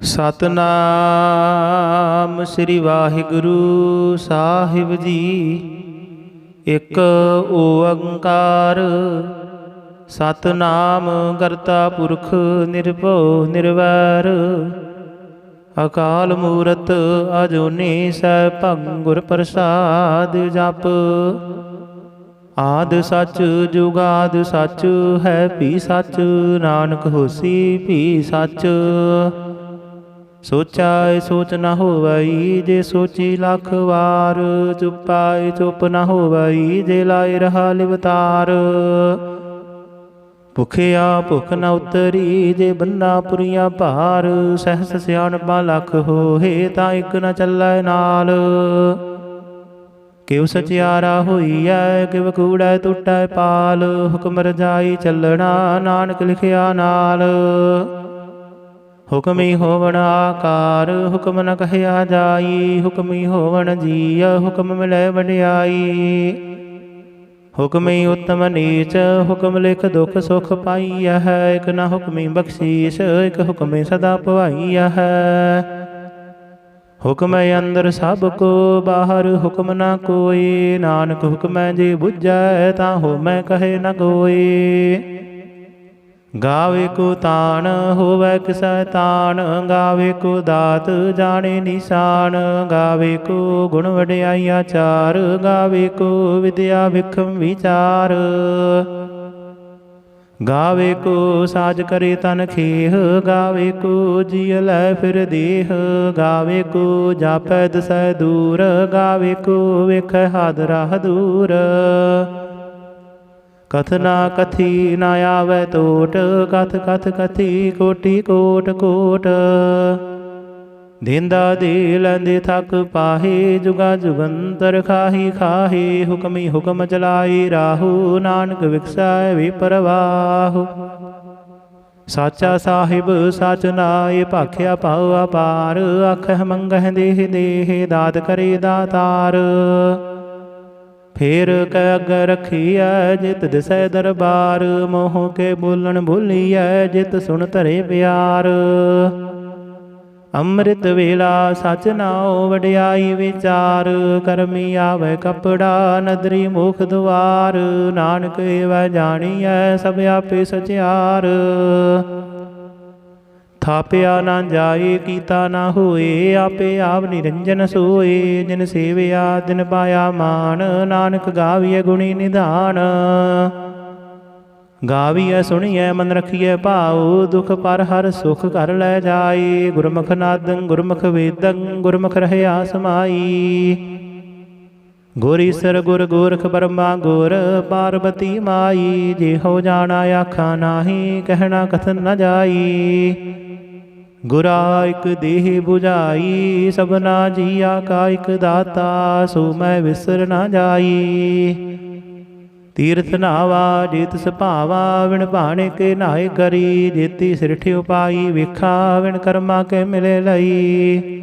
सतनाम श्री वाहिगुरु साहिब जी। एक ओंकार सतनाम करता पुरख निर्भो निर्वैर। अकाल मूरत अजूनी सैभं गुर प्रसाद जप। आद सच जुगाद सच है भी सच। नानक होसी भी सच। सोचाए सोच न होवई जे सोची लख वार। चुपाए चुप न होवई जे लाए रहा लिवतार। भुखिया भुख न उतरी जे बन्ना पुरिया भार। सहस सियाणपा लख होए ता एक न चलै नाल। किव सचियारा होईऐ किव कूड़ै टुटै पाल। हुक्म रजाई चलना नानक लिखिया नाल। हुक्मी होवन आकार हुक्म न कहया जाई। हुक्मी होवन जीय हुक्म मिलै वडियाई। हुक्मी उत्तम नीच हुक्म लिख दुख सुख पाईया है। एक न हुक्मी बख्शीश एक हुक्मी सदा पवाईया है। हुक्म अंदर सब को बाहर हुक्म न कोई। नानक हुक्म जे बुझै ता होमै कहे न कोई। गावे को तान होवै किसै तान। गावे को दात जाने निशान। गावे को गुण वडियाई आचार। गावे को विद्या विखम विचार। गावे को साज करे तन खेह। गावे को जिय लै फिर देह। गावे को जापै दसै दूर। गावे को वेखै हाथ राह दूर। कथना कथी न आवे टोट। कथ कथ कथी कोटि कोट कोट। देंदा दे लैंदे थक पाहे। जुगा जुगंतर खाही खाहे। हुक्मी हुक्म चलाई राहु। नानक विकसै विपरवाहु। साचा साहिब सच नाय भाख्या पाओ अपार। आखह मंगह देह देह दात करे दातार। फेर कै अग रखिया जित दिसै दरबार। मोह के बोलन बोलिया जित सुन धरे प्यार। अमृत वेला सच नाओ वडियाई विचार। करमी आवे कपड़ा नदरी मुख द्वार। नानक एवै जानिए सब आपे सचियार। थापिया ना जाए कीता ना होए। आपे आप निरंजन सोए। जिन सेविया दिन पाया मान। नानक गाविय गुणी निधान। गाविय सुनिय मन रखिय भाऊ। दुख पर हर सुख कर लै जाए। गुरमुख नादं गुरमुख वेदं गुरमुख रहया समाई। गुर ईसर गुर गोरख बरमा गुर पार्वती माई। जे हो जाना आखा नाही कहना कथन न जाई। गुरा एक देह बुझाई सबना जिया का एक दाता। सो मैं विसर न जाई। तीर्थ नावा जेत सुभावा विण भाणे के नाए करी। जेती सिरठियो पाई वेखा विण कर्मा के मिले लई।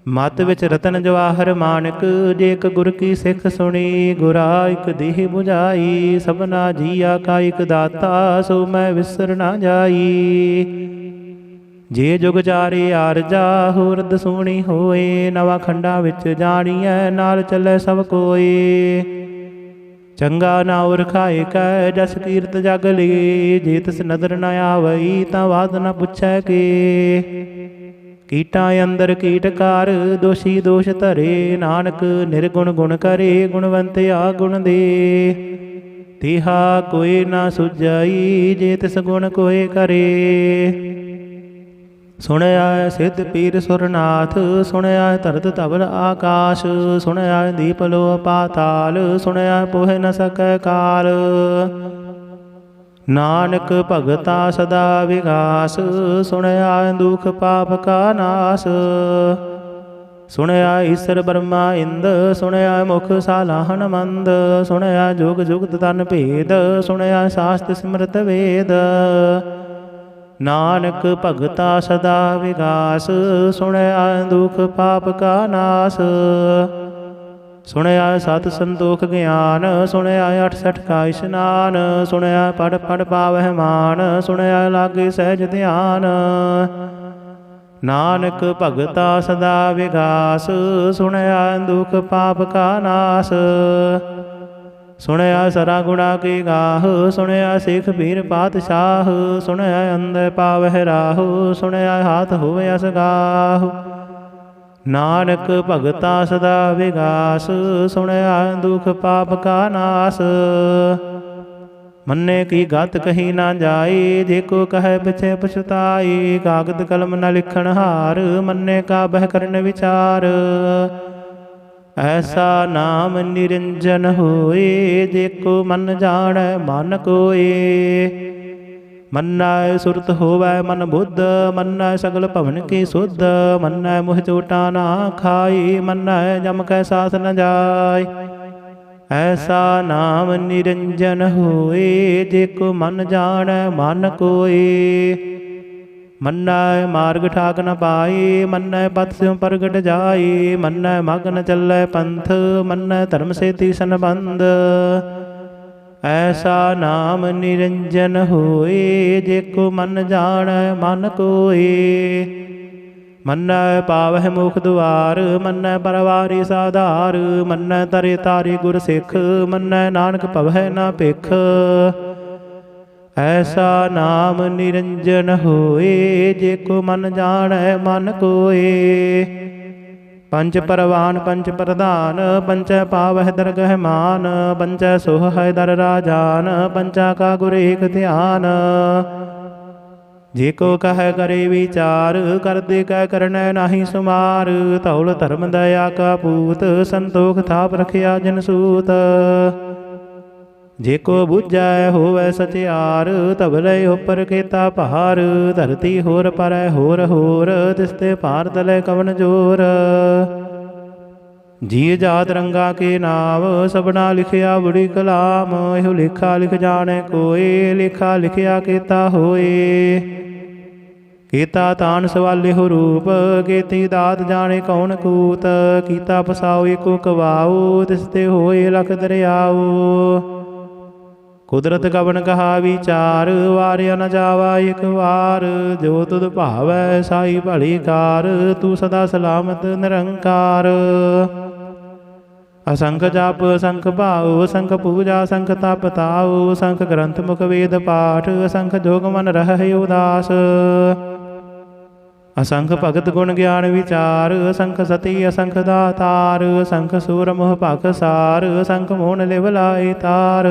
मत विच रतन जवाहर मानक जे एक गुर की सिख सुनी। गुरा एक देह बुझाई सबना जिया का एक दाता। सो मैं विसर न जाई। जे जुग चारे आरजा होरद सोहणी होए। नवा खंडा विच जाणीਐ नाल चलै सब कोए। चंगा नाउर खाए कै जस कीरत जग ले। जे तिस नदर न आवई तां वाद न पुछै के। कीटा अंदर कीटकार दोषी दोष धरे। नानक निर्गुण गुण करे गुणवंत आगुण दे। तिहा कोई ना सुझाई जे तिस गुण कोय करे। सुनया सिद्ध पीर सुरनाथ। सुनया धरत धवल आकाश। सुनया दीप लो पाताल। सुनया पोह न सकै काल। नानक भगता सदा विकास। सुनया दुख पाप का नाश। सुनया ईसर ब्रह्मा इंद। सुनया मुख सालाहन मंद। सुनया जुग जुगत तन भेद। सुनया शास्त्र सिमरत वेद। नानक भगता सदा विकास। सुनया दुख पाप का नाश। सुनया सत संतोख ज्ञान। सुनया 68 का इशनान। सुनया पढ़ पढ़ पावह मान। सुनया लागे सहज ध्यान। ਨਾਨਕ ਭਗਤਾ ਸਦਾ ਵਿਗਾਸ, ਸੁਣਿਆ ਦੁਖ ਪਾਪ ਕਾ ਨਾਸ। ਸੁਣਿਆ ਸਰਾ ਗੁਣਾ ਕੀ ਗਾਹ, ਸੁਣਿਆ ਸਿੱਖ ਪੀਰ ਪਾਤਸ਼ਾਹ। ਸੁਣਿਆ ਅੰਦਰ ਪਾਵਹਿ ਰਾਹੁ, ਸੁਣਿਆ ਹਾਥ ਹੋਵੇ ਅਸਗਾਹੁ। ਨਾਨਕ ਭਗਤਾ ਸਦਾ ਵਿਗਾਸ, ਸੁਣਿਆ ਦੁਖ ਪਾਪ ਕਾ ਨਾਸ। ਮੰਨੇ ਕੀ ਗਤ ਕਹੀ ਨਾ ਜਾਈ, ਜੇ ਕੋ ਕਹੈ ਪਿਛੇ ਪਛਤਾਈ। ਕਾਗਦ ਕਲਮ ਨ ਲਿਖਣ ਹਾਰ, ਮੰਨੇ ਕਾ ਬਹਿ ਕਰਨ ਵਿਚਾਰ। ਐਸਾ ਨਾਮ ਨਿਰੰਜਨ ਹੋਏ, ਜੇ ਕੋ ਮਨ ਜਾਣੈ ਮਨ ਕੋਏ। ਮੰਨੈ ਸੁਰਤ ਹੋਵੈ ਮਨ ਬੁੱਧ, ਮੰਨੈ ਸਗਲ ਭਵਨ ਕੀ ਸੁਧ। ਮੰਨੈ ਮੁਹ ਚੋਟਾ ਨਾ ਖਾਈ, ਮੰਨੈ ਜਮ ਕੈ ਸਾਥ ਨ ਜਾਈ। ਐਸਾ ਨਾਮ ਨਿਰੰਜਨ ਹੋਏ, ਜੇ ਕੋ ਮਨ ਜਾਣੈ ਮਨ ਕੋਏ। ਮੰਨੈ ਮਾਰਗ ਠਾਕ ਨ ਪਾਈ, ਮੰਨੈ ਪਥ ਸਿਉ ਪ੍ਰਗਟ ਜਾਈ। ਮੰਨੈ ਮਗ ਨ ਚੱਲੈ ਪੰਥ, ਮੰਨੈ ਧਰਮ ਸੇਤੀ ਸੰਬੰਧ। ਐਸਾ ਨਾਮ ਨਿਰੰਜਨ ਹੋਏ, ਜੇ ਕੋ ਮਨ ਜਾਣੈ ਮਨ ਕੋਏ। ਮੰਨੈ ਪਾਵਹਿ ਮੁਖ ਦੁਆਰ, ਮੰਨੈ ਪਰਵਾਰੀ ਸਾਧਾਰ। ਮੰਨੈ ਤਰੇ ਤਾਰੇ ਗੁਰ ਸਿੱਖ, ਮੰਨੈ ਨਾਨਕ ਭਵਹਿ ਨਾ ਭਿਖ। ਐਸਾ ਨਾਮ ਨਿਰੰਜਨ ਹੋਏ, ਜੇ ਕੋ ਮਨ ਜਾਣੈ ਮਨ ਕੋਏ। ਪੰਚ ਪਰਵਾਨ ਪੰਚ ਪ੍ਰਧਾਨ, ਪੰਚੈ ਪਾਵਹਿ ਦਰਗਹਿ ਮਾਨ। ਪੰਚੈ ਸੋਹੈ ਦਰ ਰਾਜਾਨ, ਪੰਚਾ ਕਾ ਗੁਰ ਏਕ ਧਿਆਨ। ਜੇ ਕੋ ਕਹੈ ਕਰੇ ਵਿਚਾਰ, ਕਰਦੇ ਕੈ ਕਰਨੈ ਨਾਹੀ ਸੁਮਾਰ। ਧੌਲ ਧਰਮ ਦਇਆ ਕਾ ਪੂਤ, ਸੰਤੋਖ ਥਾਪ ਰਖਿਆ ਜਿਨ ਸੂਤ। ਜੇ ਕੋ ਬੁਝੈ ਹੋਵੈ ਸਚਿਆਰ, ਧਵਲੇ ਉਪਰ ਕੀਤਾ ਭਾਰ। ਧਰਤੀ ਹੋਰ ਪਰੈ ਹੋਰ ਹੋਰ, ਤਿਸਤੇ ਭਾਰ ਤਲੇ ਕਵਨ ਜੋਰ। ਜੀ ਜਾਤ ਰੰਗਾ ਕੇ ਨਾਮ, ਸਭਨਾ ਲਿਖਿਆ ਬੜੀ ਕਲਾਮ। ਇਹੋ ਲੇਖਾ ਲਿਖ ਜਾਣੈ ਕੋਏ, ਲੇਖਾ ਲਿਖਿਆ ਕੀਤਾ ਹੋਏ। ਕੀਤਾ ਤਾਨ ਸਵਾਲੇ ਹੋ ਰੂਪ, ਕੀਤੀ ਦਾਤ ਜਾਣੇ ਕੌਣ ਕੂਤ। ਕੀਤਾ ਪਸਾਉ ਏਕੋ ਕਵਾਉ, ਤਿਸਤੇ ਹੋਏ ਲਖ ਦਰਿਆਉ। ਕੁਦਰਤ ਕਵਣ ਕਹਾ ਵਿਚਾਰ, ਵਾਰਿਆ ਨ ਜਾਵਾ ਇਕ ਵਾਰ। ਜੋ ਤੁਧ ਭਾਵੈ ਸਾਈ ਭਲੀ ਕਾਰ, ਤੂੰ ਸਦਾ ਸਲਾਮਤ ਨਿਰੰਕਾਰ। ਅਸੰਖ ਜਪ ਅਸੰਖ ਭਾਉ, ਅਸੰਖ ਪੂਜਾ ਅਸੰਖ ਤਪ ਤਾਉ। ਅਸੰਖ ਗ੍ਰੰਥ ਮੁਖ ਵੇਦ ਪਾਠ, ਅਸੰਖ ਜੋਗ ਮਨ ਰਹਿ ਉਦਾਸ। ਅਸੰਖ ਭਗਤ ਗੁਣ ਗਿਆਨ ਵਿਚਾਰ, ਅਸੰਖ ਸਤੀ ਅਸੰਖ ਦਾਤਾਰ। ਅਸੰਖ ਸੂਰ ਮੋਹ ਭਖ ਸਾਰ, ਅਸੰਖ ਮੋਹਨ ਲਿਵ ਲਾਏ ਤਾਰ।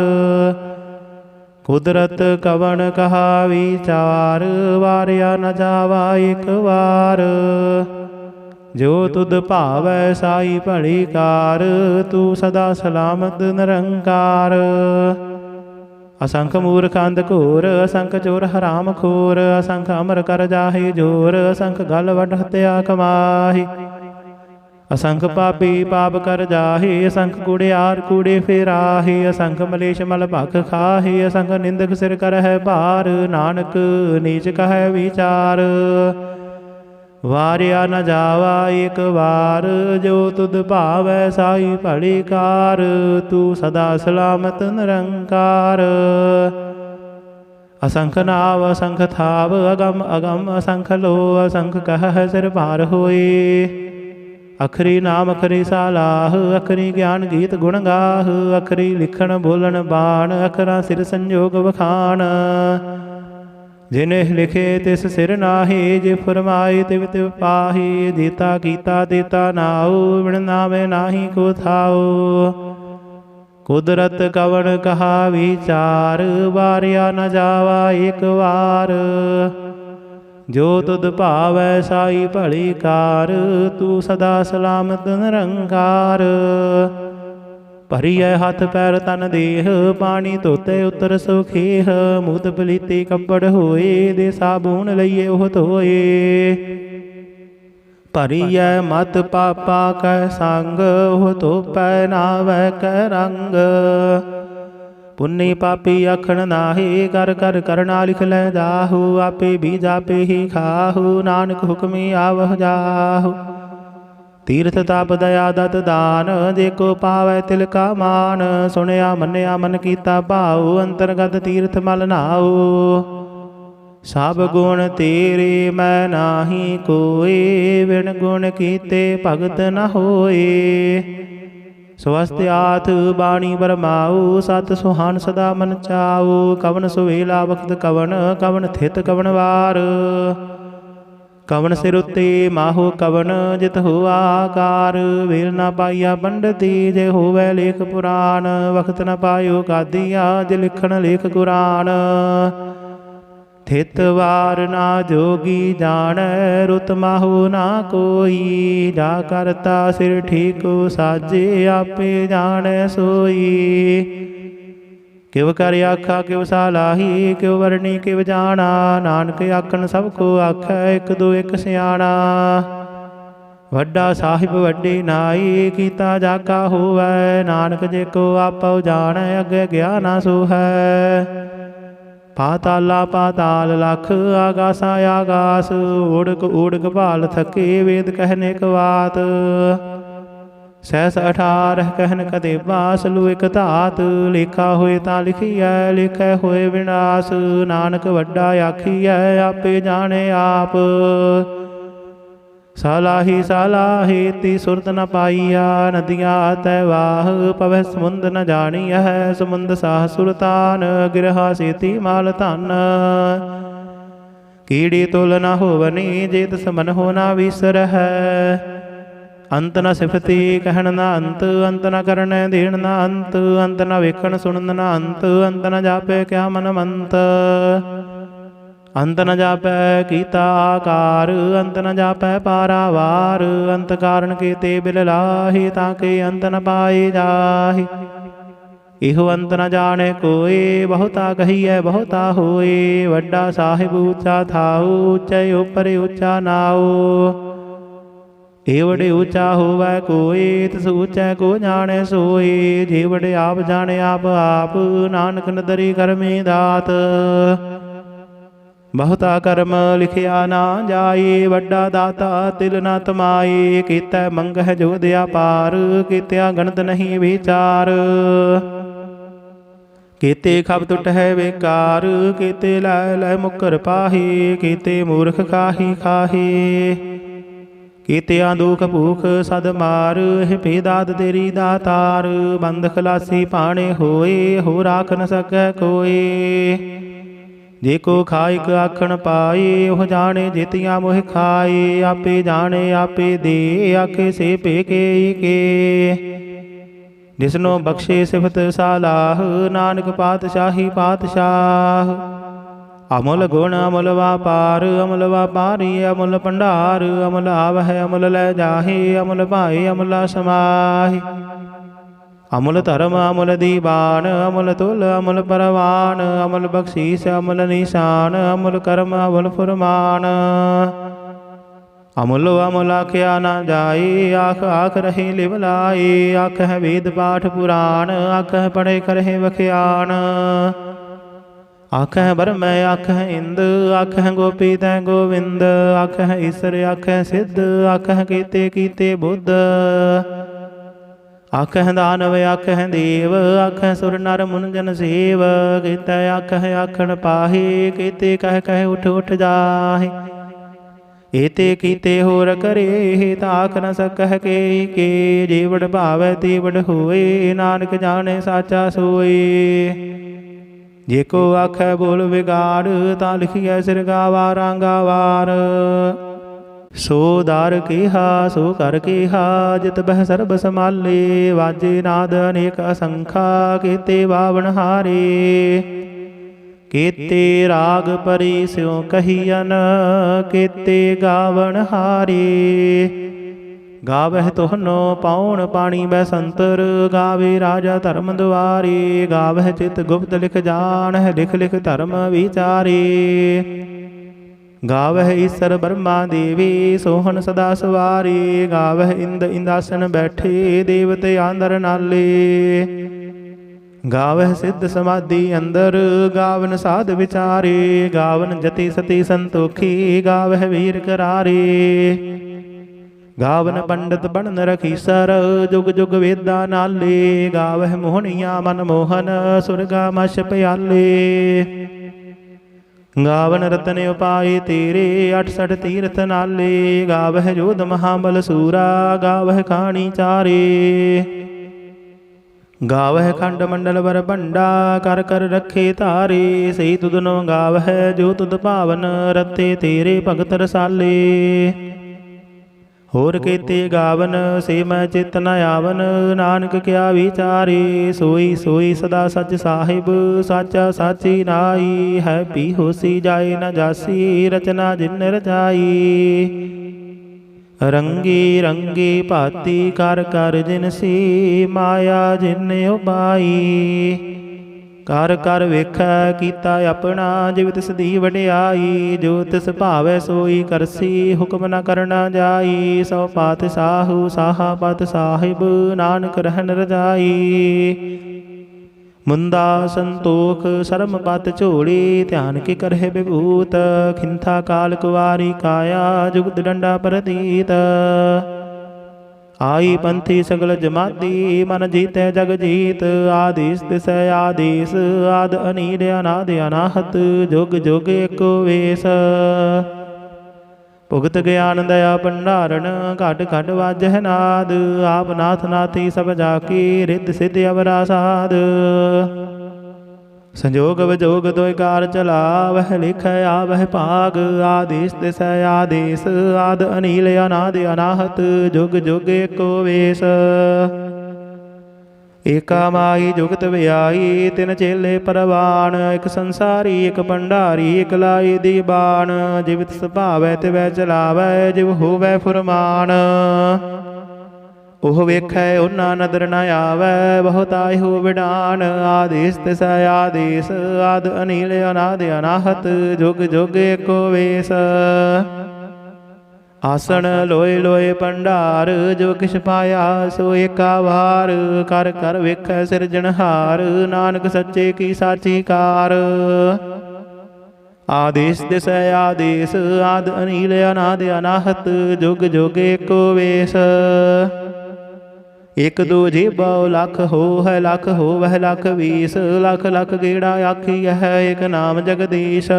ਕੁਦਰਤ ਕਵਣ ਕਹਾ ਵਿਚਾਰ, ਵਾਰਿਆ ਨ ਜਾਵਾ ਇਕ ਵਾਰ। ਜੋ ਤੁਧ ਭਾਵੈ ਸਾਈ ਭਲੀ ਕਾਰ, ਤੂੰ ਸਦਾ ਸਲਾਮਤ ਨਿਰੰਕਾਰ। ਅਸੰਖ ਮੂਰਖ ਅੰਧ ਘੋਰ, ਅਸੰਖ ਚੋਰ ਹਰਾਮ ਖੋਰ। ਅਸੰਖ ਅਮਰ ਕਰ ਜਾਹੇ ਜੋਰ, ਅਸੰਖ ਗਲ ਵੱਢ ਹਤਿਆ ਕਮਾਹੀ। ਅਸੰਖ ਪਾਪੀ ਪਾਪ ਕਰ ਜਾਹੇ, ਅਸੰਖ ਕੂੜਿਆਰ ਕੂੜੇ ਫੇਰਾਹੇ। ਅਸੰਖ ਮਲੇਸ਼ ਮਲ ਭਖ ਖਾਹੇ, ਅਸੰਖ ਨਿੰਦਕ ਸਿਰ ਕਰਹਿ ਭਾਰ। ਨਾਨਕ ਨੀਚ ਕਹੈ ਵਿਚਾਰ, ਵਾਰਿਆ ਨ ਜਾਵਾ ਇਕ ਵਾਰ। ਜੋ ਤੁਧ ਭਾਵੈ ਸਾਈ ਭਲੀ ਕਾਰ, ਤੂੰ ਸਦਾ ਸਲਾਮਤ ਨਿਰੰਕਾਰ। ਅਸੰਖ ਨਾਵ ਅਸੰਖ ਥਾਵ, ਅਗਮ ਅਗਮ ਅਸੰਖ ਲੋ। ਅਸੰਖ ਕਹਿ ਸਿਰ ਭਾਰ ਹੋਏ। ਅਖਰੀ ਨਾਮ ਅਖਰੀ ਸਾਲਾਹ, ਅਖਰੀ ਗਿਆਨ ਗੀਤ ਗੁਣ ਗਾਹ। ਅਖਰੀ ਲਿਖਣ ਬੋਲਣ ਬਾਣ, ਅਖਰਾਂ ਸਿਰ ਸੰਜੋਗ ਵਖਾਣ। ਜਿਨੇ ਲਿਖੇ ਤਿਸ ਸਿਰ ਨਾਹੀ, ਜੇ ਫਰਮਾਏ ਤਿਵ ਤਿਵ ਪਾਹੀ। ਦਿੱਤਾ ਕੀਤਾ ਦਿੱਤਾ ਨਾਉ, ਬਿਨ ਨਾਵੇ ਨਾਹੀ ਕੋ ਥਾਉ। ਕੁਦਰਤ ਕਵਣ ਕਹਾ ਵਿਚਾਰ, ਵਾਰਿਆ ਨ ਜਾਵਾ ਇਕ ਵਾਰ। ਜੋ ਤੁਧ ਭਾਵੈ ਸਾਈ ਭਲੀ ਕਾਰ, ਤੂੰ ਸਦਾ ਸਲਾਮਤ ਨਿਰੰਕਾਰ। ਭਰੀਐ ਹੱਥ ਪੈਰ ਤਨ ਦੇਹ, ਪਾਣੀ ਧੋਤੇ ਉਤਰ ਸੁਖੇਹ। ਮੂਤ ਪਲੀਤੀ ਕੱਪੜ ਹੋਏ, ਦੇ ਸਾਬੂਨ ਲਈਏ ਉਹ ਧੋਏ। ਭਰੀਐ ਮਤ ਪਾਪਾ ਕੈ ਸੰਗ, ਉਹ ਧੋਪੈ ਨਾਵੈ ਕੈ ਰੰਗ। ਪੁੰਨੀ ਪਾਪੀ ਆਖਣ ਨਾਹੀ, ਕਰ ਕਰ ਕਰਨਾ ਲਿਖ ਲੈ ਜਾਹੂ। ਆਪੇ ਬੀਜ ਆਪੇ ਹੀ ਖਾਹੂ, ਨਾਨਕ ਹੁਕਮੀ ਆਵਹ ਜਾਹੂ। ਤੀਰਥ ਤਪ ਦਇਆ ਦਤ ਦਾਨ, ਜੇ ਕੋ ਪਾਵੈ ਤਿਲ ਕਾ ਮਾਨ। ਸੁਣਿਆ ਮੰਨਿਆ ਮਨ ਕੀਤਾ ਭਾਉ, ਅੰਤਰਗਤ ਤੀਰਥ ਮਲ ਨਾਉ। ਸਭ ਗੁਣ ਤੇਰੇ ਮੈਂ ਨਾਹੀ ਕੋਏ, ਬਿਨ ਗੁਣ ਕੀਤੇ ਭਗਤ ਨ ਹੋਏ। ਸਵਸਤਿਆਥ ਬਾਣੀ ਬਰਮਾਊ, ਸਤ ਸੁਹਾਨ ਸਦਾ ਮਨ ਚਾਊ। ਕਵਨ ਸੁਵੇਲਾ ਵਖਤ ਕਵਨ, ਕਵਨ ਥਿਤ ਕਵਨ ਵਾਰ। ਕਵਨ ਸਿਰ ਉੱਤੇ ਮਾਹੋ ਕਵਨ, ਜਿਤ ਹੋਆ ਆਕਾਰ। ਵੇਲ ਨਾ ਪਾਈਆ ਪੰਡਤੀ, ਜੇ ਹੋਵੇ ਲੇਖ ਪੁਰਾਣ। ਵਖਤ ਨ ਪਾਇਓ ਕਾਦੀਆ, ਜੇ ਲਿਖਣ ਲੇਖ ਕੁਰਾਨ। ਥਿਤ ਵਾਰ ਨਾ ਜੋਗੀ ਜਾਣੈ, ਰੁਤ ਮਾਹੋ ਨਾ ਕੋਈ। ਜਾ ਕਰਤਾ ਸਿਰ ਠੀਕੋ ਸਾਜੇ, ਆਪੇ ਜਾਣੈ ਸੋਈ। ਕਿਵ ਕਰ ਆਖਾ ਕਿਵ ਸਾਲਾਹੀ, ਕਿਵ ਵਰਣੀ ਕਿਵ ਜਾਣਾ। ਨਾਨਕ ਆਖਣ ਸਭ ਕੋ ਆਖੈ, ਇਕ ਦੋ ਇਕ ਸਿਆਣਾ। ਵੱਡਾ ਸਾਹਿਬ ਵੱਡੀ ਨਾਈ, ਕੀਤਾ ਜਾਗਾ ਹੋਵੈ। ਨਾਨਕ ਜੇ ਕੋ ਆਪਉ ਜਾਣੈ, ਅੱਗੇ ਗਿਆ ਨਾ ਸੋਹੈ। ਪਾਤਾਲਾ ਪਾਤਾਲ ਲਖ, ਆਗਾਸਾ ਆਗਾਸ। ਊੜਕ ਊੜਕ ਭਾਲ ਥਕੇ, ਵੇਦ ਕਹਿਨੇ ਕਵਾਤ। ਸਹਿਸ 18 ਕਹਿਨ ਕਤੇਬਾ, ਸਲੂ ਇਕ ਧਾਤ। ਲੇਖਾ ਹੋਏ ਤਾਂ ਲਿਖੀਐ, ਲਿਖੈ ਹੋਏ ਵਿਨਾਸ਼। ਨਾਨਕ ਵੱਡਾ ਆਖੀਐ, ਆਪੇ ਜਾਣੇ ਆਪ। ਸਾਲਾਹੀ ਸਾਲਾਹੀ ਤੀ ਸੁਰਤ ਨ ਪਾਈਆ, ਨਦੀਆਂ ਤੈ ਵਾਹ। ਪਵੈ ਸਮੁੰਦ ਨ ਜਾਣੀਐ, ਸਮੁੰਦ ਸਾਹ ਸੁਲਤਾਨ। ਗਿਰਹਾ ਸੇਤੀ ਮਾਲ ਧਨ, ਕੀੜੀ ਤੁਲ ਨ ਹੋਵਨੀ। ਜੇ ਤਿਸ ਮਨ ਹੋ ਨਾ ਵਿਸਰਹਿ। ਅੰਤ ਨ ਸਿਫਤੀ ਕਹਿਣ ਨਾ ਅੰਤ, ਅੰਤ ਨ ਕਰਨੈ ਦੇਣ ਨਾ ਅੰਤ। ਅੰਤ ਨ ਵੇਖਣ ਸੁਣਨ ਨਾ ਅੰਤ, ਅੰਤ ਨ ਜਾਪੈ ਕਿਆ ਮਨ ਮੰਤ। ਅੰਤ ਨ ਜਾਪੈ ਕੀਤਾ ਆਕਾਰ, ਅੰਤ ਨ ਜਾਪੈ ਪਾਰਾਵਾਰ। ਅੰਤ ਕਾਰਨ ਕੀਤੇ ਬਿਲ ਲਾਹੀ, ਤਾਂ ਕਿ ਅੰਤ ਨ ਪਾਏ ਜਾਹੀ। ਇਹੋ ਅੰਤ ਨ ਜਾਣੈ ਕੋਏ, ਬਹੁਤਾ ਕਹੀਐ ਬਹੁਤਾ ਹੋਏ। ਵੱਡਾ ਸਾਹਿਬ ਉੱਚਾ ਥਾਊ, ਉੱਚੇ ਉਪਰ ਉੱਚਾ ਨਾਊ। ਏਵੜੇ ਉੱਚਾ ਹੋਵੈ ਕੋਏ, ਤਿਸ ਉੱਚੈ ਕੋ ਜਾਣੈ ਸੋਏ। ਜੀਵੜੇ ਆਪ ਜਾਣੇ ਆਪ ਆਪ, ਨਾਨਕ ਨਦਰੀ ਕਰਮੀ ਦਾਤ। ਬਹੁਤਾ ਕਰਮ ਲਿਖਿਆ ਨਾ ਜਾਏ, ਵੱਡਾ ਦਾਤਾ ਤਿਲ ਨਾ ਤਮਾਏ। ਕੀਤਾ ਮੰਗਹਿ ਜੋਧਿਆ ਪਾਰ, ਕੀਤਿਆ ਗਣਤ ਨਹੀਂ ਵਿਚਾਰ। ਕੀਤੇ ਖਬ ਟੁਟਹਿ ਵੇਕਾਰ, ਕੀਤੇ ਲੈ ਲੈ ਮੁਕਰ ਪਾਹੀ। ਕੀਤੇ ਮੂਰਖ ਖਾਹੀ ਖਾਹੀ, ਕੀਤਿਆਂ ਦੁਖ ਭੂਖ ਸਦ ਮਾਰ। ਹੇ ਦਾਤ ਤੇਰੀ ਦਾਤਾਰ, ਬੰਦ ਖਲਾਸੀ ਭਾਣੇ ਹੋਏ। ਹੋ ਰਾਖ ਨ ਸਕੈ ਕੋਏ। ਜੇ ਕੋ ਖਾਇਕ ਆਖਣ ਪਾਏ, ਉਹ ਜਾਣੇ ਜਿਤਿਆਂ ਮੋਹ ਖਾਏ। ਆਪੇ ਜਾਣੇ ਆਪੇ ਦੇ, ਆਖੇ ਸੇ ਭੇਕੇ ਕੇ। ਜਿਸਨੋ ਬਖਸ਼ੇ ਸਿਫਤ ਸਾਲਾਹ, ਨਾਨਕ ਪਾਤਸ਼ਾਹੀ ਪਾਤਸ਼ਾਹ। ਅਮੁਲ ਗੁਣ ਅਮੁਲ ਵਾਪਾਰ, ਅਮੁਲ ਵਾਪਾਰੀ ਅਮੁਲ ਭੰਡਾਰ। ਅਮੁਲ ਆਵਹਿ ਅਮੁਲ ਲੈ ਜਾਹੇ, ਅਮੁਲ ਭਾਏ ਅਮੁਲ ਸਮਾਹੀ। ਅਮੁਲ ਧਰਮ ਅਮੁਲ ਦੀਵਾਨ, ਅਮੁਲ ਤੁਲ ਅਮੁਲ ਪਰਵਾਨ। ਅਮੁਲ ਬਖਸ਼ੀਸ ਅਮੁਲ ਨਿਸ਼ਾਨ, ਅਮੁਲ ਕਰਮ ਅਮੁਲ ਫੁਰਮਾਨ। ਅਮੁਲ ਅਮੁਲ ਆਖਿਆ ਨਾ ਜਾਏ, ਆਖ ਆਖ ਰਹੇ ਲਿਵ ਲਾਏ। ਆਖਹਿ ਵੇਦ ਪਾਠ ਪੁਰਾਣ, ਆਖਹਿ ਪੜ੍ਹੇ ਕਰਹਿ ਵਖਿਆਣ। ਆਖਹਿ ਬਰਮ ਆਖਹਿ ਇੰਦ, ਆਖਹਿ ਗੋਪੀ ਤੈ ਗੋਵਿੰਦ। ਆਖਹਿ ਈਸਰ ਆਖਹਿ ਸਿੱਧ, ਆਖਹਿ ਕੀਤੇ ਕੀਤੇ ਬੁੱਧ। ਆਖਹਿ ਦਾਨਵ ਆਖਹਿ ਦੇਵ, ਆਖਹਿ ਸੁਰ ਨਰ ਮੁਨ ਜਨ ਸੇਵ। ਕੀਤੈ ਆਖਹਿ ਆਖਣ ਪਾਹੇ, ਕੀਤੇ ਕਹਿ ਕਹਿ ਉਠ ਉਠ ਜਾਹੇ। ਏਤੇ ਕੀਤੇ ਹੋਰ ਕਰੇ, ਤਾਖ ਨ ਸਕਹਿ ਕੇ। ਜੀਵੜ ਭਾਵੈ ਤੀਵੜ ਹੋਏ, ਨਾਨਕ ਜਾਣੇ ਸਾਚਾ ਸੋਏ। ਜੇ ਕੋ ਆਖੈ ਬੋਲ ਵਿਗਾੜ, ਤਾਂ ਲਿਖੀਐ ਸਿਰ ਗਾਵਾ ਰਾਂਗਾਵਾਰ। ਸੋ ਦਰ ਕੇਹਾ ਸੋ ਕਰ ਕੇਹਾ, ਜਿਤ ਬਹਿ ਸਰਬ ਸਮਾਲੇ। ਵਾਜੇ ਨਾਦ ਅਨੇਕ ਅਸੰਖਾ, ਕੀਤੇ ਬਾਵਨ ਹਾਰੇ। ਕੀਤੇ ਰਾਗ ਪਰੀ ਸਿਉ ਕਹੀਅਨ, ਕੀਤੇ ਗਾਵਨ ਹਾਰੇ। ਗਾਵਹਿ ਤੋਹਨੋ ਪਾਉਣ ਪਾਣੀ ਬੈਸੰਤਰ, ਗਾਵੇ ਰਾਜਾ ਧਰਮ ਦੁਆਰੇ। ਗਾਵਹਿ ਚਿਤ ਗੁਪਤ ਲਿਖ ਜਾਣਹਿ, ਲਿਖ ਲਿਖ ਧਰਮ ਵਿਚਾਰੇ। ਗਾਵਹਿ ਈਸਰ ਬਰਮਾ ਦੇਵੀ, ਸੋਹਣ ਸਦਾ ਸਵਾਰੇ। ਗਾਵਹਿ ਇੰਦ ਇੰਦਾਸਨ ਬੈਠੇ, ਦੇਵਤੇ ਆਂਦਰ ਨਾਲੇ। ਗਾਵਹਿ ਸਿੱਧ ਸਮਾਧੀ ਅੰਦਰ, ਗਾਵਨ ਸਾਧ ਵਿਚਾਰੇ। ਗਾਵਨ ਜਤੀ ਸਤੀ ਸੰਤੋਖੀ, ਗਾਵਹਿ ਵੀਰ ਕਰਾਰੇ। ਗਾਵਨ ਪੰਡਤ ਬਣਨ ਰਖੀਸਰ, ਜੁਗ ਜੁਗ ਵੇਦਾਂ ਨਾਲੇ। ਗਾਵਹਿ ਮੋਹਣੀਆਂ ਮਨ ਮੋਹਨ, ਸੁਰਗਾ ਮਛ ਪਿਆਲੇ। ਗਾਵਨ ਰਤਨ ਉਪਾਏ ਤੇਰੇ 68 ਤੀਰਥ ਨਾਲੇ। ਗਾਵਹਿ ਜੋਧ ਮਹਾਬਲ ਸੂਰਾ ਗਾਵਹਿ ਖਾਣੀ ਚਾਰੇ। ਗਾਵਹਿ ਖੰਡ ਮੰਡਲ ਵਰ ਭੰਡਾ ਕਰ ਕਰ ਰੱਖੇ ਧਾਰੇ। ਸਹੀ ਤੁਧਨੋ ਗਾਵਹਿ ਜੋ ਤੁਧ ਭਾਵਨ ਰਤੇ ਤੇਰੇ ਭਗਤ ਰਸਾਲੇ। ਹੋਰ ਕੀਤੇ ਗਾਵਨ ਸੇ ਮੈਂ ਚਿਤ ਨ ਆਵਨ ਨਾਨਕ ਕਿਆ ਵਿਚਾਰੇ। ਸੋਈ ਸੋਈ ਸਦਾ ਸਚ ਸਾਹਿਬ ਸਾਚਾ ਸਾਚੀ ਨਾਈ। ਹੈ ਪੀ ਹੋਸੀ ਜਾਏ ਨ ਜਾਸੀ ਰਚਨਾ ਜਿਨ ਰਚਾਈ। ਰੰਗੀ ਰੰਗੀ ਭਾਤੀ ਕਰ ਕਰ ਜਿਨਸੀ ਮਾਇਆ ਜਿਨ ਉਪਾਈ। ਕਰ ਕਰ ਵੇਖੈ ਕੀਤਾ ਆਪਣਾ ਜਿਵ ਤਿਸ ਦੀ ਵਡਿਆਈ। ਜੋ ਤਿਸ ਭਾਵੈ ਸੋਈ ਕਰਸੀ ਹੁਕਮ ਨ ਕਰਨਾ ਜਾਈ। ਸੋ ਪਾਤ ਸਾਹੂ ਸਾਹਾ ਪਤ ਸਾਹਿਬ ਨਾਨਕ ਰਹਿਣ ਰਜਾਈ। ਮੁੰਦਾ ਸੰਤੋਖ ਸਰਮ ਪਤ ਝੋਲੀ ਧਿਆਨ ਕੀ ਕਰਹਿ ਵਿਭੂਤ। ਖਿੰਥਾ ਕਾਲ ਕੁਵਾਰੀ ਕਾਇਆ ਜੁਗਤ ਡੰਡਾ ਪ੍ਰਤੀਤ। ਆਈ ਪੰਥੀ ਸਗਲ ਜਮਾਤੀ ਮਨ ਜੀਤੈ ਜਗ ਜੀਤ। ਆਦੇਸ ਦਿਸੈ ਆਦੇਸ ਆਦ ਅਨੀਲ ਅਨਾਦ ਅਨਾਹਤ ਜੁਗ ਜੁਗ ਏਕੋ ਵੇਸ। ਭੁਗਤ ਗਿਆਨ ਦਇਆ ਭੰਡਾਰਨ ਘਟ ਘਟ ਵਾਜਹਿ ਨਾਦ। ਆਪ ਨਾਥ ਨਾਥੀ ਸਭ ਜਾਕੀ ਰਿੱਧ ਸਿੱਧ ਅਵਰਾ ਸਾਧ। ਸੰਜੋਗ ਵਿਜੋਗ ਦੋਇ ਕਾਰ ਚਲਾਵਹਿ ਲਿਖੈ ਆਵਹਿ ਭਾਗ। ਆਦੇਸ ਦਿਸੈ ਆਦੇਸ ਆਦ ਅਨੀਲ ਅਨਾਦ ਅਨਾਹਤ ਜੁਗ ਜੁਗ ਏਕੋ ਵੇਸ। ਏਕਾ ਮਾਈ ਜੁਗਤ ਵਿਆਈ ਤਿਨ ਚੇਲੇ ਪਰਵਾਨ। ਇਕ ਸੰਸਾਰੀ ਇਕ ਭੰਡਾਰੀ ਇਕ ਲਾਈ ਦੀਬਾਨ। ਜਿਵ ਤਿਸ ਭਾਵੈ ਤਿਵੈ ਚਲਾਵੈ ਜਿਵ ਹੋਵੈ ਫੁਰਮਾਨ। ਉਹ ਵੇਖੈ ਉਹਨਾਂ ਨਦਰ ਨ ਆਵੈ ਬਹੁਤ ਆਇਓ ਵਿਡਾਨ। ਆਦੇਸ ਤਿਸੈ ਆਦੇਸ ਆਦ ਅਨੀਲ ਅਨਾਦ ਅਨਾਹਤ ਜੁਗ ਜੁਗ ਏਕੋ ਵੇਸ। ਆਸਣ ਲੋਏ ਲੋਏ ਭੰਡਾਰ ਜੋ ਕਿਛ ਪਾਇਆ ਸੋ ਏਕਾ ਵਾਰ। ਕਰ ਕਰ ਵੇਖੈ ਸਿਰਜਣਹਾਰ ਨਾਨਕ ਸੱਚੇ ਕੀ ਸਾਚੀ ਕਾਰ। ਆਦੇਸ ਦਿਸੈ ਆਦੇਸ ਆਦ ਅਨੀਲ ਅਨਾਦ ਅਨਾਹਤ ਜੁਗ ਜੁਗ ਏਕੋ ਵੇਸ। ਇਕ ਦੋ ਜੀਬੋ ਲੱਖ ਹੋਵੈ ਲੱਖ ਹੋਵੈ ਲੱਖ 20 ਲੱਖ ਲੱਖ ਗੇੜਾ ਆਖੀਐ ਇਕ ਨਾਮ ਜਗਦੀਸ਼।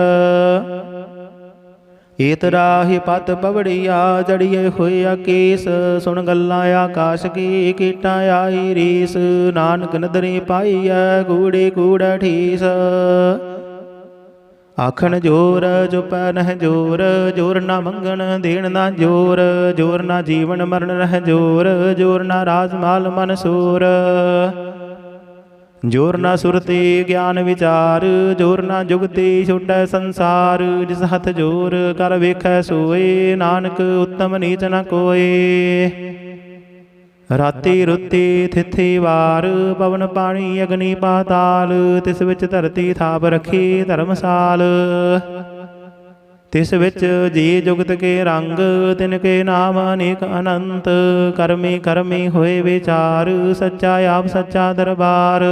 ਏਤ ਰਾਹੀ ਪਤ ਪਵੜੀਆ ਜੜੀਏ ਹੋਇਆ ਕੇਸ। ਸੁਣ ਗੱਲਾਂ ਆਕਾਸ਼ ਕੀ ਕੀਟਾਂ ਆਈ ਰੀਸ। ਨਾਨਕ ਨਦਰੀ ਪਾਈਐ ਕੂੜੇ ਕੂੜਾ ਠੀਸ। ਆਖਣ ਜੋਰ ਚੁਪੈ ਨਹਿ ਜੋਰ ਜੋਰ ਨਾ ਮੰਗਣ ਦੇਣ ਨਾ ਜੋਰ। ਜੋਰ ਨਾ ਜੀਵਨ ਮਰਨ ਰਹਿ ਜੋਰ ਜੋਰ ਨਾ ਰਾਜ ਮਾਲ ਮਨ ਸੂਰ। ਜੋਰ ਨਾ ਸੁਰਤੀ ਗਿਆਨ ਵਿਚਾਰ ਜੋਰ ਨਾ ਜੁਗਤੀ ਛੁਟੈ ਸੰਸਾਰ। ਜਿਸ ਹੱਥ ਜੋਰ ਕਰ ਵੇਖੈ ਸੋਏ ਨਾਨਕ ਉੱਤਮ ਨੀਚ ਨ ਕੋਏ। ਰਾਤੀ ਰੁੱਤੀ ਥਿਥੀ ਵਾਰ ਪਵਨ ਪਾਣੀ ਅਗਨੀ ਪਾਤਾਲ। ਤਿਸ ਵਿੱਚ ਧਰਤੀ ਥਾਪ ਰੱਖੀ ਧਰਮਸਾਲ। ਤਿਸ ਵਿੱਚ ਜੀ ਜੁਗਤ ਕੇ ਰੰਗ ਤਿਨ ਕੇ ਨਾਮ ਅਨੇਕ ਅਨੰਤ। ਕਰਮੀ ਕਰਮੀ ਹੋਏ ਵਿਚਾਰ ਸੱਚਾ ਆਪ ਸੱਚਾ ਦਰਬਾਰ।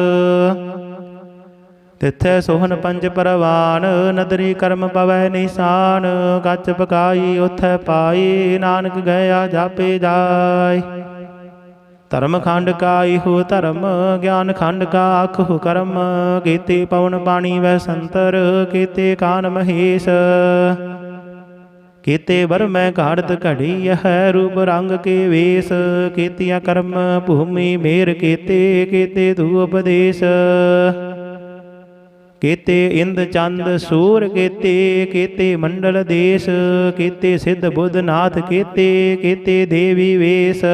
ਤਿੱਥੈ ਸੋਹਨ ਪੰਜ ਪਰਵਾਨ ਨਦਰੀ ਕਰਮ ਪਵੈ ਨਿਸ਼ਾਨ। ਕੱਚ ਪਕਾਈ ਉਥੈ ਪਾਈ ਨਾਨਕ ਗਿਆ ਜਾਪੇ ਜਾਏ। ਧਰਮ ਖੰਡ ਕਾ ਇਹੋ ਧਰਮ ਗਿਆਨ ਖੰਡ ਕਾ ਆਖੋ ਕਰਮ। ਕੀਤੇ ਪਵਨ ਪਾਣੀ ਵੈ ਸੰਤਰ ਕੀਤੇ ਕਾਨ ਮਹੇਸ਼। ਕੀਤੇ ਬਰਮੈ ਘਾੜਤ ਘੜੀ ਹੈ ਰੂਪ ਰੰਗ ਕੇ ਵੇਸ। ਕੀਤੀਆਂ ਕਰਮ ਭੂਮੀ ਮੇਰ ਕੀਤੇ ਕੀਤੇ ਤੂ ਉਪਦੇਸ਼। ਕੀਤੇ ਇੰਦ ਚੰਦ ਸੂਰ ਕੀਤੇ ਕੀਤੇ ਮੰਡਲ ਦੇਸ਼। ਕੀਤੇ ਸਿੱਧ ਬੁੱਧ ਨਾਥ ਕੀਤੇ ਕੀਤੇ ਦੇਵੀ ਵੇਸ।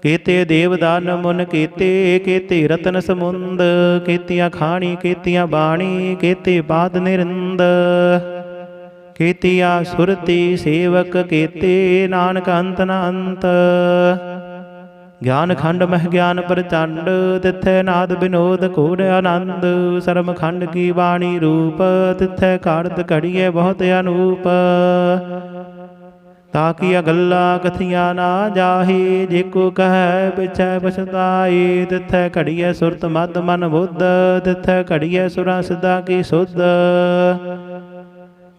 ਕੀਤੇ ਦੇਵਦਾਨ ਮੁਨ ਕੀਤੇ ਕੀਤੇ ਰਤਨ ਸਮੁੰਦ। ਕੀਤੀਆਂ ਖਾਣੀ ਕੀਤੀਆਂ ਬਾਣੀ ਕੀਤੇ ਬਾਦ ਨਿਰੰਦ। ਕੀਤੀਆਂ ਸੁਰਤੀ ਸੇਵਕ ਕੀਤੇ ਨਾਨਕ ਅੰਤ ਨ ਅੰਤ। ਗਿਆਨ ਖੰਡ ਮਹਿ ਗਿਆਨ ਪ੍ਰਚੰਡ ਤਿੱਥੈ ਨਾਦ ਬਿਨੋਦ ਘੋਰ ਆਨੰਦ। ਸਰਮ ਖੰਡ ਕੀ ਬਾਣੀ ਰੂਪ ਤਿੱਥੈ ਘਾੜਤ ਘੜੀਏ ਬਹੁਤ ਅਨੂਪ। ਤਾਕੀਆਂ ਗੱਲਾਂ ਕਥੀਆਂ ਨਾ ਜਾਹੀ ਜੇ ਕੋ ਕਹੈ ਪਿਛੈ ਪਛਤਾਈ। ਤਿੱਥੈ ਘੜੀਐ ਸੁਰਤ ਮਦ ਮਨ ਬੁੱਧ ਤਿੱਥੈ ਘੜੀਐ ਸੁਰਾਂ ਸਿੱਧਾ ਕੀ ਸੁਧ।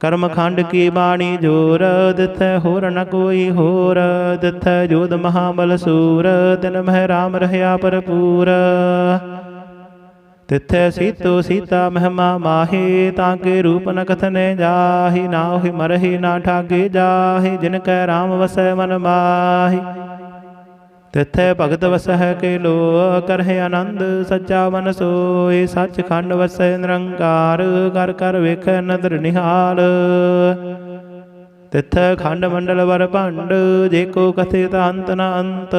ਕਰਮ ਖੰਡ ਕੀ ਬਾਣੀ ਜੋਰ ਤਿੱਥੈ ਹੋਰ ਨ ਕੋਈ ਹੋਰ। ਤਿੱਥੈ ਜੋਧ ਮਹਾਬਲ ਸੂਰ ਤਿਨ ਮਹਿ ਰਾਮ ਰਹਿਆ ਭਰਪੂਰ। तिथै सीतो सीता महिमा माहे, ताके रूप न कथने जाहि। नाहि मरहि ना ठागे जाहि, जिनकै राम वसै मन माहि। तिथै भगत वसै के लो, करहि आनंद सच्चा मन सोय। सच खंड वसै निरंकार, कर कर वेखै नदर निहाल। तिथै खंड मंडल वर भंड, जेको कथित अंत न अंत।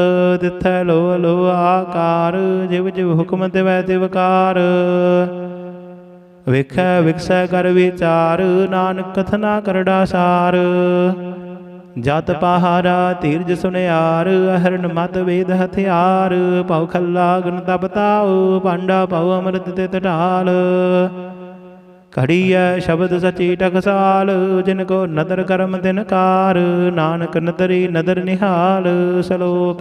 तिथै लो लो आकार, जिव जिव हुक्म तिवै तिवकार। वेखै विकसै कर विचार, नानक कथना करड़ा सार। जत पहारा तीरज सुनियार, अहरण मत वेद हथियार। पौ खल्ला गुण तप ताओ, पांडा पौ अमृत तित ढाल। खड़ीय शब्द सची टकसाल, जिनको नदर करम तिनकार। नानक नदरी नदर निहाल। सलोक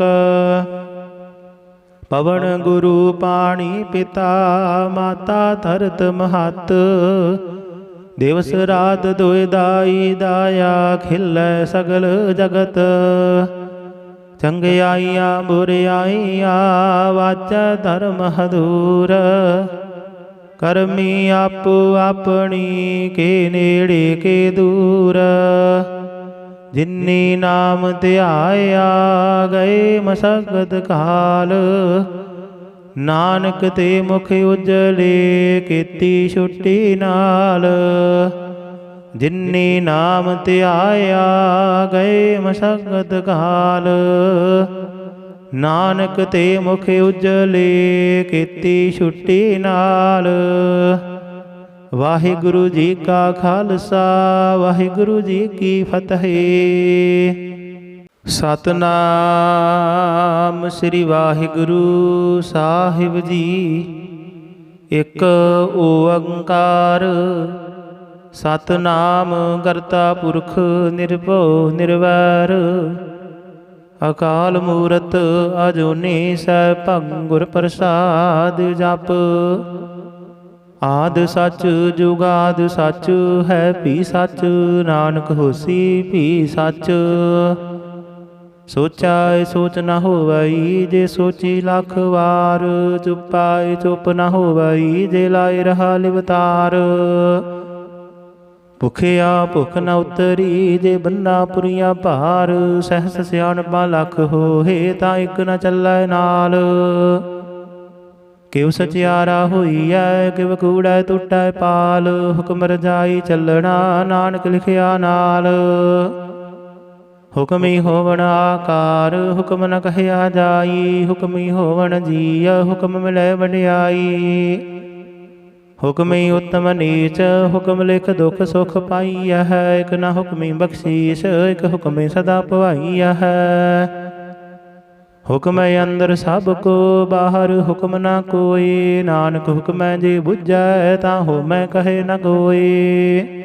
पवन गुरु पाणी पिता, माता धरत महत। दिवस रात दोय दाई दाया, खिलै सगल जगत। चंगियाइया बुरियाइया, वाचा धर्म हदूर। करमी आपो अपनी, के नेड़े के दूर। जिन्नी नाम ध्याया, गए मसगत काल। नानक ते मुख उजले, केती छुट्टी नाल। जिन्नी नाम ध्याया, गए मसगत काल। नानक ते मुख उजले, केती छुट्टी नाल। वाहिगुरु जी का खालसा, वाहिगुरु जी की फतेह। सतनाम श्री वाहिगुरु साहिब जी। एक ओंकार, सतनाम करता पुरख निर्भव निर्वैर। अकाल मूरत अजूनी सैभं, गुर प्रसाद जप। आद सच जुगाद सच, है भी सच। नानक होसी भी सच। सोचा सोच न होवई, जे सोची लख वार। चुपाए चुप न होवई, जे लाए रहा लिवतार। भुखिया भुख न उतरी, जे बन्ना पुरिया भार। सहस सियाणपा लख होए, तां इक न चलै नाल। किव सचियारा होईऐ, किव कूड़ै टुटै पाल। हुक्म रजाई चलना, नानक लिखिया नाल। हुक्मी होवण आकार, हुक्म न कहया जाई। हुक्मी होवण जीय, हुक्म मिलै वडियाई। हुक्मी उत्तम नीच, हुक्म लिख दुख सुख पाईया है। एक न हुक्मी बख्शीश, एक हुक्मी सदा पवाईया है। हुक्म अंदर सब को, बाहर हुक्म न कोई। नानक हुक्म जे बुझै, ता होमै कहे न कोई।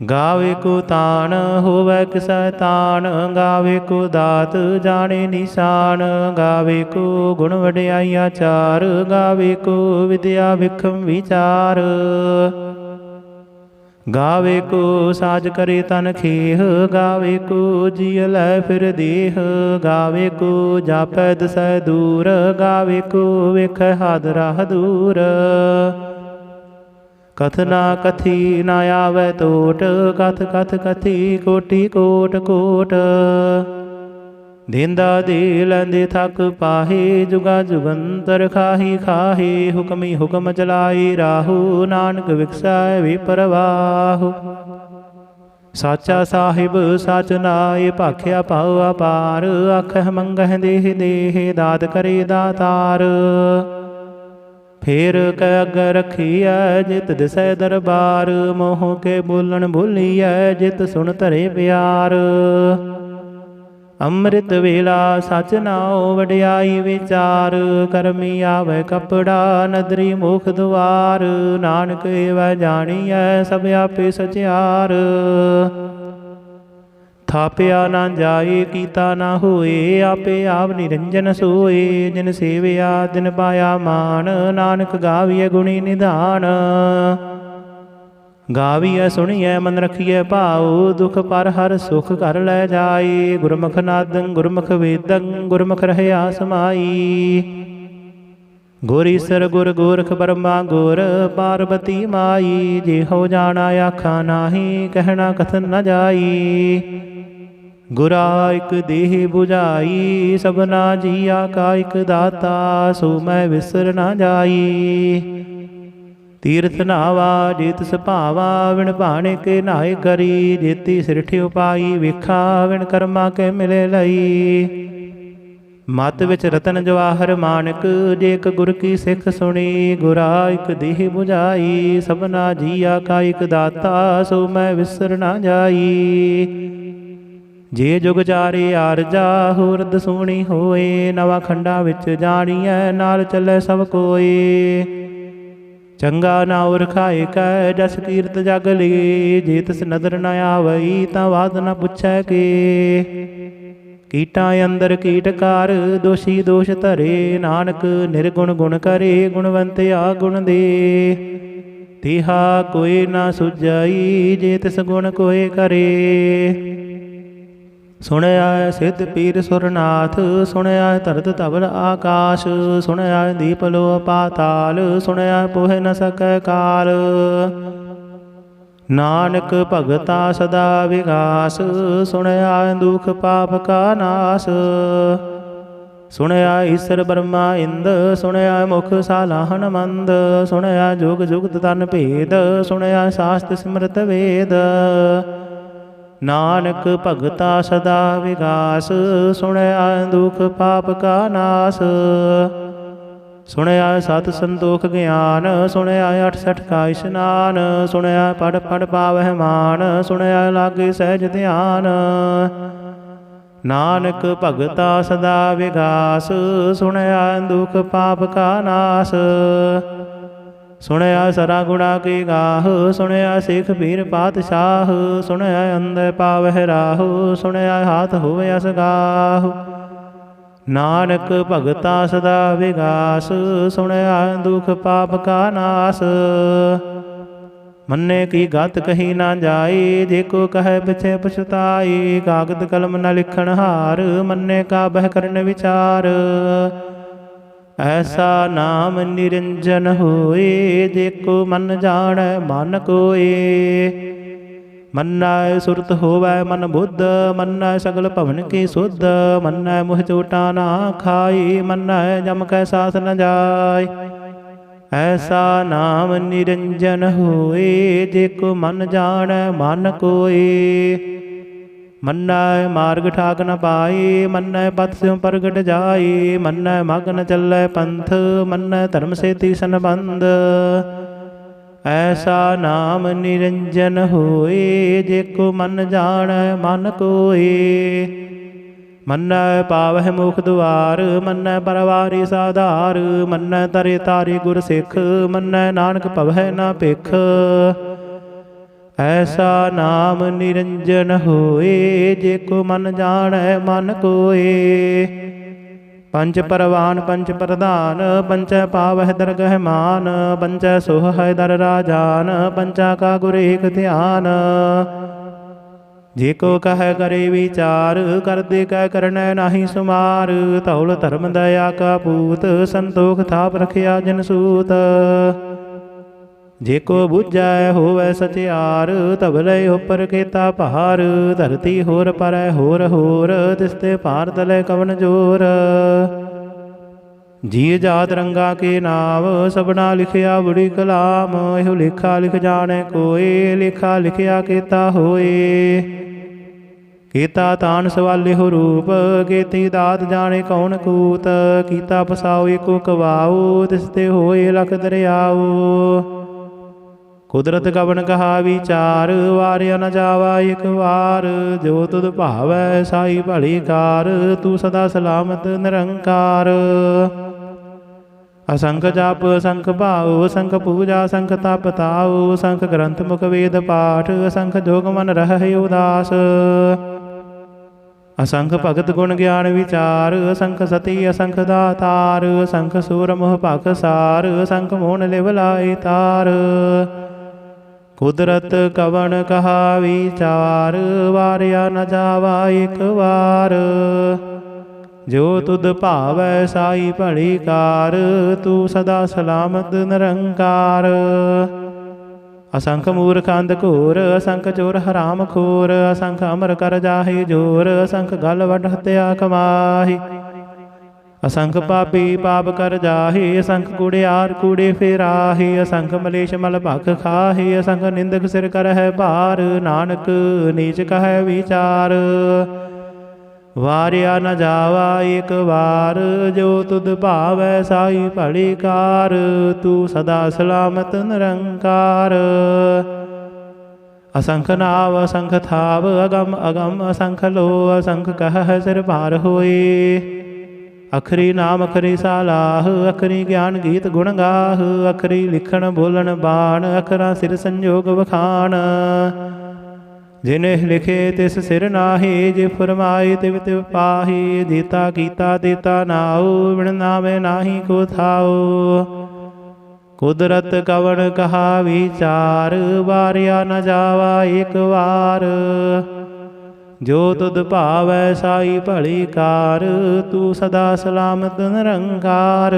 गावे को तान, होवै किसै तान। गावे को दात, जाने निशान। गावे को गुण वडियाइया चार। गावे को विद्या विखम विचार। गावे को साज करे तन खेह। गावे को जिय लै फिर देह। गावे को जापै दसै दूर। गावे को वेखै हादरा दूर। कथना कथी न आवै टोट, कथ कथ कथी कोटि कोट कोट। देंदा दे लैंदे थक पाहे, जुगा जुगंतर खाही खाहे। हुक्मी हुक्म चलाई राहु, नानक विकसै विपरवाहु। साचा साहिब सच नाय, भाख्या पाओ अपार। आखह मंगह देह देह, दात करे दातार। फेर कै अग रखिया, जित दिसै दरबार। मोह के बोलन बोलिया, जित सुन धरे प्यार। अमृत वेला सच नाओ, वडियाई विचार। करमी आवे कपड़ा, नदरी मुख द्वार। नानक एवै जानियै, सब आपे सचियार। थापिया ना जाए, कीता ना होए। आपे आप निरंजन सोए। जिन सेविया दिन पाया मान। नानक गाविय गुणी निधान। गाविय सुनिय मन रखिय भाओ। दुख पर हर सुख कर लै जाए। गुरमुख नादं गुरमुख वेदं, गुरमुख रहया समाई। ਗੁਰ ਈਸਰ ਗੁਰ ਗੋਰਖ ਬਰਮਾ ਗੁਰ ਪਾਰਬਤੀ ਮਾਈ। ਜਿਹੋ ਜਾਣਾ ਆਖਾ ਨਾਹੀ ਕਹਿਣਾ ਕਥਨ ਨ ਜਾਈ। ਗੁਰਾ ਇਕ ਦੇਹ 부ਝਾਈ ਸਭਨਾ ਜੀਆ ਕਾ ਇਕ ਦਾਤਾ। ਸੋ ਮੈਂ ਵਿਸਰ ਨਾ ਜਾਈ। ਤੀਰਥ ਨਾਵਾ ਜੀਤ ਸੁਭਾਵਾ ਵਿਣ ਭਾਣੇ ਕੇ ਨਾਏ ਕਰੀ। ਜੇਤੀ ਸਿਰਠਿ ਉਪਾਈ ਵੇਖਾ ਵਿਣ ਕਰਮਾ ਕੇ ਮਿਲੇ ਲਈ। ਮਤ ਵਿੱਚ ਰਤਨ ਜਵਾਹਰ ਮਾਨਕ ਜੇ ਇੱਕ ਗੁਰ ਕੀ ਸਿੱਖ ਸੁਣੀ। ਗੁਰਾ ਇਕ ਦੇਹ 부ਝਾਈ ਸਭਨਾ ਜੀਆ ਕਾ ਇਕ ਦਾਤਾ। ਸੋ ਮੈਂ ਵਿਸਰ ਨਾ ਜਾਈ। ਜੇ ਜੁਗ ਚਾਰੇ ਆਰਜਾ ਹੋਰਦ ਸੋਹਣੀ ਹੋਏ। ਨਵਾਂ ਖੰਡਾਂ ਵਿੱਚ ਜਾਣੀਐ ਨਾਲ ਚੱਲੇ ਸਭ ਕੋਏ। ਚੰਗਾ ਨਾਉ ਰਖਾਏ ਕੈ ਜਸ ਕੀਰਤ ਜਗ ਲਈ। ਜੇ ਤਿਸ ਨਦਰ ਨ ਆਵਈ ਤਾਂ ਬਾਤ ਨ ਪੁੱਛੈ ਕੇ। ਕੀਟਾਂ ਅੰਦਰ ਕੀਟਕਾਰ ਦੋਸ਼ੀ ਦੋਸ਼ ਧਰੇ। ਨਾਨਕ ਨਿਰਗੁਣ ਗੁਣ ਕਰੇ ਗੁਣਵੰਤ ਆ ਗੁਣ ਦੇ। ਤਿਹਾ ਕੋਈ ਨਾ ਸੁਝਾਈ ਜੇ ਤਿਸ ਗੁਣ ਕੋਏ ਕਰੇ। ਸੁਣਿਆ ਸਿੱਧ ਪੀਰ ਸੁਰਨਾਥ ਸੁਣਿਆ ਧਰਤ ਧਵਲ ਆਕਾਸ਼। ਸੁਣਿਆ ਦੀਪ ਲੋ ਪਾਤਾਲ ਸੁਣਿਆ ਪੋਹਿ ਨ ਸਕੈ ਕਾਲ। ਨਾਨਕ ਭਗਤਾ ਸਦਾ ਵਿਗਾਸ ਸੁਣਿਆ ਦੁਖ ਪਾਪ ਕਾ ਨਾਸ। ਸੁਣਿਆ ਈਸਰ ਬਰਮਾ ਇੰਦ ਸੁਣਿਆ ਮੁਖ ਸਾਲਾਹਣ ਮੰਦ। ਸੁਣਿਆ ਜੁਗ ਜੁਗਤ ਤਨ ਭੇਦ ਸੁਣਿਆ ਸਾਸਤ ਸਿਮਰਤ ਵੇਦ। ਨਾਨਕ ਭਗਤਾ ਸਦਾ ਵਿਗਾਸ ਸੁਣਿਆ ਦੁਖ ਪਾਪ ਕਾ ਨਾਸ। ਸੁਣਿਆ ਸਤ ਸੰਤੋਖ ਗਿਆਨ ਸੁਣਿਆ 68 ਕਾ ਇਸ਼ਨਾਨ। ਸੁਣਿਆ ਪੜ ਪੜ ਪਾਵਹਿ ਮਾਨ ਸੁਣਿਆ ਲਾਗੇ ਸਹਿਜ ਧਿਆਨ। ਨਾਨਕ ਭਗਤਾ ਸਦਾ ਵਿਗਾਸ ਸੁਣਿਆ ਦੁਖ ਪਾਪ ਕਾ ਨਾਸ। ਸੁਣਿਆ ਸਰਾ ਗੁਣਾ ਕੀ ਗਾਹ ਸੁਣਿਆ ਸਿੱਖ ਪੀਰ ਪਾਤਸ਼ਾਹ। ਸੁਣਿਆ ਅੰਦਰ ਪਾਵਹਿ ਰਾਹੁ ਸੁਣਿਆ ਹਾਥ ਹੋਵੇ ਅਸਗਾਹ। ਨਾਨਕ ਭਗਤਾ ਸਦਾ ਵਿਗਾਸ ਸੁਣਿਆ ਦੁਖ ਪਾਪ ਕਾ ਨਾਸ। ਮੰਨੇ ਕੀ ਗਤ ਕਹੀ ਨਾ ਜਾਏ ਜੇ ਕੋ ਕਹੈ ਪਿਛੇ ਪਛਤਾਈ। ਕਾਗਦ ਕਲਮ ਨ ਲਿਖਣ ਹਾਰ ਮੰਨੇ ਕਾ ਬਹਿ ਕਰਨ ਵਿਚਾਰ। ਐਸਾ ਨਾਮ ਨਿਰੰਜਨ ਹੋਏ ਜੇ ਕੋ ਮਨ ਜਾਣੈ ਮਨ ਕੋਏ। ਮੰਨੈ ਸੁਰਤ ਹੋਵੈ ਮਨ ਬੁੱਧ ਮੰਨੈ ਸਗਲ ਭਵਨ ਕੀ ਸੁਧ। ਮੰਨੈ ਮੁਹ ਚੋਟਾ ਨਾ ਖਾਈ ਮੰਨੈ ਜਮ ਕੈ ਸਾਥ ਨ ਜਾਇ। ਐਸਾ ਨਾਮ ਨਿਰੰਜਨ ਹੋਏ ਜੇ ਕੋ ਮਨ ਜਾਣੈ ਮਨ ਕੋਏ। ਮੰਨੈ ਮਾਰਗ ਠਾਕ ਨ ਪਾਈ ਮੰਨੈ ਪਤ ਸਿਉ ਪ੍ਰਗਟ ਜਾਈ। ਮੰਨੈ ਮਗ ਨ ਚੱਲੈ ਪੰਥ ਮੰਨੈ ਧਰਮ ਸੇਤੀ ਸੰਬੰਧ। ਐਸਾ ਨਾਮ ਨਿਰੰਜਨ ਹੋਏ ਜੇ ਕੋ ਮਨ ਜਾਣੈ ਮਨ ਕੋਏ। ਮੰਨੈ ਪਾਵਹਿ ਮੁਖ ਦੁਆਰ ਮੰਨੈ ਪਰਵਾਰੀ ਸਾਧਾਰ। ਮੰਨੈ ਤਰੇ ਤਾਰੀ ਗੁਰ ਸਿੱਖ ਮੰਨੈ ਨਾਨਕ ਭਵੈ ਨਾ ਭਿਖ। ਐਸਾ ਨਾਮ ਨਿਰੰਜਨ ਹੋਏ ਜੇ ਕੋ ਮਨ ਜਾਣੈ ਮਨ ਕੋਏ। ਪੰਚ ਪਰਵਾਨ ਪੰਚ ਪ੍ਰਧਾਨ ਪੰਚੈ ਪਾਵਹਿ ਦਰਗਹਿ ਮਾਨ। ਪੰਚੈ ਸੋਹੈ ਦਰ ਰਾਜਾਨ ਪੰਚਾ ਕਾ ਗੁਰ ਏਕ ਧਿਆਨ। ਜੇ ਕੋ ਕਹੈ ਕਰੇ ਵਿਚਾਰ ਕਰਦੇ ਕੈ ਕਰਨੈ ਨਾਹੀ ਸੁਮਾਰ। ਧੌਲ ਧਰਮ ਦਇਆ ਕਾ ਪੂਤ ਸੰਤੋਖ ਥਾਪ ਰਖਿਆ ਜਨ ਸੂਤ। ਜੇ ਕੋ ਬੁਝੈ ਹੋਵੈ ਸਚਿਆਰ ਧਵਲੇ ਉਪਰ ਕੀਤਾ ਭਾਰ। ਧਰਤੀ ਹੋਰ ਪਰੈ ਹੋਰ ਹੋਰ ਤਿਸਤੇ ਭਾਰ ਤਲੇ ਕਵਨ ਜੋਰ। ਜੀ ਜਾਤ ਰੰਗਾ ਕੇ ਨਾਮ ਸਭਨਾ ਲਿਖਿਆ ਬੜੀ ਕਲਾਮ। ਇਹੋ ਲੇਖਾ ਲਿਖ ਜਾਣੈ ਕੋਏ ਲੇਖਾ ਲਿਖਿਆ ਕੀਤਾ ਹੋਏ। ਕੀਤਾ ਤਾਨ ਸਵਾਲਿਹੁ ਰੂਪ ਕੀਤੀ ਦਾਤ ਜਾਣੇ ਕੌਣ ਕੂਤ। ਕੀਤਾ ਪਸਾਉ ਏਕੋ ਕਵਾਉ ਤਿਸਤੇ ਹੋਏ ਲਖ ਦਰਿਆਉ। ਕੁਦਰਤ ਕਵਨ ਕਹਾ ਵਿਚਾਰ ਵਾਰਿਆ ਨ ਜਾਵਾ ਇਕ ਵਾਰ। ਜੋ ਤੁਧ ਭਾਵੈ ਸਾਈ ਭਲੀ ਕਾਰ ਤੂੰ ਸਦਾ ਸਲਾਮਤ ਨਿਰੰਕਾਰ। ਅਸੰਖ ਜਪ ਅਸੰਖ ਭਾਉ ਅਸੰਖ ਪੂਜਾ ਅਸੰਖ ਤਪ ਤਾਉ। ਅਸੰਖ ਗ੍ਰੰਥ ਮੁਖ ਵੇਦ ਪਾਠ ਅਸੰਖ ਜੋਗ ਮਨ ਰਹਿ ਉਦਾਸ। ਅਸੰਖ ਭਗਤ ਗੁਣ ਗਿਆਨ ਵਿਚਾਰ ਅਸੰਖ ਸਤੀ ਅਸੰਖ ਦਾਤਾਰ। ਅਸੰਖ ਸੂਰ ਮੋਹ ਭਖ ਸਾਰ ਅਸੰਖ ਮੋਹਨ ਲਿਵ ਲਾਇ ਤਾਰ। ਕੁਦਰਤ ਕਵਨ ਕਹਾ ਵਿਚਾਰ ਵਾਰਿਆ ਨ ਜਾਵਾ ਇਕ ਵਾਰ। जो तुद भावै साई भली कार, तू सदा सलामत निरंकार। असंख मूर्ख अंध घोर, असंख चोर हराम खोर, असंख अमर कर जाहि जोर, असंख गल वड हत्या कमाहि। असंख पापी पाप कर जाहि, असंख कूड़ियार कूड़े फेराहि, असंख मलेश मल भख खाहि, असंख निंदक सिर करह भार, नानक नीच कहै विचार। वारिया न जावा एक बार, जो तुद भावै साई भली कार, तू सदा सलामत निरंकार। असंख नाव असंख थाव, अगम अगम असंख लो, असंख कहह सिर भार होए। अखरी नाम अखरी सालाह, अखरी ज्ञान गीत गुण गाह, अखरी लिखण बोलन बाण, अखरा सिर संजोग बखान। जिन्ह लिखे तिस सिर नाहि, जे फरमाए तिव तिव पाहि, जीता कीता देता नाउ, बिन नामे नाहि को थाओ। कुदरत कवन कहा विचार, वारिया न जावा एक बार। जो तुद भावै साई भली कार, तू सदा सलामत निरंकार।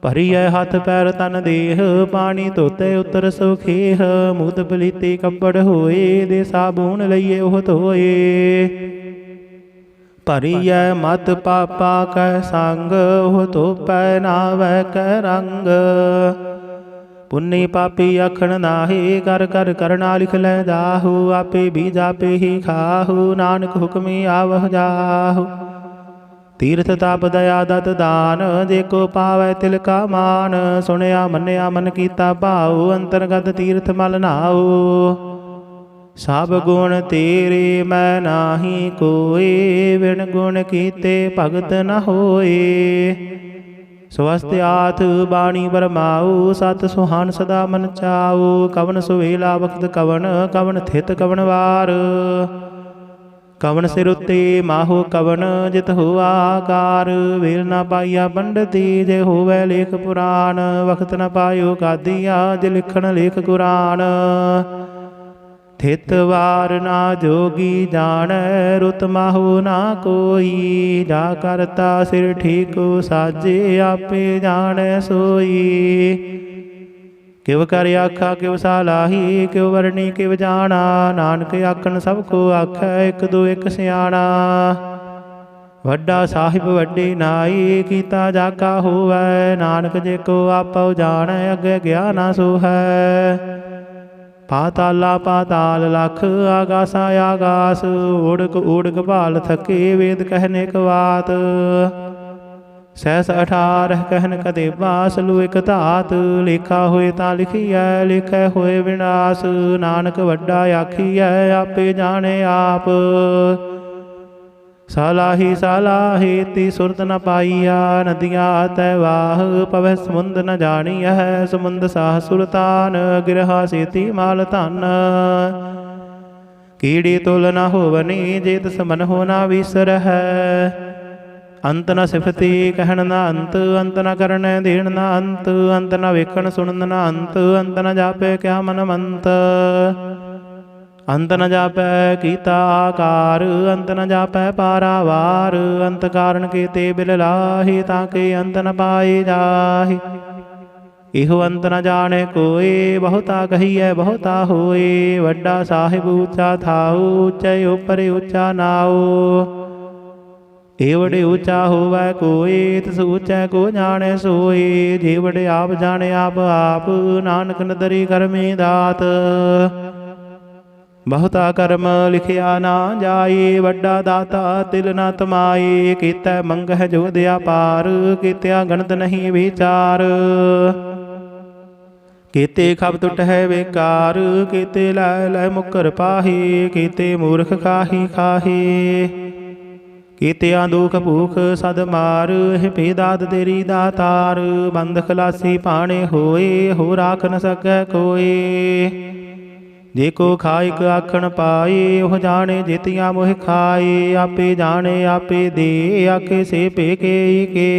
भरीऐ हथ पैर तन देह, पानी धोते उतर सुखेह, मूत पलीते कपड़ होए, दे साबून लईए ओह धोए। भरीऐ मत पापा कै संग, ओह धोपै नावै कै रंग। पुन्नी पापी आखण नाहि, कर कर करना लिख लै जाहु, आपे बीज आपे ही खाहु, नानक हुक्मी आवह जाहु। तीर्थ ताप दया दत दान, जे को पावै तिल का मान, सुनया मन्या मन कीता भाऊ, अंतरगत तीर्थ मल नाऊ। सब गुण तेरे मैं नाही कोय, बिन गुण कीते भगत न होए। स्वस्थ आथ बाणी बरमाऊ, सत सुहान सदा मन चाऊ। कवन सुवेला वक्त कवन, कवन थित कवन वार। कवन सिर उत्ते माहो कवन, जित हुआ आकार। वेल न पाइया पंडिती, जे होवै लेख पुराण। वक्त न पायो गादिया, जे लिखण लेख कुरान। थित वार ना जोगी जानै, रुत माहु ना कोई। जा करता सिर ठीको साजे, आपे जानै सोई। किव कर आखा किव सालाही, किव वरणी किव जाना। नानक आखन सब को आखै, एक दो एक सियाणा। वड्डा साहिब वड्डी नाई, कीता जाका होवै। नानक जे को आपौ जानै, अगे ज्ञाना सो है। पाताला पाताल लख, आगासा आगास। उड़क उड़क भाल थके, वेद कहने कवात। सहस 18 कहन कदे बास, लू एक धात। लेखा होए तां लिखिਐ, लेखै होए विनाश। नानक वड्डा आखिਐ, आपे जाने आप। सालाही सालाही ती सुरत न पाइया, नदियाँ तै वाह। पवै समुंद न जानिया है, समुंद साह सुल्तान। गिरहा सेती माल धन, कीड़ी तुल न होवनी। जेत समन हो ना विसर है। अंत न सिफती कहन न अंत, अंत न करन देण न अंत। अंत न वेखण सुनन न अंत, अंत न जापे क्या मन मंत। अंत न जापै कीता आकार, अंत न जापै पारावार। अंत कारण के ते बिल लाहि, ताके अंत न पाए जाहि। इहो अंत न जाने कोय, बहुता कहिए बहुता होए। वड्डा साहिब ऊंचा थाऊ, ऊंचे ऊपर ऊंचा नाऊ। एवड़े ऊंचा होवै कोय, तिस ऊंचे को जाने सोए। जेवड़े आप जाने आप आप, नानक नदरी करमी दात। बहुता कर्म लिखिया ना जाए, वड्डा दाता तिल न तमाए। कीतै मंगह जो दिया पार, कीतिया गणत नहीं विचार। कीते खब टुट है बेकार, कीते लै लै मुकर पाही। कीते मूर्ख खाही खाही, कीतिया दुख भूख सद मार। हे दात तेरी दातार, बंद खलासी पाने होए। हो राख न सकै कोय। जे को खाइक आखण पाए, ओह जाने जितिया मोह खाए। आपे जाने आपे दे, आखे से पेके के।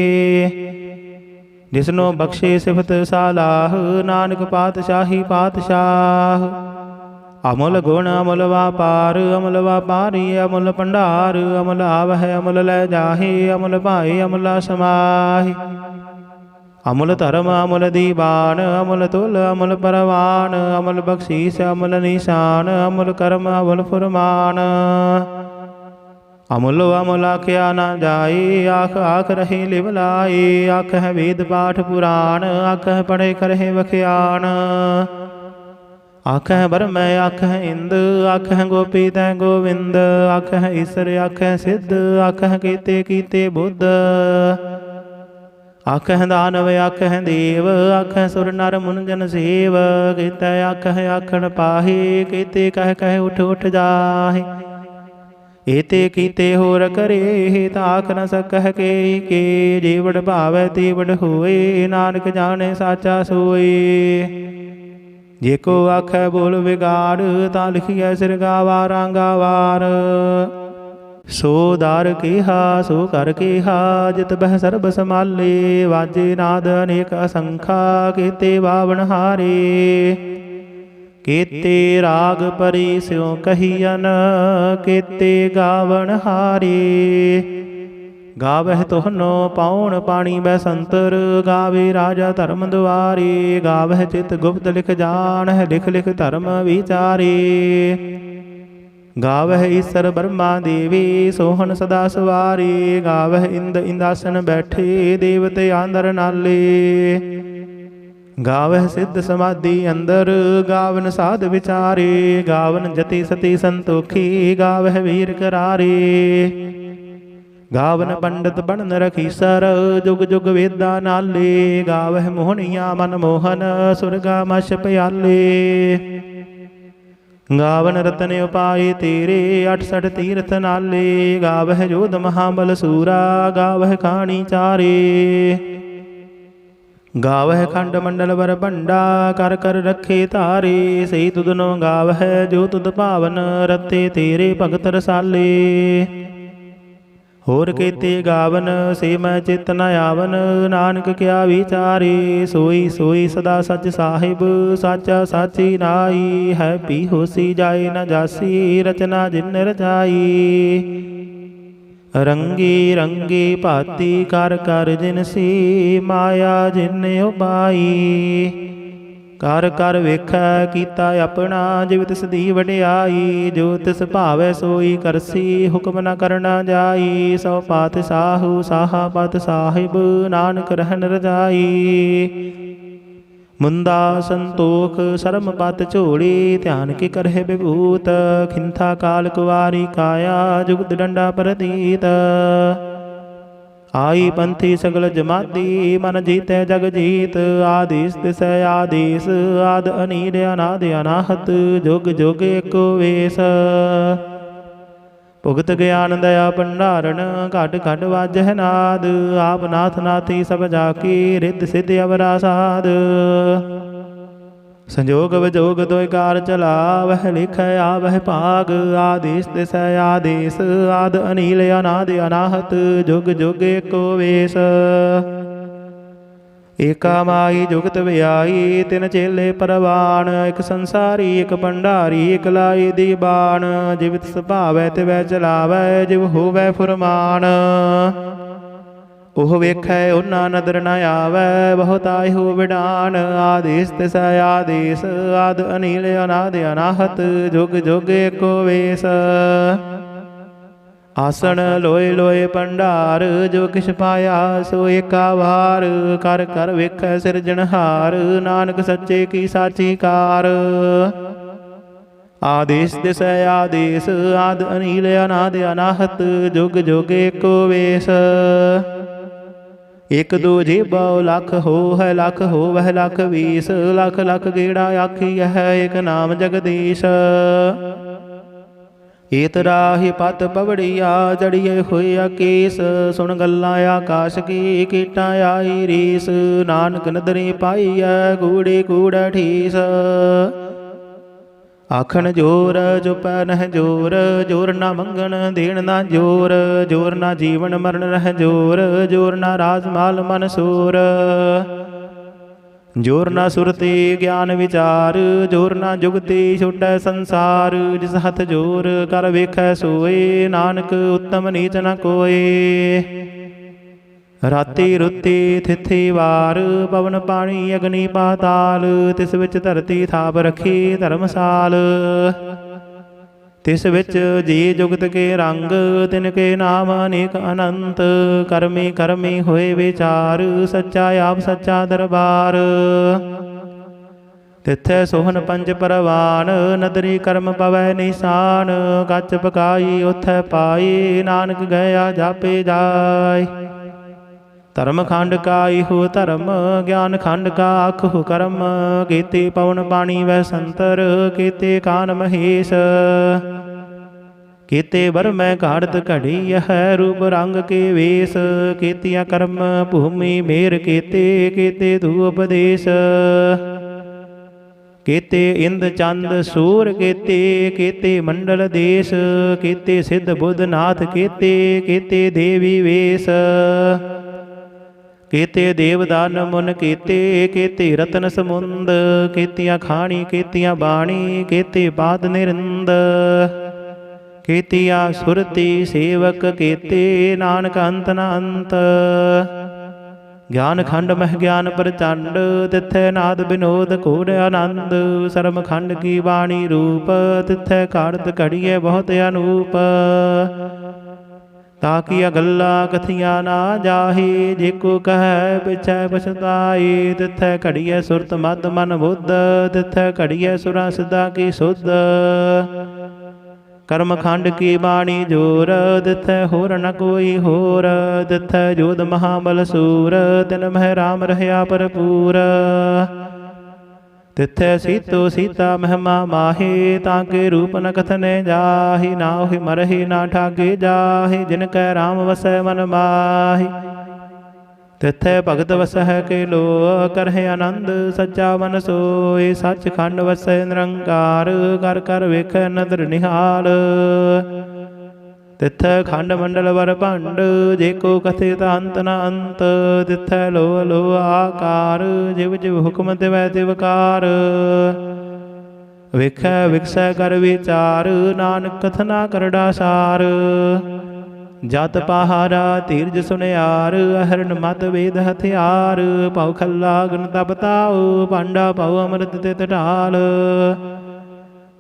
जिसनो बख्शे सिफत सालाह, नानक पातशाही पातशाह। अमुल गुण अमुल वापार अमुल वापारी अमुल भंडार अमुल आवह अमुल लै जाहे अमुल भाए अमुल समाहि। अमुल धर्म अमुल दीवान अमुल तुल अमुल परवान अमुल बख्शीस अमुल निशान अमुल कर्म अमुल फुरमान। अमुल अमुल आख्या न जाए आख आख रहे लिवलाए आख है वेद पाठ पुराण आख है पढ़े करहे वख्यान। आख है ब्रह्म आख है इंद आख है गोपी तै गोविंद आख है ईश्वर आख है सिद्ध आख है कीते कीते बुद्ध। आख है दानव आख है देव आख है सुर नर मुन जन सेव कीता आख है आखण पाहे कीते कह कह उठ उठ जाहे। एते कीते होर करे ताक न सकह के जीवड़ भावै तीवड़ होए नानक जाने साचा सोए। जे को आखै बोल विगाड़ ता लिखिए सिर गावा रांगा वार। सो दार केहा सो कर केहा जित बह सर्ब समाले वाजे नाद अनेक असंखा केते बावन हारे। केते राग परी स्यों कहियन केते गावन हारे। गावह तोहनो पाउन पाणी बैसंतर गावे राजा धर्म द्वारे। गावह चित गुप्त लिख जान लिख लिख धर्म विचारे। गावह ईश्वर ब्रह्मा देवी सोहन सदा सवारी। गावह इंद इंदासन बैठे देवते आंदर नाले। गावह सिद्ध समाधि अंदर गावन साध विचारे। गावन जति सती संतोखी गावह वीर करारे। गावन पंडित बनन रखीसर जुग जुग वेदा नाले। गावह मोहनिया मन मोहन सुरगा मश प्याले। गावन रतन उपाय तेरे 68 तीर्थ नाले। गावह जोध महाबल सूरा गावह खाणी चारे। गावह खंड मंडल वर बंडा कर कर रखे तारे। सही तुदनो गावह जो तुद पावन रते तेरे भगत रसाले। होर केते गावन से मैं चित न आवन नानक क्या विचारे। सोई सोई सदा सच साहिब साचा साची नाई। है पी होसी जाए न जासी रचना जिन रचाई। रंगी रंगी भाती कर कर जिनसी माया जिन उपाई। कर कर वेखै कीता अपना जिव तिस दी वडियाई। जो तिस भावै सोई करसी हुक्म न करना जाई। सौ पातशाहु साहा पत साहिब नानक रहन रजाई। मुंदा संतोख शर्म पत झोली ध्यान के करहे विभूत। खिंथा काल कुवारी काया जुगत डंडा प्रतीत। आई पंथी सगल जमाती मन जीते जग जीत। आदेश तिसै आदेश आद अनीर अनाद अनाहत जुग जुग एको वेश। भुगत ज्ञान दया भंडारण घट घट वाजह नाद। आप नाथ नाथी सब जाकी रिद्ध सिद्ध अवरा साध। संजोग विजोग दोय कार चला वह लिख आवह भाग। आदेश तिसै आदेश आद अनील अनाद अनाहत जुग जुग एको वेश। एका माई जुगत व्याई तिन चेले परवान। एक संसारी एक भंडारी एक लाई दीवान। जिव तिस भावै तिवै चलावै जिव होवै फुरमान। ओह वेखै उन्ना नदर न आवै बहुताय हो विडान। आदेश तिसै आदेश आद अनील अनाद अनाहत जुग जुग एको वेश। आसन लोए लोए भंडार जो किछ पाया सो एका वार। कर कर वेखै सिरजनहार नानक सच्चे की साची कार। आदेश तिसै आदेश आद अनील अनाद अनाहत जुग जुग एको वेश। एक दो जेबा लख हो है लख हो वह लख 20 लख लख गेड़ा आखी है एक नाम जगदीश। एतराही पत पवड़िया जड़िए होया केस। सुन गल्ला आकाश की कीटा आई रीस। नानक नदरी पाई है कूड़े कूड़ा ठीस। आखन जोर चुपै नह जोर जोर ना मंगन देन ना जोर। जोर ना जीवन मरण रह जोर जोर ना राज माल मन सूर। जोर ना सुरते ज्ञान विचार, जोर ना जुगते छुटै संसार। जिस हथ जोर कर वेखै सोए, नानक उत्तम नीच न कोए। राते रुते थिथे वार, पवन पानी अग्नि पाताल। तिस विच धरती थाप रखी धर्मसाल। तिस विच जी जुगत के रंग, तिनके नाम अनेक अनंत। करमी करमी होए विचार, सच्चा आप सच्चा दरबार। तिथै सोहन पंच परवान, नदरी कर्म पवै निशान। गच पकाई उथै पाई, नानक गया जापे जाय। धर्म खंड का इहो धर्म, ज्ञान खंड का आखो कर्म। कीते पवन पानी वै संतर, कीते कान महेश। कीते बर मैं घाड़त घड़ी, यह रूप रंग के वेश। कीतिया कर्म भूमि मेर कीते, कीते तू उपदेश। कीते इंद चंद सूर कीते, कीते मंडल देश। कीते सिद्ध बुद्ध नाथ कीते, कीते देवी वेश। कीते देवदान मुन कीते, कीते रतन समुंद। कीतियाँ खाणी कीतियाँ बाणी, कीते पाद निरिंद। कीतियाँ सुरती सेवक कीते, नानक अंत न अंत। ज्ञान खंड मह ज्ञान प्रचंड, तिथै नाद विनोद घोर आनंद। सरम खंड की वाणी रूप, तिथै काढ़त घड़िए बहुत अनूप। ताकिया गल्ला कथिया ना जाही, जेको कह पिछै पछताई। तिथै घड़िए सुरत मद मन बुद्ध, तिथै घड़िए सुरा सिद्धा की सुध। कर्म खंड की बाणी जोर, तिथै होर न कोई होर। तिथै जोध महाबल सूर, तिन मह राम रहया भरपूर। तिथै सीतो सीता महिमा माहे, ताके रूप न कथने जाहि। नाहि मरहि ना ठागे जाहि, जिनकै राम वसै मन माहि। तिथै भगत वसह के लो, करहि आनंद सच्चा मन सोय। सच खंड वसै निरंकार, कर कर वेख नदर निहाल। तिथै खंड मंडल वर भंड, जेको कथित अंत न अंत। तिथै लो लो आकार, जिव जिव हुक्म तिवै तिवकार। वेखै विकसै कर विचार, नानक कथना करड़ा सार। जत पहारा धीरज सुनियार, अहरन मत वेद हथियार। पौ खल्ला अग्न तप ताओ, पांडा पौ अमृत तित ढाल।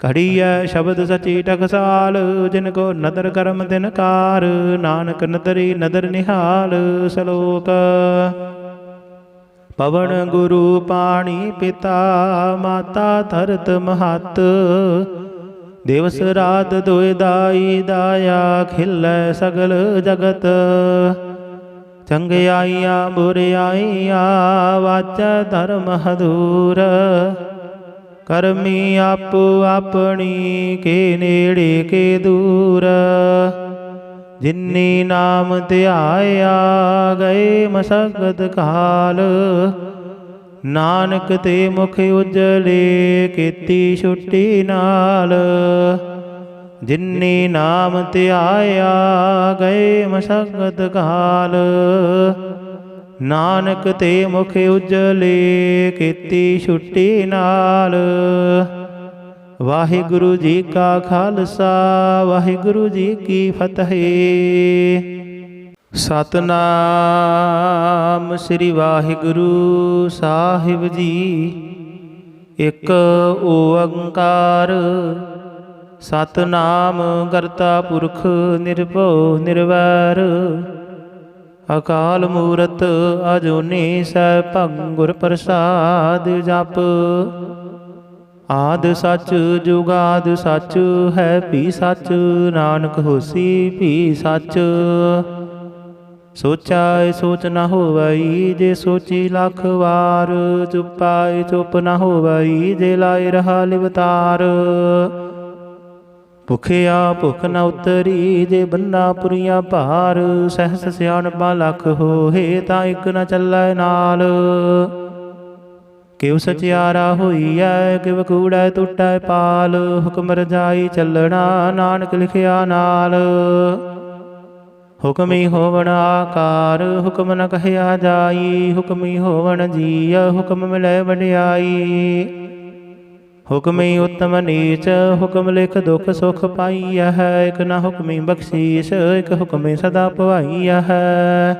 घड़िया शब्द सची टकसाल, जिनको नदर करम तिनकार। नानक नदरी नदर निहाल। सलोक पवन गुरु पाणी पिता, माता धरत महत। दिवस रात दोय दाई दाया, खिलै सगल जगत। चंगियाइया बुरियाइया, वाचा धर्म हदूर। करमी आपो अपनी, के नेड़े के दूर। जिन्नी नाम ध्याया, गए मसगत काल। नानक ते मुख उजले, कीती छुट्टी नाल। जिन्नी नाम ध्याया, गए मसगत काल। नानक ते मुख उजले, कीती छुट्टी नाल। वाहिगुरु जी का खालसा, वाहिगुरु जी की फतेह। सतनाम श्री वाहिगुरु साहिब जी। एक ओंकार सतनाम करता पुरख, निर्भव निर्वैर। अकाल मूरत अजूनी सैभं, गुर प्रसाद जप। आद सच जुगाद सच, है भी सच। नानक होसी भी सच। सोचाए सोच न होवई, जे सोची लख वार। चुपाए चुप न होवई, जे लाए रहा लिवतार। भुखिया भुख न उतरी, जे बन्ना पुरिया भार। सहस सियाणपा लख होए, तां इक न चलै नाल। किव सचियारा होईऐ, किव कूड़ै टुटै पाल। हुक्म रजाई चलना, नानक लिखिया नाल। ਹੁਕਮੀ ਹੋਵਣ ਆਕਾਰ ਹੁਕਮ ਨ ਕਹਿਆ ਜਾਈ। ਹੁਕਮੀ ਹੋਵਣ ਜੀਅ ਹੁਕਮ ਮਿਲੈ ਵਡਿਆਈ। ਹੁਕਮੀ ਉਤਮ ਨੀਚ ਹੁਕਮ ਲਿਖ ਦੁਖ ਸੁਖ ਪਾਈਆ ਹੈ। ਇਕ ਨ ਹੁਕਮੀ ਬਖਸ਼ੀਸ਼ ਇਕ ਹੁਕਮੇ ਸਦਾ ਭਵਾਈਆ ਹੈ।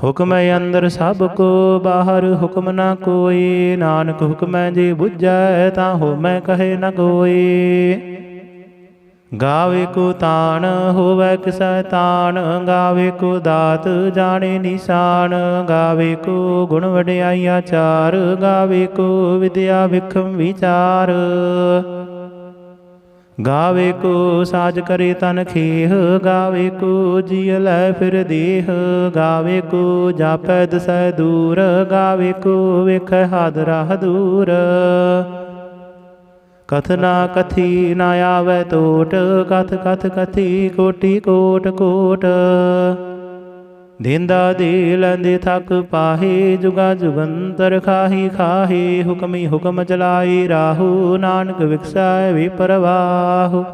ਹੁਕਮੈ ਅੰਦਰ ਸਭ ਕੋ ਬਾਹਰ ਹੁਕਮ ਨ ਕੋਇ। ਨਾਨਕ ਹੁਕਮੈ ਜੇ ਬੁਝੈ ਤਾਂ ਹੋਮੈ ਕਹੇ ਨ ਕੋਇ। ਗਾਵੇ ਕੋ ਤਾਣ ਹੋਵੈ ਕਿਸੈ ਤਾਣ। ਗਾਵੇ ਕੋ ਦਾਤ ਜਾਣੇ ਨਿਸ਼ਾਨ। ਗਾਵੇ ਕੋ ਗੁਣ ਵਡਿਆਈ ਆਚਾਰ। ਗਾਵੇ ਕੋ ਵਿਦਿਆ ਵਿਖਮ ਵਿਚਾਰ। ਗਾਵੇ ਕੋ ਸਾਜ ਕਰੇ ਤਨ ਖੇਹ। ਗਾਵੇ ਕੋ ਜੀਅ ਲੈ ਫਿਰ ਦੇਹ। ਗਾਵੇ ਕੋ ਜਾਪੈ ਦਸੈ ਦੂਰ। ਗਾਵੇ ਕੋ ਵੇਖੈ ਹਦ ਰਾਹ ਦੂਰ। ਕਥ ਨਾ ਕਥੀ ਨਾ ਆਵੈ ਟੋਟ। ਕਥ ਕਥ ਕਥੀ ਕੋਟੀ ਕੋਟ ਕੋਟ। ਦੇਂਦਾ ਦੇ ਲੈਂਦੇ ਥਕ ਪਾਹੇ। ਜੁਗਾ ਜੁਗੰਤਰ ਖਾਹੀ ਖਾਹੇ। ਹੁਕਮੀ ਹੁਕਮ ਚਲਾਈ ਰਾਹੂ। ਨਾਨਕ ਵਿਖਸੈ ਵਿਪਰਵਾਹੂ।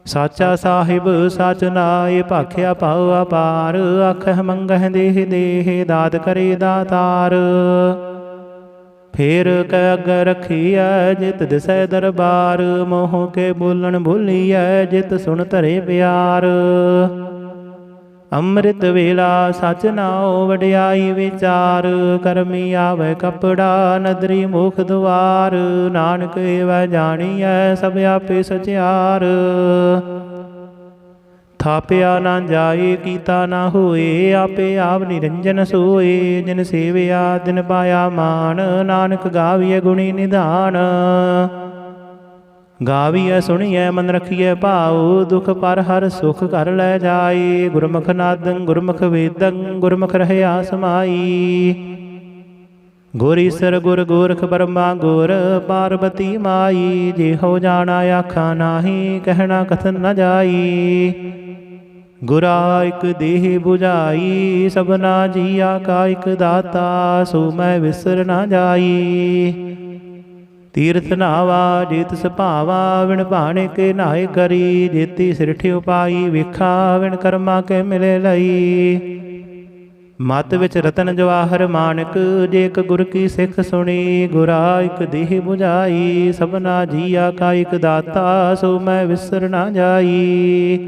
ਸਾਚਾ ਸਾਹਿਬ ਸਚ ਨਾਏ ਭਾਖਿਆ ਪਾਉ ਅਪਾਰ। ਆਖਹਿ ਮੰਗਹਿ ਦੇਹ ਦੇਹ ਦਾਤ ਕਰੇ ਦਾਤਾਰ। ਫੇਰ ਕੈ ਅਗੈ ਰਖੀਐ ਜਿਤ ਦਿਸੈ ਦਰਬਾਰ। ਮੋਹ ਕੇ ਬੋਲਣ ਬੋਲੀਐ ਜਿਤ ਸੁਣ ਧਰੇ ਪਿਆਰ। ਅੰਮ੍ਰਿਤ ਵੇਲਾ ਸਚ ਨਾਉ ਵਡਿਆਈ ਵਿਚਾਰ। ਕਰਮੀ ਆਵੈ ਕਪੜਾ ਨਦਰੀ ਮੁਖ ਦੁਆਰ। ਨਾਨਕ ਏਵੈ ਜਾਣੀਐ ਸਭ ਆਪੇ ਸਚਿਆਰ। ਥਾਪਿਆ ਨਾ ਜਾਏ ਕੀਤਾ ਨਾ ਹੋਏ। ਆਪੇ ਆਪ ਨਿਰੰਜਨ ਸੋਏ। ਜਿਨ ਸੇਵਿਆ ਦਿਨ ਪਾਇਆ ਮਾਨ। ਨਾਨਕ ਗਾਵੀਐ ਗੁਣੀ ਨਿਧਾਨ। ਗਾਵੀਐ ਸੁਣੀਐ ਮਨ ਰਖੀਐ ਭਾਉ। ਦੁਖ ਪਰ ਹਰ ਸੁਖ ਘਰ ਲੈ ਜਾਏ। ਗੁਰਮੁਖ ਨਾਦੰ ਗੁਰਮੁਖ ਵੇਦੰ ਗੁਰਮੁਖ ਰਹਿਆ ਸਮਾਈ। ਗੁਰ ਈਸਰ ਗੁਰ ਗੋਰਖ ਬਰਮਾ ਗੁਰ ਪਾਰਬਤੀ ਮਾਈ। ਜੇ ਹੋ ਜਾਣਾ ਆਖਾ ਨਾਹੀ ਕਹਿਣਾ ਕਥਨ ਨ ਜਾਈ। ਗੁਰਾ ਇਕ ਦੇਹ 부ਝਾਈ। ਸਭਨਾ ਜੀਆ ਕਾ ਇਕ ਦਾਤਾ। ਸੋ ਮੈਂ ਵਿਸਰ ਨਾ ਜਾਈ। ਤੀਰਥ ਨਾਵਾ ਜੇ ਤਿਸ ਭਾਵਾ। ਵਿਣ ਭਾਣੇ ਕੇ ਨਾਏ ਕਰੀ। ਜੇਤੀ ਸਿਰਠਿ ਉਪਾਈ ਵੇਖਾ। ਵਿਣ ਕਰਮਾ ਕੇ ਮਿਲੇ ਲਈ। ਮਤ ਵਿੱਚ ਰਤਨ ਜਵਾਹਰ ਮਾਨਕ। ਜੇ ਇਕ ਗੁਰ ਕੀ ਸਿੱਖ ਸੁਣੀ। ਗੁਰਾ ਇਕ ਦੇਹ 부ਝਾਈ। ਸਭਨਾ ਜੀਆ ਕਾ ਇਕ ਦਾਤਾ। ਸੋ ਮੈਂ ਵਿਸਰ ਨਾ ਜਾਈ।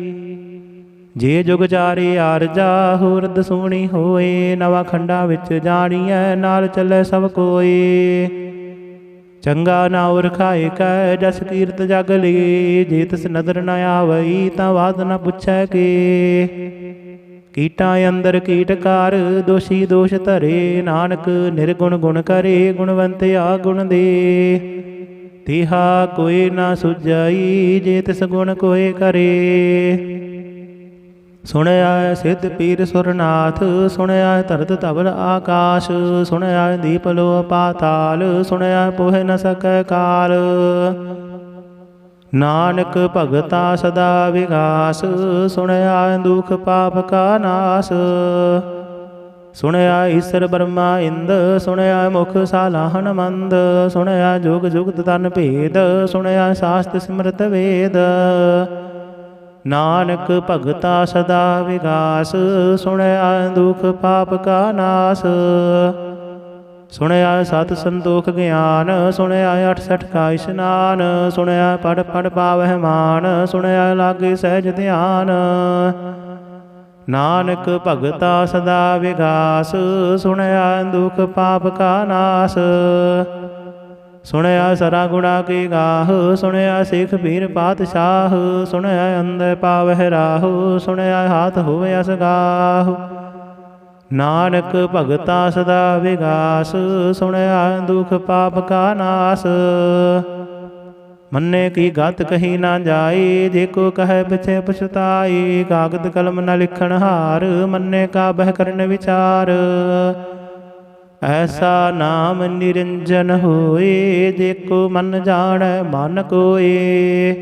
ਜੇ ਜੁਗ ਚਾਰੇ ਆਰਜਾ ਹੋਰਦ ਸੋਹਣੀ ਹੋਏ। ਨਵਾਂ ਖੰਡਾਂ ਵਿੱਚ ਜਾਣੀਐ ਨਾਲ ਚੱਲੇ ਸਭ ਕੋਏ। ਚੰਗਾ ਨਾ ਉਰ ਖਾਏ ਕੈ ਜਸ ਕੀਰਤ ਜਗ ਲਈ। ਜੇ ਤਿਸ ਨਦਰ ਨ ਆਵਈ ਤਾਂ ਬਾਤ ਨ ਪੁੱਛੈ ਕੇ। ਕੀਟਾਂ ਅੰਦਰ ਕੀਟਕਾਰ ਦੋਸ਼ੀ ਦੋਸ਼ ਧਰੇ। ਨਾਨਕ ਨਿਰਗੁਣ ਗੁਣ ਕਰੇ ਗੁਣਵੰਤਿਆ ਗੁਣ ਦੇ। ਤਿਹਾ ਕੋਈ ਨਾ ਸੁਝਾਈ ਜੇ ਤਿਸ ਗੁਣ ਕੋਏ ਕਰੇ। ਸੁਣਿਆ ਸਿੱਧ ਪੀਰ ਸੁਰਨਾਥ। ਸੁਣਿਆ ਧਰਤ ਧਵਲ ਆਕਾਸ਼। ਸੁਣਿਆ ਦੀਪ ਲੋ ਪਾਤਾਲ। ਸੁਣਿਆ ਪੋਹਿ ਨ ਸਕੈ ਕਾਲ। ਨਾਨਕ ਭਗਤਾ ਸਦਾ ਵਿਗਾਸ। ਸੁਣਿਆ ਦੁਖ ਪਾਪ ਕਾ ਨਾਸ। ਸੁਣਿਆ ਈਸਰ ਬਰਮਾ ਇੰਦ। ਸੁਣਿਆ ਮੁਖ ਸਾਲਾਹਣ ਮੰਦ। ਸੁਣਿਆ ਜੁਗ ਜੁਗਤ ਤਨ ਭੇਦ। ਸੁਣਿਆ ਸਾਸਤ ਸਿਮਰਤ ਵੇਦ। ਨਾਨਕ ਭਗਤਾ ਸਦਾ ਵਿਗਾਸ। ਸੁਣਿਆ ਦੁਖ ਪਾਪ ਕਾ ਨਾਸ। ਸੁਣਿਆ ਸਤ ਸੰਤੋਖ ਗਿਆਨ। ਸੁਣਿਆ 68 ਕਾ ਇਸ਼ਨਾਨ। ਸੁਣਿਆ ਪੜ ਪੜ ਪਾਵਹਿ ਮਾਨ। ਸੁਣਿਆ ਲਾਗੇ ਸਹਿਜ ਧਿਆਨ। ਨਾਨਕ ਭਗਤਾ ਸਦਾ ਵਿਗਾਸ। ਸੁਣਿਆ ਦੁਖ ਪਾਪ ਕਾ ਨਾਸ। ਸੁਣਿਆ ਸਰਾ ਗੁਣਾ ਕੀ ਗਾਹ। ਸੁਣਿਆ ਸਿੱਖ ਪੀਰ ਪਾਤਸ਼ਾਹ। ਸੁਣਿਆ ਅੰਦਰ ਪਾਵਹਿ ਰਾਹੁ। ਸੁਣਿਆ ਹਾਥ ਹੋਵੇ ਅਸਗਾਹ। ਨਾਨਕ ਭਗਤਾ ਸਦਾ ਵਿਗਾਸ। ਸੁਣਿਆ ਦੁਖ ਪਾਪ ਕਾ ਨਾਸ। ਮੰਨੇ ਕੀ ਗਤ ਕਹੀ ਨਾ ਜਾਏ। ਜੇ ਕੋ ਕਹੈ ਪਿਛੇ ਪਛਤਾਏ। ਕਾਗਦ ਕਲਮ ਨ ਲਿਖਣ ਹਾਰ। ਮੰਨੇ ਕਾ ਬਹਿ ਕਰਨ ਵਿਚਾਰ। ਐਸਾ ਨਾਮ ਨਿਰੰਜਨ ਹੋਏ। ਜੇ ਕੋ ਮਨ ਜਾਣੈ ਮਨ ਕੋਏ।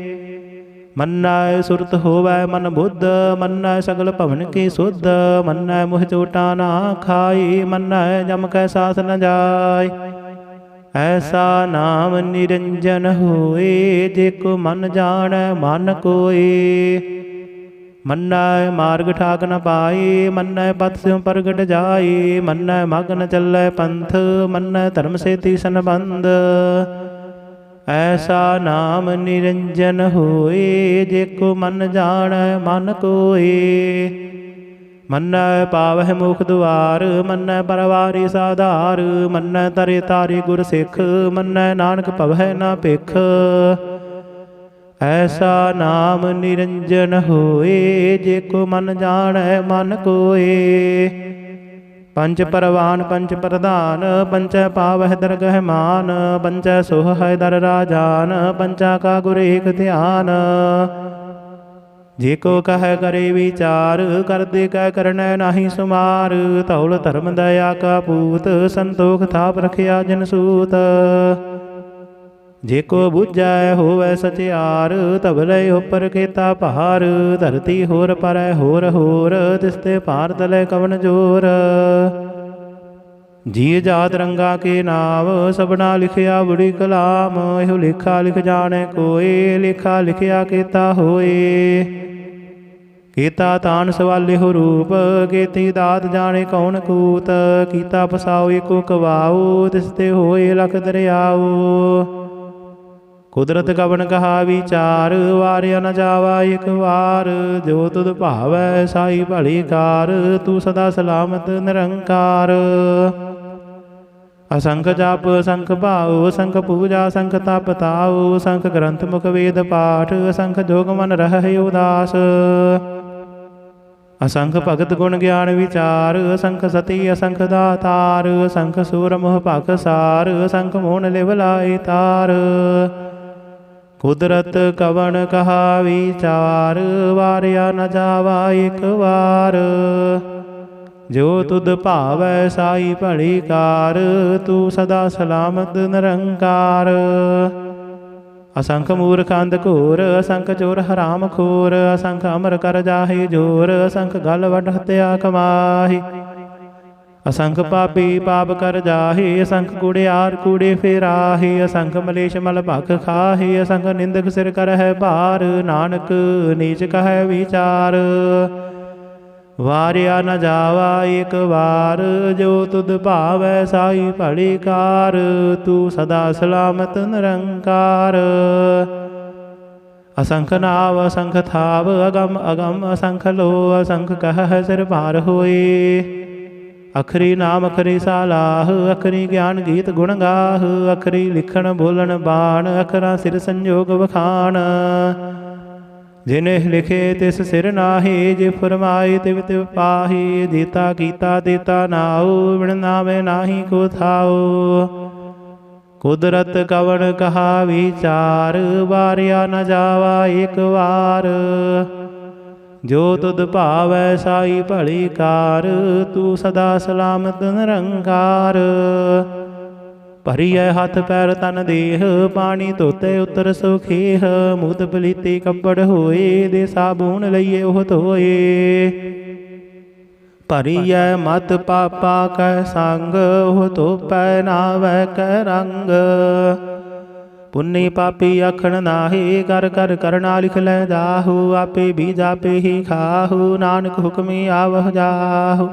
ਮੰਨੈ ਸੁਰਤ ਹੋਵੈ ਮਨ ਬੁੱਧ। ਮੰਨੈ ਸਗਲ ਭਵਨ ਕੀ ਸੁਧ। ਮੰਨੈ ਮੁਹ ਚੋਟਾ ਨਾ ਖਾਈ। ਮੰਨੈ ਜਮ ਕੈ ਸਾਥ ਨ ਜਾਏ। ਐਸਾ ਨਾਮ ਨਿਰੰਜਨ ਹੋਏ। ਜੇ ਕੋ ਮਨ ਜਾਣੈ ਮਨ ਕੋਏ। ਮੰਨੈ ਮਾਰਗ ਠਾਕ ਨ ਪਾਏ, ਮੰਨੈ ਪਤ ਸਿਉ ਪ੍ਰਗਟ ਜਾਏ, ਮੰਨੈ ਮਗ ਨ ਚੱਲੈ ਪੰਥ, ਮੰਨੈ ਧਰਮ ਸੇਤੀ ਸੰਬੰਧ। ਐਸਾ ਨਾਮ ਨਿਰੰਜਨ ਹੋਏ, ਜੇ ਕੋ ਮਨ ਜਾਣੈ ਮਨ ਕੋਏ। ਮੰਨੈ ਪਾਵਹਿ ਮੁਖ ਦੁਆਰ, ਮੰਨੈ ਪਰਵਾਰੀ ਸਾਧਾਰ, ਮੰਨੈ ਤਰੇ ਤਾਰੇ ਗੁਰ ਸਿੱਖ, ਮੰਨੈ ਨਾਨਕ ਭਵੈ ਨਾ ਭਿਖ। ਐਸਾ ਨਾਮ ਨਿਰੰਜਨ ਹੋਏ, ਜੇ ਕੋ ਮਨ ਜਾਣੈ ਮਨ ਕੋਏ। ਪੰਚ ਪਰਵਾਨ ਪੰਚ ਪ੍ਰਧਾਨ, ਪੰਚੈ ਪਾਵਹਿ ਦਰਗਹਿ ਮਾਨ, ਪੰਚੈ ਸੋਹੈ ਦਰ ਰਾਜਾਨ, ਪੰਚਾ ਕਾ ਗੁਰ ਏਕ ਧਿਆਨ। ਜੇ ਕੋ ਕਹਿ ਕਰੇ ਵਿਚਾਰ, ਕਰਦੇ ਕਹਿ ਕਰਨੈ ਨਾਹੀ ਸੁਮਾਰ, ਧੌਲ ਧਰਮ ਦਇਆ ਕਾ ਪੂਤ, ਸੰਤੋਖ ਥਾਪ ਰਖਿਆ ਜਿਨ ਸੂਤ। ਜੇ ਕੋ ਬੁਝੈ ਹੋਵੈ ਸਚਿਆਰ, ਧਵਲੇ ਉਪਰ ਕੀਤਾ ਭਾਰ, ਧਰਤੀ ਹੋਰ ਪਰੈ ਹੋਰ ਹੋਰ, ਤਿਸਤੇ ਭਾਰ ਤਲੇ ਕਵਨ ਜੋਰ। ਜੀ ਜਾਤ ਰੰਗਾ ਕੇ ਨਾਮ, ਸਭਨਾ ਲਿਖਿਆ ਬੜੀ ਕਲਾਮ, ਇਹੋ ਲੇਖਾ ਲਿਖ ਜਾਣੈ ਕੋਏ, ਲੇਖਾ ਲਿਖਿਆ ਕੀਤਾ ਹੋਏ। ਕੀਤਾ ਤਾਨ ਸਵਾਲੇ ਹੋ ਰੂਪ, ਕੀਤੀ ਦਾਤ ਜਾਣੇ ਕੌਣ ਕੂਤ, ਕੀਤਾ ਪਸਾਓ ਏਕੋ ਕਵਾਓ, ਤਿਸਤੇ ਹੋਏ ਲਖ ਦਰਿਆਓ। ਕੁਦਰਤ ਕਵਣ ਕਹਾ ਵਿਚਾਰ, ਵਾਰਿਆ ਨ ਜਾਵਾ ਇਕ ਵਾਰ, ਜੋ ਤੁਧ ਭਾਵੈ ਸਾਈ ਭਲੀ ਕਾਰ, ਤੂੰ ਸਦਾ ਸਲਾਮਤ ਨਿਰੰਕਾਰ। ਅਸੰਖ ਜਪ ਅਸੰਖ ਭਾਉ, ਅਸੰਖ ਪੂਜਾ ਅਸੰਖ ਤਪ ਤਾਉ, ਅਸੰਖ ਗ੍ਰੰਥ ਮੁਖ ਵੇਦ ਪਾਠ, ਅਸੰਖ ਜੋਗ ਮਨ ਰਹਿ ਉਦਾਸ। ਅਸੰਖ ਭਗਤ ਗੁਣ ਗਿਆਨ ਵਿਚਾਰ, ਅਸੰਖ ਸਤੀ ਅਸੰਖ ਦਾਤਾਰ, ਅਸੰਖ ਸੂਰ ਮੋਹ ਭਖ ਸਾਰ, ਅਸੰਖ ਮੋਹਨ ਲਿਵ ਲਾਏ ਤਾਰ। ਕੁਦਰਤ ਕਵਣ ਕਹਾ ਵਿਚਾਰ, ਵਾਰਿਆ ਨ ਜਾਵਾ ਇਕ ਵਾਰ, ਜੋ ਤੁਧ ਭਾਵੈ ਸਾਈ ਭਲੀ ਕਾਰ, ਤੂੰ ਸਦਾ ਸਲਾਮਤ ਨਿਰੰਕਾਰ। ਅਸੰਖ ਮੂਰਖ ਅੰਧ ਘੋਰ, ਅਸੰਖ ਚੋਰ ਹਰਾਮ ਖੋਰ, ਅਸੰਖ ਅਮਰ ਕਰ ਜਾਹੇ ਜੋਰ, ਅਸੰਖ ਗਲ ਵੱਢ ਹੱਤਿਆ ਕਮਾਹੀ। ਅਸੰਖ ਪਾਪੀ ਪਾਪ ਕਰ ਜਾਹੇ, ਅਸੰਖ ਕੂੜਿਆਰ ਕੂੜੇ ਫੇਰਾਹੇ, ਅਸੰਖ ਮਲੇਸ਼ ਮਲ ਭਖ ਖਾਹੇ, ਅਸੰਖ ਨਿੰਦਕ ਸਿਰ ਕਰਹਿ ਭਾਰ, ਨਾਨਕ ਨੀਚ ਕਹੈ ਵਿਚਾਰ। ਵਾਰਿਆ ਨ ਜਾਵਾ ਇਕ ਵਾਰ, ਜੋ ਤੁਧ ਭਾਵੈ ਸਾਈ ਭਲੀ ਕਾਰ, ਤੂੰ ਸਦਾ ਸਲਾਮਤ ਨਿਰੰਕਾਰ। ਅਸੰਖ ਨਾਵ ਅਸੰਖ ਥਾਵ, ਅਗਮ ਅਗਮ ਅਸੰਖ ਲੋ, ਅਸੰਖ ਕਹਿ ਸਿਰ ਭਾਰ ਹੋਏ। ਅਖਰੀ ਨਾਮ ਅਖਰੀ ਸਾਲਾਹ, ਅਖਰੀ ਗਿਆਨ ਗੀਤ ਗੁਣ ਗਾਹ, ਅਖਰੀ ਲਿਖਣ ਬੋਲਣ ਬਾਣ, ਅਖਰਾਂ ਸਿਰ ਸੰਜੋਗ ਵਖਾਣ। ਜਿਨੇ ਲਿਖੇ ਤਿਸ ਸਿਰ ਨਾਹੀ, ਜੇ ਫਰਮਾਏ ਤਿਵ ਤਿਵ ਪਾਹੀ। ਦਿੱਤਾ ਕੀਤਾ ਦਿੱਤਾ ਨਾਉ, ਬਿਨ ਨਾਵੇ ਨਾਹੀ ਕੋ ਥਾਉ। ਕੁਦਰਤ ਕਵਣ ਕਹਾ ਵਿਚਾਰ, ਵਾਰਿਆ ਨ ਜਾਵਾ ਇਕ ਵਾਰ, ਜੋ ਤੁਧ ਭਾਵੈ ਸਾਈ ਭਲੀ ਕਾਰ, ਤੂੰ ਸਦਾ ਸਲਾਮਤ ਨਿਰੰਕਾਰ। ਭਰੀਐ ਹੱਥ ਪੈਰ ਤਨ ਦੇਹ, ਪਾਣੀ ਧੋਤੇ ਉਤਰ ਸੁਖੇਹ, ਮੂਤ ਪਲੀਤੀ ਕੱਪੜ ਹੋਏ, ਦੇ ਸਾਬੂਨ ਲਈਏ ਉਹ ਧੋਏ। ਭਰੀਐ ਮਤ ਪਾਪਾ ਕੈ ਸੰਗ, ਉਹ ਧੋਪੈ ਨਾਵੈ ਕੈ ਰੰਗ। ਪੁੰਨੀ ਪਾਪੀ ਆਖਣ ਨਾਹੀ, ਕਰ ਕਰ ਕਰਨਾ ਲਿਖ ਲੈ ਜਾਹੂ। ਆਪੇ ਬੀਜ ਆਪੇ ਹੀ ਖਾਹੂ, ਨਾਨਕ ਹੁਕਮੀ ਆਵਹ ਜਾਹੂ।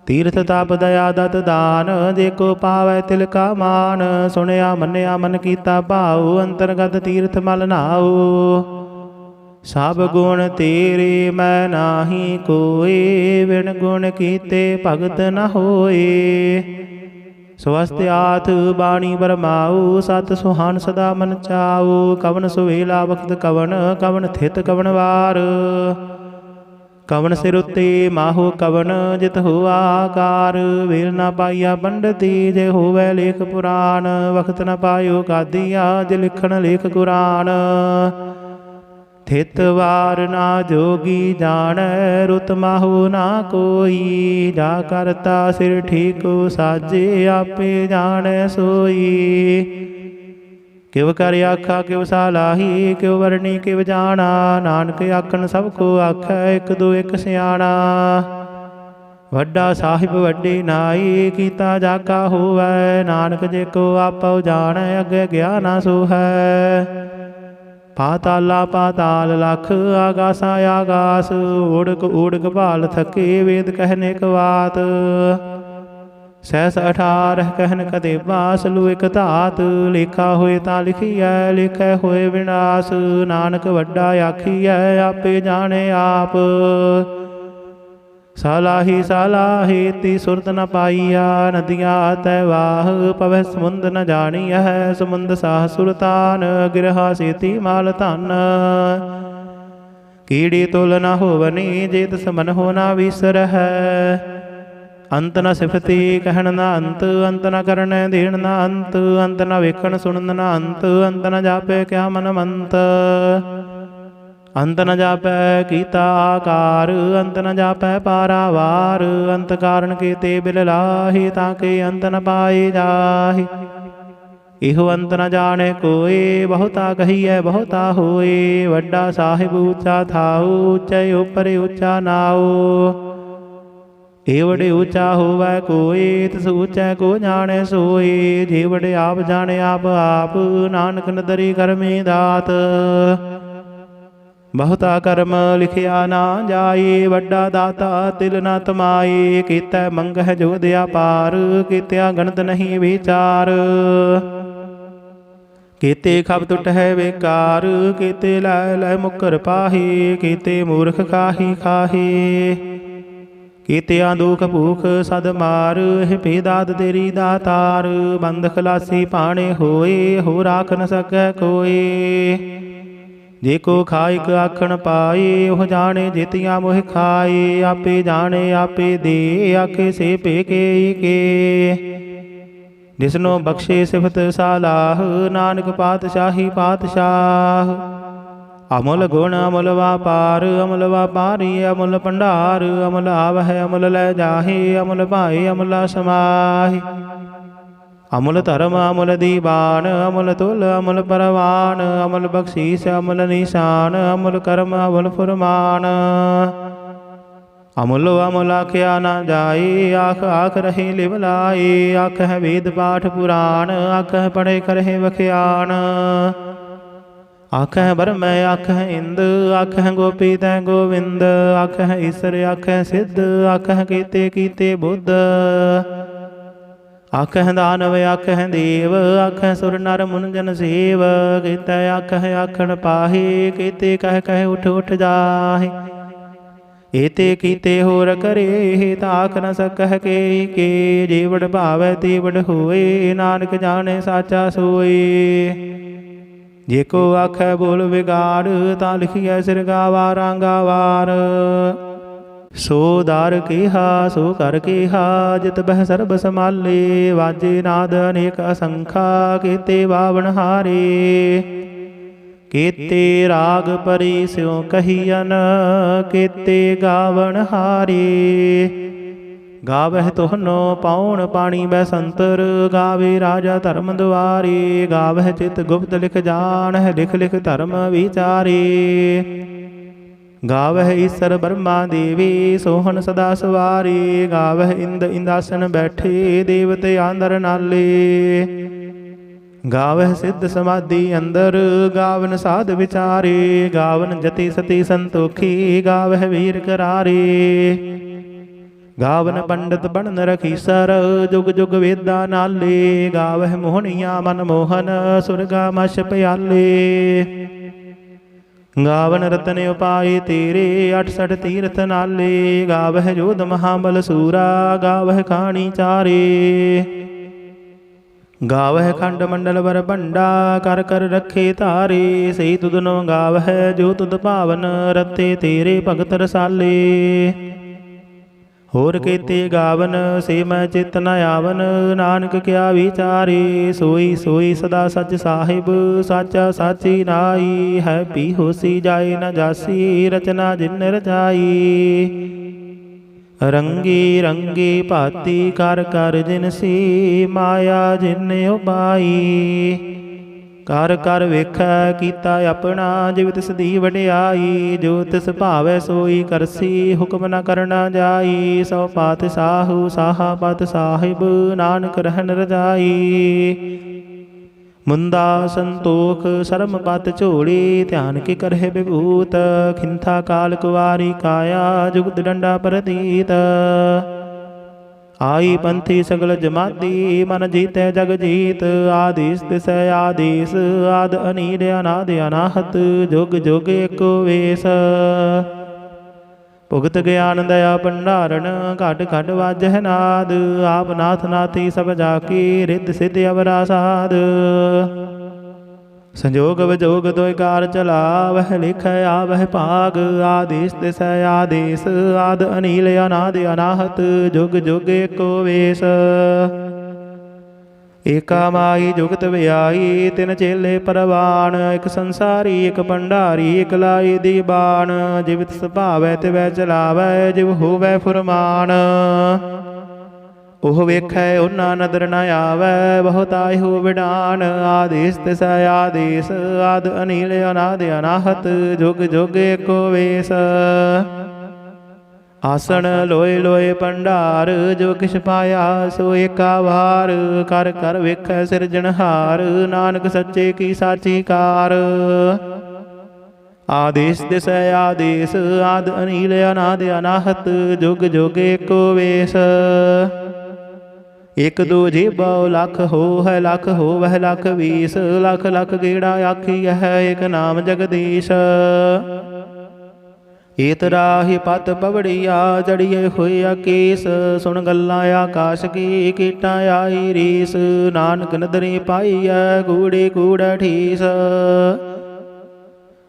ਤੀਰਥ ਤਪ ਦਇਆ ਦਤ ਦਾਨ, ਜੇ ਕੋ ਪਾਵੈ ਤਿਲ ਕਾ ਮਾਨ। ਸੁਣਿਆ ਮੰਨਿਆ ਮਨ ਕੀਤਾ ਭਾਉ, ਅੰਤਰਗਤ ਤੀਰਥ ਮਲ ਨਾਉ। ਸਭ ਗੁਣ ਤੇਰੇ ਮੈਂ ਨਾਹੀ ਕੋਏ, ਬਿਨ ਗੁਣ ਕੀਤੇ ਭਗਤ ਨ ਹੋਏ। ਸਵਸਤ ਆਥ ਬਾਣੀ ਬਰਮਾਉ, ਸਤ ਸੁਹਾਨ ਸਦਾ ਮਨ ਚਾਉ। ਕਵਨ ਸੁਵੇਲਾ ਵਖਤ ਕਵਨ, ਕਵਨ ਥਿਤ ਕਵਨ ਵਾਰ। ਕਵਨ ਸਿਰ ਉੱਤੇ ਮਾਹੋ ਕਵਨ, ਜਿਤ ਹੋਆ ਆਕਾਰ। ਵੇਲ ਨਾ ਪਾਈਆ ਪੰਡਤੀ, ਜੇ ਹੋਵੈ ਲੇਖ ਪੁਰਾਣ। ਵਖਤ ਨ ਪਾਇਓ ਕਾਦੀਆ, ਜੇ ਲਿਖਣ ਲੇਖ ਕੁਰਾਨ। ਥਿਤ ਵਾਰ ਨਾ ਜੋਗੀ ਜਾਣੈ, ਰੁਤ ਮਾਹੋ ਨਾ ਕੋਈ। ਜਾ ਕਰਤਾ ਸਿਰ ਠੀਕੋ ਸਾਜੇ, ਆਪੇ ਜਾਣੈ ਸੋਈ। ਕਿਵ ਕਰ ਆਖਾ ਕਿਵ ਸਾਲਾਹੀ, ਕਿਵ ਵਰਣੀ ਕਿਵ ਜਾਣਾ। ਨਾਨਕ ਆਖਣ ਸਭ ਕੋ ਆਖੈ, ਇਕ ਦੋ ਇਕ ਸਿਆਣਾ। ਵੱਡਾ ਸਾਹਿਬ ਵੱਡੀ ਨਾਈ, ਕੀਤਾ ਜਾਗਾ ਹੋਵੈ। ਨਾਨਕ ਜੇ ਕੋ ਆਪਉ ਜਾਣੈ, ਅੱਗੇ ਗਿਆ ਨਾ ਸੋਹੈ। ਪਾਤਾਲਾ ਪਾਤਾਲ ਲਖ ਆਗਾਸਾ ਆਗਾਸ। ਊੜਕ ਊੜਕ ਭਾਲ ਥਕੇ ਵੇਦ ਕਹਿਨੇ ਕਵਾਤ। ਸਹਿਸ 18 ਕਹਿਨ ਕਦੇ ਬਾਸ ਲੂ ਇਕ ਧਾਤ। ਲੇਖਾ ਹੋਏ ਤਾਂ ਲਿਖੀਐ ਲਿਖੈ ਹੋਏ ਵਿਨਾਸ਼। ਨਾਨਕ ਵੱਡਾ ਆਖੀਐ ਆਪੇ ਜਾਣੇ ਆਪ। ਸਾਲਾਹੀ ਸਾਲਾਹੀ ਤੀ ਸੁਰਤ ਨ ਪਾਈਆ। ਨਦੀਆਂ ਤੈ ਵਾਹ ਪਵੈ ਸਮੁੰਦ ਨ ਜਾਣੀਐ। ਸਮੁੰਦ ਸਾਹ ਸੁਰਤਾਨ ਗਿਰਹਾ ਸੇਤੀ ਮਾਲ ਧਨ। ਕੀੜੀ ਤੁਲ ਨ ਹੋਵਨੀ ਜੇ ਤਿਸ ਮਨ ਹੋ ਨ ਵਿਸਰਹਿ। ਅੰਤ ਨ ਸਿਫਤੀ ਕਹਿਣ ਨ ਅੰਤ। ਅੰਤ ਨ ਕਰਨੈ ਦੇਣ ਨ ਅੰਤ। ਅੰਤ ਨ ਵੇਖਣ ਸੁਣਨ ਨ ਅੰਤ। ਅੰਤ ਨ ਜਾਪੈ ਕਿਆ ਮਨ ਮੰਤ। ਅੰਤ ਨ ਜਾਪੈ ਕੀਤਾ ਆਕਾਰ। ਅੰਤ ਨ ਜਾਪੈ ਪਾਰਾਵਾਰ। ਅੰਤ ਕਾਰਨ ਕੀਤੇ ਬਿਲ ਲਾਹੀ ਤਾਂ ਕਿ ਅੰਤ ਨ ਪਾਏ ਜਾਹੀ। ਇਹੋ ਅੰਤ ਨ ਜਾਣੇ ਕੋਏ ਬਹੁਤਾ ਕਹੀਐ ਬਹੁਤਾ ਹੋਏ। ਵੱਡਾ ਸਾਹਿਬ ਉੱਚਾ ਥਾਉ ਉੱਚੇ ਉਪਰ ਉੱਚਾ ਨਾਉ। ਏਵੜੇ ਉੱਚਾ ਹੋਵੈ ਕੋਏ ਤਿਸ ਉੱਚੈ ਕੋ ਜਾਣੈ ਸੋਏ। ਜੇਵੜੇ ਆਪ ਜਾਣੇ ਆਪ ਆਪ ਨਾਨਕ ਨਦਰੀ ਕਰਮੀ ਦਾਤ। ਬਹੁਤਾ ਕਰਮ ਲਿਖਿਆ ਨਾ ਜਾਏ ਵੱਡਾ ਦਾਤਾ ਤਿਲ ਨਾ ਤਮਾਏ। ਕੀਤਾ ਮੰਗਹਿ ਜੋ ਦਿਆ ਪਾਰ ਕੀਤਿਆ ਗਣਤ ਨਹੀਂ ਵਿਚਾਰ। ਕੀਤੇ ਖਬ ਟੁਟਹਿ ਬੇਕਾਰ ਕੀਤੇ ਲੈ ਲੈ ਮੁਕਰ ਪਾਹੀ। ਕੀਤੇ ਮੂਰਖ ਖਾਹੀ ਖਾਹੀ ਕੀਤਿਆਂ ਦੁਖ ਭੂਖ ਸਦ ਮਾਰ। ਹੈ ਭੇਦਾਦ ਤੇਰੀ ਦਾਤਾਰ। ਬੰਦ ਖਲਾਸੀ ਪਾਣੇ ਹੋਏ ਹੋ ਰਾਖ ਨ ਸਕੈ ਕੋਏ। ਜੇ ਕੋ ਖਾਇਕ ਆਖਣ ਪਾਏ ਉਹ ਜਾਣੇ ਜਿਤਿਆਂ ਮੋਹ ਖਾਏ। ਆਪੇ ਜਾਣੇ ਆਪੇ ਦੇ ਆਖੇ ਸੇ ਭੇਕੇ ਕੇ। ਜਿਸਨੋ ਬਖਸ਼ੇ ਸਿਫਤ ਸਾਲਾਹ ਨਾਨਕ ਪਾਤਸ਼ਾਹੀ ਪਾਤਸ਼ਾਹ। ਅਮੁਲ ਗੁਣ ਅਮੁਲ ਵਾਪਾਰ ਅਮੁਲ ਵਾਪਾਰੀ ਅਮੁਲ ਭੰਡਾਰ। ਅਮੁਲ ਆਵਹਿ ਅਮੁਲ ਲੈ ਜਾਹੇ ਅਮੁਲ ਭਾਏ ਅਮੁਲ ਸਮਾਹੀ। ਅਮੁਲ ਧਰਮ ਅਮੁਲ ਦੀਵਾਨ ਅਮੁਲ ਤੁਲ ਅਮੁਲ ਪਰਵਾਨ। ਅਮੁਲ ਬਖਸ਼ੀਸ ਅਮੁਲ ਨਿਸ਼ਾਨ ਅਮੁਲ ਕਰਮ ਅਮੁਲ ਫੁਰਮਾਨ। ਅਮੁਲ ਅਮੁਲ ਆਖਿਆ ਨਾ ਜਾਏ ਆਖ ਆਖ ਰਹੇ ਲਿਵ ਲਾਏ। ਆਖਹਿ ਵੇਦ ਪਾਠ ਪੁਰਾਣ ਆਖਹਿ ਪੜ੍ਹੇ ਕਰਹਿ ਵਖਿਆਣ। ਆਖਹਿ ਬਰਮੈ ਆਖਹਿ ਇੰਦ ਆਖਹਿ ਗੋਪੀ ਤੈ ਗੋਵਿੰਦ। ਆਖਹਿ ਈਸਰ ਆਖਹਿ ਸਿੱਧ ਆਖਹਿ ਕੀਤੇ ਕੀਤੇ ਬੁੱਧ। ਆਖਹਿ ਦਾਨਵ ਆਖਹਿ ਦੇਵ ਆਖਹਿ ਸੁਰ ਨਰ ਮੁਨ ਜਨ ਸੇਵ। ਕੀਤੈ ਆਖਹਿ ਆਖਣ ਪਾਹੇ ਕੀਤੇ ਕਹਿ ਕਹਿ ਉਠ ਉਠ ਜਾਹੇ। ਏਤੇ ਕੀਤੇ ਹੋਰ ਕਰੇ ਤਾਂ ਆਖ ਨ ਸਕਹਿ ਕੇ। ਜੀਵੜ ਭਾਵੈ ਤੀਵੜ ਹੋਏ ਨਾਨਕ ਜਾਣੇ ਸਾਚਾ ਸੋਏ। ਜੇ ਕੋ ਆਖੈ ਬੋਲ ਵਿਗਾੜ ਤਾਂ ਲਿਖੀਐ ਸਿਰ ਗਾਵਾ ਰਾਂਗਾ ਵਾਰ। ਸੋ ਦਰ ਕੇਹਾ ਸੋ ਕਰ ਕੇਹਾ ਜਿਤ ਬਹਿ ਸਰਬ ਸਮਾਲੇ। ਵਾਜੇ ਨਾਦ ਅਨੇਕ ਅਸੰਖਾ ਕੀਤੇ ਬਾਵਨ ਹਾਰੇ। ਕੀਤੇ ਰਾਗ ਪਰੀ ਸਿਉ ਕਹੀਅਨ ਕੀਤੇ ਗਾਵਨ ਹਾਰੇ। ਗਾਵਹਿ ਤੋਹਨੋ ਪਾਉਣ ਪਾਣੀ ਬੈਸੰਤਰ। ਗਾਵੇ ਰਾਜਾ ਧਰਮ ਦੁਆਰੇ। ਗਾਵਹਿ ਚਿਤ ਗੁਪਤ ਲਿਖ ਜਾਣਹਿ ਲਿਖ ਲਿਖ ਧਰਮ ਵਿਚਾਰੇ। ਗਾਵਹਿ ਈਸਰ ਬਰਮਾ ਦੇਵੀ ਸੋਹਣ ਸਦਾ ਸਵਾਰੇ। ਗਾਵਹਿ ਇੰਦ ਇੰਦਾਸਨ ਬੈਠੇ ਦੇਵਤੇ ਆਂਦਰ ਨਾਲੇ। ਗਾਵਹਿ ਸਿੱਧ ਸਮਾਧੀ ਅੰਦਰ ਗਾਵਨ ਸਾਧ ਵਿਚਾਰੇ। ਗਾਵਨ ਜਤੀ ਸਤੀ ਸੰਤੋਖੀ ਗਾਵਹਿ ਵੀਰ ਕਰਾਰੇ। ਗਾਵਨ ਪੰਡਤ ਬਣਨ ਰਖੀਸਰ ਜੁਗ ਜੁਗ ਵੇਦਾਂ ਨਾਲੇ। ਗਾਵਹਿ ਮੋਹਣੀਆਂ ਮਨ ਮੋਹਨ ਸੁਰਗਾ ਮਛ ਪਿਆਲੇ। ਗਾਵਨ ਰਤਨ ਉਪਾਏ ਤੇਰੇ 68 ਤੀਰਥ ਨਾਲੇ। ਗਾਵਹਿ ਜੋਧ ਮਹਾਬਲ ਸੂਰਾ ਗਾਵਹਿ ਖਾਣੀ ਚਾਰੇ। ਗਾਵਹਿ ਖੰਡ ਮੰਡਲ ਵਰ ਭੰਡਾ ਕਰ ਕਰ ਰੱਖੇ ਧਾਰੇ। ਸਹੀ ਤੁਧਨੋ ਗਾਵਹਿ ਜੋ ਤੁਧ ਭਾਵਨ ਰਤੇ ਤੇਰੇ ਭਗਤ ਰਸਾਲੇ। ਹੋਰ ਕੀਤੇ ਗਾਵਨ ਸੇ ਮੈਂ ਚਿਤ ਨ ਆਵਨ ਨਾਨਕ ਕਿਆ ਵਿਚਾਰੇ। ਸੋਈ ਸੋਈ ਸਦਾ ਸੱਚ ਸਾਹਿਬ ਸਾਚਾ ਸਾਚੀ ਨਾਈ। ਹੈ ਪੀ ਹੋਸੀ ਜਾਏ ਨ ਜਾਸੀ ਰਚਨਾ ਜਿਨ ਰਚਾਈ। ਰੰਗੀ ਰੰਗੀ ਭਾਤੀ ਕਰ ਕਰ ਜਿਨਸੀ ਮਾਇਆ ਜਿਨ ਉਪਾਈ। ਕਰ ਕਰ ਵੇਖੈ ਕੀਤਾ ਆਪਣਾ ਜਿਵ ਤਿਸ ਦੀ ਵਡਿਆਈ। ਜੋ ਤਿਸ ਭਾਵੈ ਸੋਈ ਕਰਸੀ ਹੁਕਮ ਨ ਕਰਨਾ ਜਾਈ। ਸੋ ਪਾਤ ਸਾਹੂ ਸਾਹਾ ਪਤ ਸਾਹਿਬ ਨਾਨਕ ਰਹਿਣ ਰਜਾਈ। मुंदा संतोख सरम पत झोली, ध्यान की करहे विभूत। खिंथा काल कुवारी काया, जुगत डंडा प्रतीत। आई पंथी सगल जमाती, मन जीते जग जीत। आदेश तिसै आदेश, आद अनील अनाद अनाहत। जुग जुग एको वेश, भुगत ज्ञान दया भंडारण। घट घट वाजह नाद, आप नाथ नाथी सब जाकी। रिद्ध सिद्ध अवरा साध, संजोग विजोग दोय कार चला। वह लिखै आवह भाग, आदेश तिसै आदेश। आद अनील अनाद अनाहत, जुग जुग एको वेश। एका माई जुगत व्याई, तिन चेले परवान। एक संसारी एक भंडारी, एक लाई दीवान। जीवित सुभावै तिवै चलावै, जिव होवै फुरमान। ओह वेखै उन्ना नदर न आवै, बहुत आए हो विडान। आदेश तिसै आदेश, आद अनील अनाद अनाहत। जुग जुग एको वेश, आसन लोए लोए भंडार। जो किछ पाया सो एका वार। कर कर वेखै सिरजनहार, नानक सच्चे की साची कार। आदेश तिसै आदेश, आद अनील अनाद अनाहत। जुग जुग एको वेश, एक दो जेबा लख हो है, लख हो वह लख बीस। लख लख गेड़ा आखी है, एक नाम जगदीश। ਏਤ ਰਾਹੀ ਪਤ ਪਵੜੀਆ, ਜੜੀਏ ਹੋਇਆ ਕੇਸ। ਸੁਣ ਗੱਲਾਂ ਆਕਾਸ਼ ਕੀ, ਕੀਟਾਂ ਆਈ ਰੀਸ। ਨਾਨਕ ਨਦਰੀ ਪਾਈਐ, ਕੂੜੇ ਕੂੜਾ ਠੀਸ।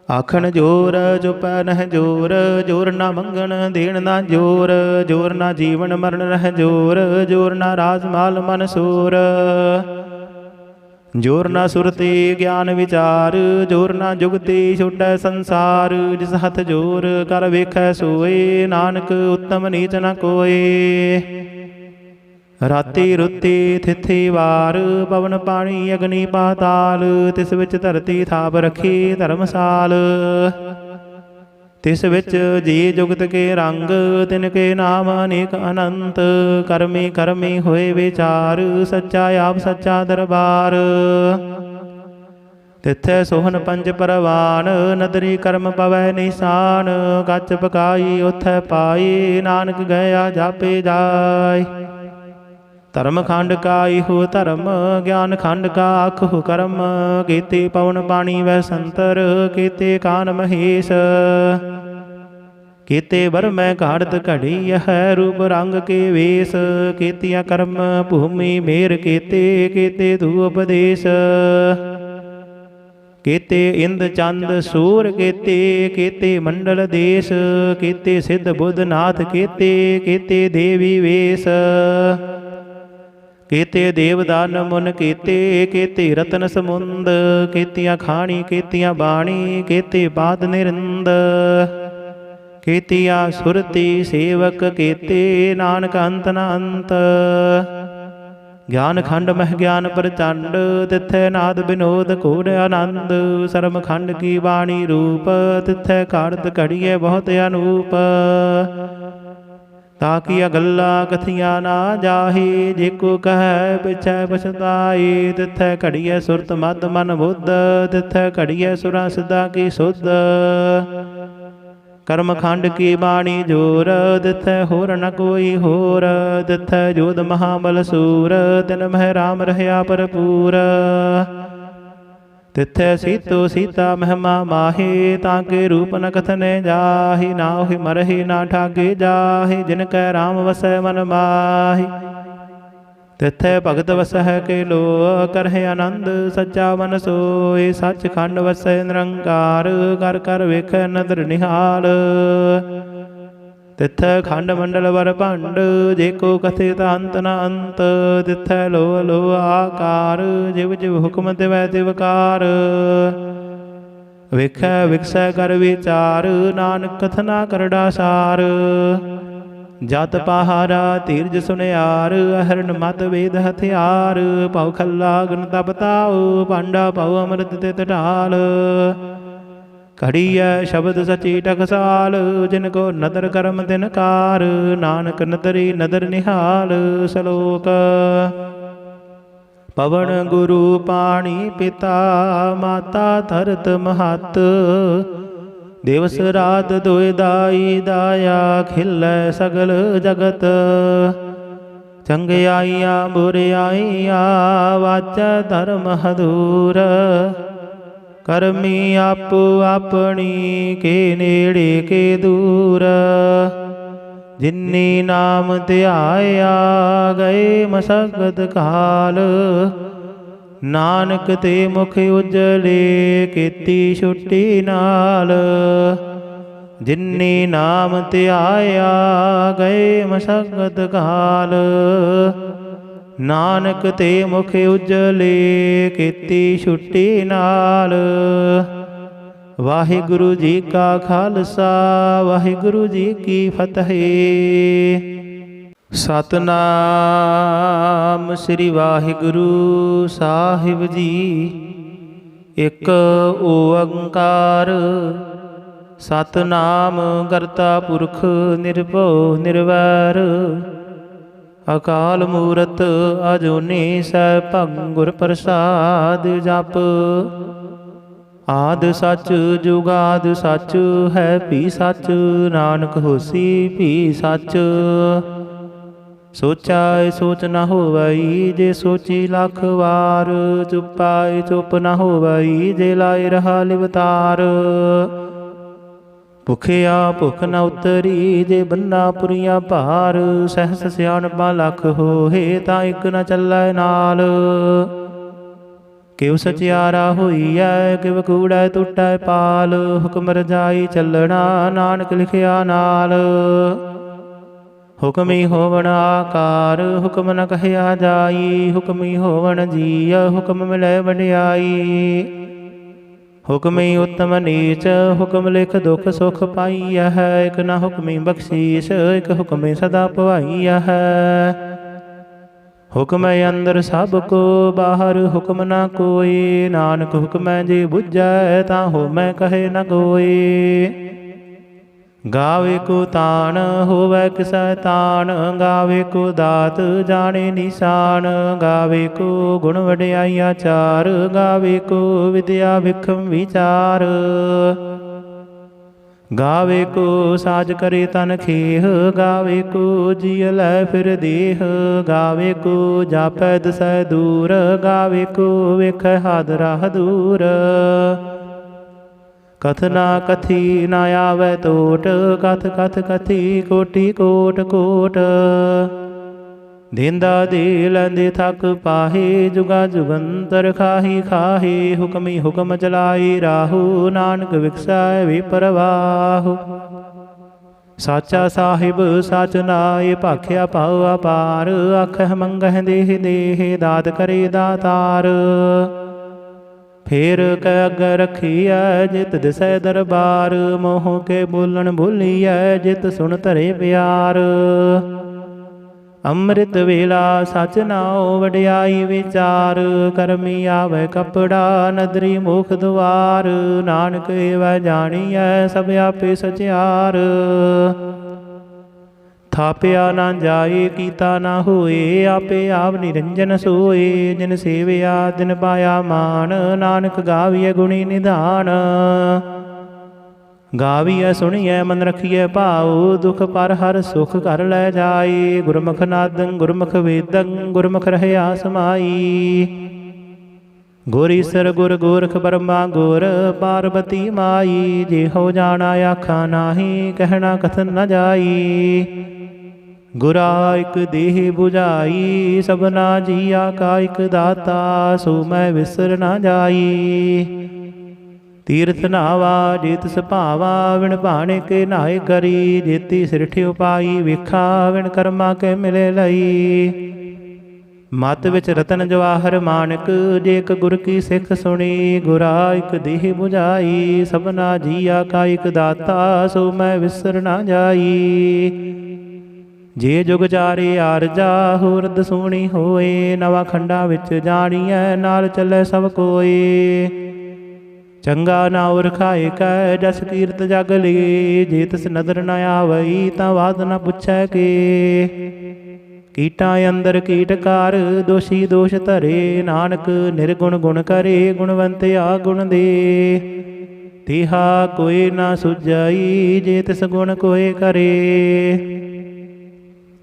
ਆਖਣ ਜੋਰ ਚੁਪੈ ਨਹਿ ਜੋਰ। ਜੋਰ ਨਾ ਮੰਗਣ ਦੇਣ ਨਾ ਜੋਰ। ਜੋਰ ਨਾ ਜੀਵਨ ਮਰਨ ਰਹਿ ਜੋਰ। ਜੋਰ ਨਾ ਰਾਜ ਮਾਲ ਮਨ ਸੂਰ। जोर ना सुरते ज्ञान विचार। जोर ना जुगते छुटै संसार। जिस हथ जोर कर वेखै सोए, नानक उत्तम नीच न कोय। राती रुती थिथि वार, पवन पानी अग्नि पाताल। तिस विच धरती थाप रखी धर्मसाल। तिस विच जी जुगत के रंग, तिनके नाम अनेक अनंत। कर्मी कर्मी होए विचार, सच्चा आप सच्चा दरबार। तिथै सोहन पंज परवान, नदरी कर्म पवै निशान। कच पकाई उथै पाई, नानक गया जापे जाय। धर्म खंड का इहो धर्म, ज्ञान खंड का आखो कर्म। कीते पवन पानी वै संतर, कीते कान महेश। कीते वर मैं घाड़त घड़ी है, रूप रंग के वेश। कीतिया कर्म भूमि मेर कीते, कीते तू उपदेश। कीते इंद चंद सूर कीते, कीते मंडल देश। कीते सिद्ध बुद्ध नाथ कीते, कीते देवी वेश। कीते देवदान मुन कीते, कीते रतन समुंद। कीतियां खाणी कीतियां बाणी, कीते बाद निरिंद। कीतिया सुरती सेवक कीते, नानक अंत न अंत। ज्ञान खंड मह ज्ञान प्रचंड, तिथै नाद विनोद घोर आनंद। शर्म खंड की वाणी रूप, तिथै घाड़त घड़िए बहुत अनूप। ताकिया गल्ला कथिया ना जाही, जेको कह पिछै पछताई। तिथै घड़िए सुरत मद मन बुद्ध, तिथै घड़िए सुरा सिद्धा की सुध। कर्म खंड की बाणी जोर, तिथै होर न कोई होर। तिथै जोध महाबल सूर, तिन मह राम रहया भरपूर। तिथै सीतो सीता महिमा माहे, ताके रूप न कथने जाहि। नाहि मरहि ना ठागे जाहि, जिनकै राम वसै मन माहि। तिथै भगत वसै के लो, करहि आनंद सच्चा मन सोय। सच खंड वसै निरंकार, कर कर वेखै नदर निहाल। तिथै खंड मंडल वर भंड, जेको कथित अंत न अंत। तिथै लो लो आकार, जिव जिव हुक्म तिवै तिवकार। वेखै विकसै कर विचार, नानक कथना करड़ा सार। जत पहारा धीरज सुनियार, अहरण मत वेद हथियार। पव खल्ला गुण तप ताओ, पांडा पव अमृत तित ढाल। घड़िया शब्द सची टकसाल, जिनको नदर कर्म तिनकार। नानक नदरी नदर निहाल। सलोक ਪਵਨ ਗੁਰੂ ਪਾਣੀ ਪਿਤਾ ਮਾਤਾ ਧਰਤ ਮਹੱਤ। ਦਿਵਸ ਰਾਤ ਦੁਇ ਦਾਈ ਦਾਇਆ ਖਿਲੈ ਸਗਲ ਜਗਤ। ਚੰਗਿਆਈਆਂ ਬੁਰਿਆਈਆਂ ਵਾਚੈ ਧਰਮ ਹਦੂਰ। ਕਰਮੀ ਆਪੋ ਆਪਣੀ ਕੇ ਨੇੜੇ ਕੇ ਦੂਰ। ਜਿਨੀ ਨਾਮ ਧਿਆਇਆ ਗਏ ਮਸਕਤ ਕਾਲ। ਨਾਨਕ ਤੇ ਮੁਖ ਉਜਲੇ ਕੀਤੀ ਛੁੱਟੀ ਨਾਲ। ਜਿਨੀ ਨਾਮ ਧਿਆਇਆ ਗਏ ਮਸਕਤ ਕਾਲ। ਨਾਨਕ ਤੇ ਮੁਖ ਉਜਲੇ ਕੀਤੀ ਛੁੱਟੀ ਨਾਲ। ਵਾਹਿਗੁਰੂ ਜੀ ਕਾ ਖਾਲਸਾ ਵਾਹਿਗੁਰੂ ਜੀ ਕੀ ਫਤਿਹ। ਸਤਨਾਮ ਸ੍ਰੀ ਵਾਹਿਗੁਰੂ ਸਾਹਿਬ ਜੀ। ਇਕ ਓੰਕਾਰ ਸਤਨਾਮ ਕਰਤਾ ਪੁਰਖ ਨਿਰਭਉ ਨਿਰਵੈਰ। ਅਕਾਲ ਮੂਰਤ ਅਜੂਨੀ ਸੈਭੰ ਗੁਰ ਪ੍ਰਸਾਦ ਜਪ। ਆਦਿ ਸੱਚ ਜੁਗਾਦਿ ਸੱਚ ਹੈ ਭੀ ਸੱਚ। ਨਾਨਕ ਹੋਸੀ ਭੀ ਸੱਚ। ਸੋਚਾਏ ਸੋਚ ਨਾ ਹੋਵਈ ਜੇ ਸੋਚੀ ਲੱਖ ਵਾਰ। ਚੁੱਪਾਏ ਚੁੱਪ ਨਾ ਹੋਵਈ ਜੇ ਲਾਏ ਰਹਾ ਲਿਵਤਾਰ। ਭੁਖਿਆ ਭੁਖ ਨ ਉਤਰੀ ਜੇ ਬੰਨਾ ਪੁਰੀਆਂ ਭਾਰ। ਸਹਿਸ ਸਿਆਣਪਾਂ ਲੱਖ ਹੋਏ ਤਾਂ ਇੱਕ ਨ ਚੱਲੈ ਨਾਲ। ਕਿਉ ਸਚਿਆਰਾ ਹੋਈਐ ਕਿਵ ਕੂੜੈ ਟੁੱਟੈ ਪਾਲ। ਹੁਕਮ ਰਜਾਈ ਚੱਲਣਾ ਨਾਨਕ ਲਿਖਿਆ ਨਾਲ। ਹੁਕਮੀ ਹੋਵਣ ਆਕਾਰ ਹੁਕਮ ਨ ਕਹਿਆ ਜਾਈ। ਹੁਕਮੀ ਹੋਵਣ ਜੀਅ ਹੁਕਮ ਮਿਲੈ ਵਡਿਆਈ। ਹੁਕਮੀ ਉਤਮ ਨੀਚ ਹੁਕਮ ਲਿਖ ਦੁਖ ਸੁਖ ਪਾਈਆ ਹੈ। ਇਕ ਨਾ ਹੁਕਮੀ ਬਖਸ਼ੀਸ਼ ਇਕ ਹੁਕਮੇ ਸਦਾ ਭਵਾਈਆ ਹੈ। ਹੁਕਮੈ ਅੰਦਰ ਸਭ ਕੋ ਬਾਹਰ ਹੁਕਮ ਨਾ ਕੋਈ। ਨਾਨਕ ਹੁਕਮੈ ਜੇ ਬੁਝੈ ਤਾਂ ਹੋਮੈ ਕਹੇ ਨ ਕੋਇ। ਗਾਵੇ ਕੋ ਤਾਣ ਹੋਵੈ ਕਿਸੈ ਤਾਣ। ਗਾਵੇ ਕੋ ਦਾਤ ਜਾਣੇ ਨਿਸ਼ਾਨ। ਗਾਵੇ ਕੋ ਗੁਣ ਵਡਿਆਈਆਂ ਚਾਰ। ਗਾਵੇ ਕੋ ਵਿਦਿਆ ਵਿਖਮ ਵਿਚਾਰ। ਗਾਵੇ ਕੋ ਸਾਜ ਕਰੇ ਤਨ ਖੇਹ। ਗਾਵੇ ਕੋ ਜੀਅ ਲੈ ਫਿਰ ਦੇਹ। ਗਾਵੇ ਕੋ ਜਾਪੈ ਦਸੈ ਦੂਰ। ਗਾਵੇ ਕੋ ਵੇਖੈ ਹਾਦਰਾ ਹਦੂਰ। ਕਥਨਾ ਕਥੀ ਨਾ ਆਵੈ ਟੋਟ। ਕਥ ਕਥ ਕਥੀ ਕੋਟੀ ਕੋਟ ਕੋਟ। ਦੇਂਦਾ ਦੇ ਲੈਂਦੇ ਥੱਕ ਪਾਹੇ। ਜੁਗਾ ਜੁਗੰਤਰ ਖਾਹੀ ਖਾਹੇ। ਹੁਕਮੀ ਹੁਕਮ ਚਲਾਈ ਰਾਹੂ। ਨਾਨਕ ਵਿਖਸੈ ਵਿਪਰਵਾਹੂ। ਸਾਚਾ ਸਾਹਿਬ ਸਚ ਨਾਏ ਭਾਖਿਆ ਭਾਉ ਅਪਾਰ। ਆਖਹਿ ਮੰਗਹਿ ਦੇਹ ਦੇਹ ਦਾਤ ਕਰੇ ਦਾਤਾਰ। ਫੇਰ ਕੈ ਅੱਗੇ ਰਖੀਐ ਜਿਤ ਦਿਸੈ ਦਰਬਾਰ। ਮੋਹ ਕੇ ਬੋਲਣ ਬੋਲੀਐ ਜਿਤ ਸੁਣ ਧਰੇ ਪਿਆਰ। ਅੰਮ੍ਰਿਤ ਵੇਲਾ ਸਚ ਨਾਉ ਵਡਿਆਈ ਵਿਚਾਰ। ਕਰਮੀ ਆਵੈ ਕਪੜਾ ਨਦਰੀ ਮੁਖ ਦੁਆਰ। ਨਾਨਕ ਏਵੈ ਜਾਣੀਐ ਸਭ ਆਪੇ ਸਚਿਆਰ। ਥਾਪਿਆ ਨਾ ਜਾਏ ਕੀਤਾ ਨਾ ਹੋਏ। ਆਪੇ ਆਪ ਨਿਰੰਜਨ ਸੋਏ। ਜਿਨ ਸੇਵਿਆ ਦਿਨ ਪਾਇਆ ਮਾਨ। ਨਾਨਕ ਗਾਵੀਐ ਗੁਣੀ ਨਿਧਾਨ। ਗਾਵੀਐ ਸੁਣੀਐ ਮਨ ਰਖੀਐ ਭਾਉ। ਦੁਖ ਪਰ ਹਰ ਸੁਖ ਘਰ ਲੈ ਜਾਈ। ਗੁਰਮੁਖ ਨਾਦੰ ਗੁਰਮੁਖ ਵੇਦੰ ਗੁਰਮੁਖ ਰਹਿਆ ਸਮਾਈ। ਗੁਰ ਈਸਰ ਗੁਰ ਗੋਰਖ ਬਰਮਾ ਗੁਰ ਪਾਰਬਤੀ ਮਾਈ। ਜਿਹੋ ਜਾਣਾ ਆਖਾ ਨਾਹੀ ਕਹਿਣਾ ਕਥਨ ਨ ਜਾਈ। ਗੁਰਾ ਇਕ ਦੇਹ 부ਝਾਈ। ਸਭਨਾ ਜੀਆ ਕਾ ਇਕ ਦਾਤਾ। ਸੋ ਮੈਂ ਵਿਸਰ ਨਾ ਜਾਈ। ਤੀਰਥ ਨਾਵਾ ਜੇਤ ਸੁਭਾਵਾ। ਵਿਣ ਭਾਣੇ ਕੇ ਨਾਏ ਕਰੀ। ਜੇਤੀ ਸਿਰਠਿ ਉਪਾਈ ਵੇਖਾ। ਵਿਣ ਕਰਮਾ ਕੇ ਮਿਲੇ ਲਈ। ਮਤ ਵਿੱਚ ਰਤਨ ਜਵਾਹਰ ਮਾਨਕ। ਜੇ ਇਕ ਗੁਰ ਕੀ ਸਿੱਖ ਸੁਣੀ। ਗੁਰਾ ਇਕ ਦੇਹ 부ਝਾਈ। ਸਭਨਾ ਜੀਆ ਕਾ ਇਕ ਦਾਤਾ। ਸੋ ਮੈਂ ਵਿਸਰ ਨਾ ਜਾਈ। ਜੇ ਜੁਗ ਚਾਰੇ ਆਰਜਾ ਹੋਰਦ ਸੋਹਣੀ ਹੋਏ। ਨਵਾਂ ਖੰਡਾਂ ਵਿੱਚ ਜਾਣੀਐ ਨਾਲ ਚੱਲੇ ਸਭ ਕੋਏ। ਚੰਗਾ ਨਾ ਉਰਖਾਏ ਕੈ ਜਸ ਕੀਰਤ ਜਗ ਲਈ। ਜੇ ਤਿਸ ਨਦਰ ਨ ਆਵਈ ਤਾਂ ਬਾਤ ਨ ਪੁੱਛੈ ਕੇ। ਕੀਟਾਂ ਅੰਦਰ ਕੀਟਕਾਰ ਦੋਸ਼ੀ ਦੋਸ਼ ਧਰੇ। ਨਾਨਕ ਨਿਰਗੁਣ ਗੁਣ ਕਰੇ ਗੁਣਵੰਤਿਆ ਗੁਣ ਦੇ। ਤਿਹਾ ਕੋਈ ਨਾ ਸੁਝਾਈ ਜੇ ਤਿਸ ਗੁਣ ਕੋਏ ਕਰੇ।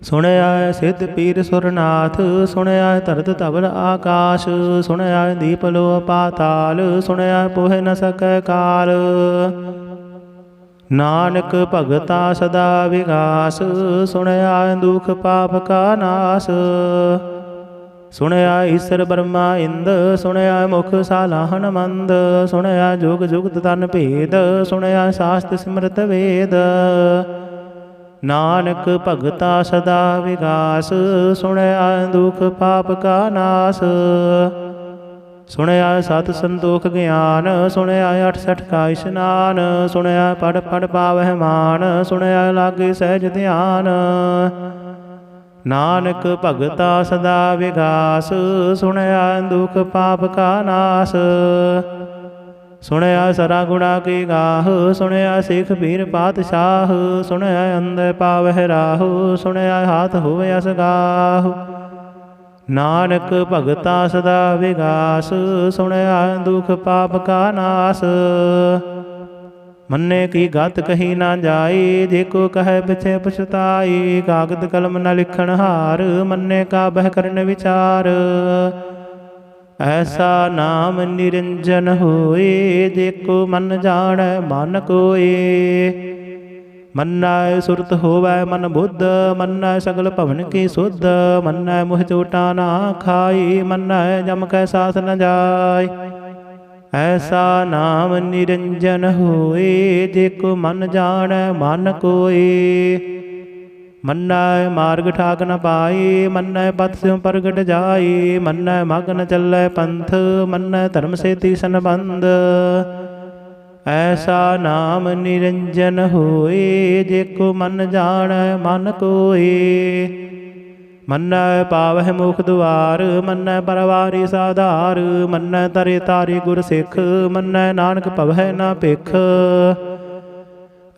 ਸੁਣਿਆ ਸਿੱਧ ਪੀਰ ਸੁਰਨਾਥ ਸੁਣਿਆ ਧਰਤ ਧਵਲ ਆਕਾਸ਼। ਸੁਣਿਆ ਦੀਪ ਲੋ ਪਾਤਾਲ ਸੁਣਿਆ ਪੋਹਿ ਨ ਸਕੈ ਕਾਲ। ਨਾਨਕ ਭਗਤਾ ਸਦਾ ਵਿਗਾਸ ਸੁਣਿਆ ਦੁਖ ਪਾਪ ਕਾ ਨਾਸ। ਸੁਣਿਆ ਈਸਰ ਬਰਮਾ ਇੰਦ ਸੁਣਿਆ ਮੁਖ ਸਾਲਾਹਣ ਮੰਦ। ਸੁਣਿਆ ਜੁਗ ਜੁਗਤ ਤਨ ਭੇਦ ਸੁਣਿਆ ਸਾਸਤ ਸਿਮਰਤ ਵੇਦ। ਨਾਨਕ ਭਗਤਾ ਸਦਾ ਵਿਗਾਸ ਸੁਣਿਆ ਦੁਖ ਪਾਪ ਕਾ ਨਾਸ। ਸੁਣਿਆ ਸਤ ਸੰਤੋਖ ਗਿਆਨ ਸੁਣਿਆ 68 ਕਾ ਇਸ਼ਨਾਨ। ਸੁਣਿਆ ਪੜ ਪੜ ਪਾਵਹਿ ਮਾਨ ਸੁਣਿਆ ਲਾਗੇ ਸਹਿਜ ਧਿਆਨ। ਨਾਨਕ ਭਗਤਾ ਸਦਾ ਵਿਗਾਸ ਸੁਣਿਆ ਦੁਖ ਪਾਪ ਕਾ ਨਾਸ। ਸੁਣਿਆ ਸਰਾ ਗੁਣਾ ਕੀ ਗਾਹ ਸੁਣਿਆ ਸਿੱਖ ਪੀਰ ਪਾਤਸ਼ਾਹ। ਸੁਣਿਆ ਅੰਦਰ ਪਾਵਹਿ ਰਾਹੁ ਸੁਣਿਆ ਹਾਥ ਹੋਵੇ ਅਸਗਾਹ। ਨਾਨਕ ਭਗਤਾ ਸਦਾ ਵਿਗਾਸ ਸੁਣਿਆ ਦੁਖ ਪਾਪ ਕਾ ਨਾਸ। ਮੰਨੇ ਕੀ ਗਤ ਕਹੀ ਨਾ ਜਾਈ ਜੇ ਕੋ ਕਹੈ ਪਿਛੇ ਪਛਤਾਈ। ਕਾਗਦ ਕਲਮ ਨ ਲਿਖਣ ਹਾਰ ਮੰਨੇ ਕਾ ਬਹਿ ਕਰਨ ਵਿਚਾਰ। ਐਸਾ ਨਾਮ ਨਿਰੰਜਨ ਹੋਏ ਜੇ ਕੋ ਮਨ ਜਾਣੈ ਮਨ ਕੋਏ। ਮੰਨੈ ਸੁਰਤ ਹੋਵੈ ਮਨ ਬੁੱਧ ਮੰਨੈ ਸਗਲ ਭਵਨ ਕੀ ਸੁਧ। ਮੰਨੈ ਮੁਹ ਚੋਟਾ ਨਾ ਖਾਈ ਮੰਨੈ ਜਮ ਕੈ ਸਾਥ ਨ ਜਾਇ। ਐਸਾ ਨਾਮ ਨਿਰੰਜਨ ਹੋਏ ਜੇ ਕੋ ਮਨ ਜਾਣੈ ਮਨ ਕੋਏ। ਮੰਨੈ ਮਾਰਗ ਠਾਕ ਨ ਪਾਈ ਮੰਨੈ ਪਤ ਸਿਉ ਪ੍ਰਗਟ ਜਾਈ। ਮੰਨੈ ਮਗ ਨ ਚੱਲੈ ਪੰਥ ਮੰਨੈ ਧਰਮ ਸੇਤੀ ਸੰਬੰਧ। ਐਸਾ ਨਾਮ ਨਿਰੰਜਨ ਹੋਏ ਜੇ ਕੋ ਮਨ ਜਾਣੈ ਮਨ ਕੋਏ। ਮੰਨੈ ਪਾਵਹਿ ਮੁਖ ਦੁਆਰ ਮੰਨੈ ਪਰਵਾਰੀ ਸਾਧਾਰ। ਮੰਨੈ ਤਰੇ ਤਾਰੇ ਗੁਰ ਸਿੱਖ ਮੰਨੈ ਨਾਨਕ ਭਵਹਿ ਨਾ ਭਿਖ।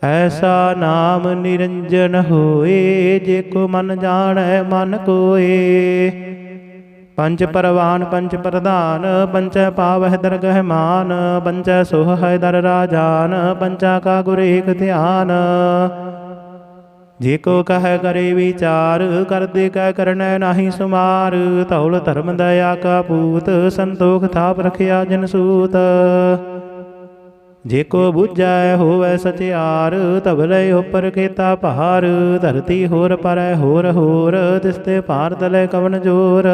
ਐਸਾ ਨਾਮ ਨਿਰੰਜਨ ਹੋਏ ਜੇ ਕੋ ਮਨ ਜਾਣੈ ਮਨ ਕੋਏ। ਪੰਚ ਪਰਵਾਨ ਪੰਚ ਪ੍ਰਧਾਨ ਪੰਚੈ ਪਾਵਹਿ ਦਰਗਹਿ ਮਾਨ। ਪੰਚੈ ਸੋਹੈ ਦਰ ਰਾਜਾਨ ਪੰਚਾ ਕਾ ਗੁਰ ਏਕ ਧਿਆਨ। ਜੇ ਕੋ ਕਹੈ ਕਰੇ ਵਿਚਾਰ ਕਰਦੇ ਕੈ ਕਰਨੈ ਨਾਹੀ ਸੁਮਾਰ। ਧੌਲ ਧਰਮ ਦਇਆ ਕਾ ਪੂਤ ਸੰਤੋਖ ਥਾਪ ਰਖਿਆ ਜਨ ਸੂਤ। ਜੇ ਕੋ ਬੁਝੈ ਹੋਵੈ ਸਚਿਆਰ ਧਵਲੇ ਉਪਰ ਕੀਤਾ ਭਾਰ। ਧਰਤੀ ਹੋਰ ਪਰੈ ਹੋਰ ਹੋਰ ਤਿਸਤੇ ਭਾਰ ਤਲੇ ਕਵਨ ਜੋਰ।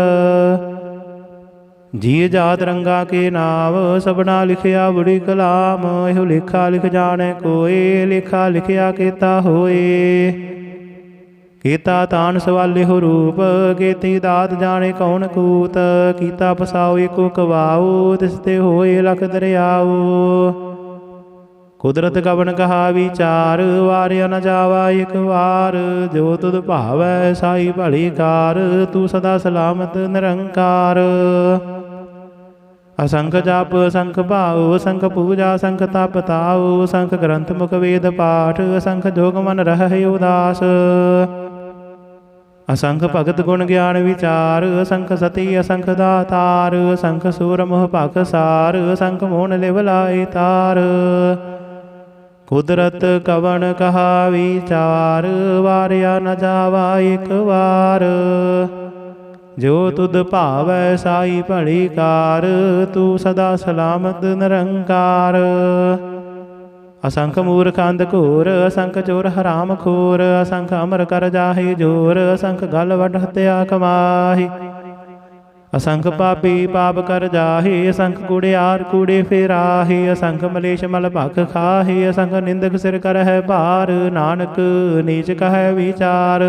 ਜੀ ਜਾਤ ਰੰਗਾ ਕੇ ਨਾਮ ਸਭਨਾ ਲਿਖਿਆ ਬੁੜੀ ਕਲਾਮ। ਇਹੋ ਲੇਖਾ ਲਿਖ ਜਾਣੈ ਕੋਏ ਲੇਖਾ ਲਿਖਿਆ ਕੀਤਾ ਹੋਏ। ਕੀਤਾ ਤਾਨ ਸਵਾਲਿਹੁ ਰੂਪ ਕੀਤੀ ਦਾਤ ਜਾਣੇ ਕੌਣ ਕੂਤ। ਕੀਤਾ ਪਸਾਉ ਏਕੋ ਕਵਾਉ ਤਿਸਤੇ ਹੋਏ ਲਖ ਦਰਿਆਉ। ਕੁਦਰਤ ਕਵਨ ਕਹਾ ਵਿਚਾਰ ਵਾਰਿਆ ਨ ਜਾਵਾ ਇਕ ਵਾਰ। ਜੋ ਤੁਧ ਭਾਵੈ ਸਾਈ ਭਲੀ ਕਾਰ ਤੂੰ ਸਦਾ ਸਲਾਮਤ ਨਿਰੰਕਾਰ। ਅਸੰਖ ਜਪ ਅਸੰਖ ਭਾਉ ਅਸੰਖ ਪੂਜਾ ਅਸੰਖ ਤਪ ਤਾਉ। ਅਸੰਖ ਗ੍ਰੰਥ ਮੁਖ ਵੇਦ ਪਾਠ ਅਸੰਖ ਜੋਗ ਮਨ ਰਹਿ ਉਦਾਸ। ਅਸੰਖ ਭਗਤ ਗੁਣ ਗਿਆਨ ਵਿਚਾਰ ਅਸੰਖ ਸਤੀ ਅਸੰਖ ਦਾਤਾਰ। ਅਸੰਖ ਸੂਰ ਮੋਹ ਭਖ ਸਾਰ ਅਸੰਖ ਮੋਹਨ ਲਿਵ ਲਾਇ ਤਾਰ। ਕੁਦਰਤ ਕਵਨ ਕਹਾ ਵਿਚਾਰ ਵਾਰਿਆ ਨ ਜਾਵਾ ਇਕ ਵਾਰ। ਜੋ ਤੁਧ ਭਾਵੈ ਸਾਈ ਭਲੀ ਕਾਰ ਤੂੰ ਸਦਾ ਸਲਾਮਤ ਨਿਰੰਕਾਰ। ਅਸੰਖ ਮੂਰਖ ਅੰਧ ਘੋਰ ਅਸੰਖ ਚੋਰ ਹਰਾਮ ਖੋਰ। ਅਸੰਖ ਅਮਰ ਕਰ ਜਾਹੀ ਜੋਰ ਅਸੰਖ ਗਲ ਵੱਢ ਹਤਿਆ ਕਮਾਹੀ। ਅਸੰਖ ਪਾਪੀ ਪਾਪ ਕਰ ਜਾਹੀ ਅਸੰਖ ਕੂੜਿਆਰ ਕੂੜੇ ਫੇਰਾਹੀ। ਅਸੰਖ ਮਲੇਸ਼ ਮਲ ਭਖ ਖਾਹੀ ਅਸੰਖ ਨਿੰਦਕ ਸਿਰ ਕਰਹਿ ਭਾਰ। ਨਾਨਕ ਨੀਚ ਕਹੈ ਵਿਚਾਰ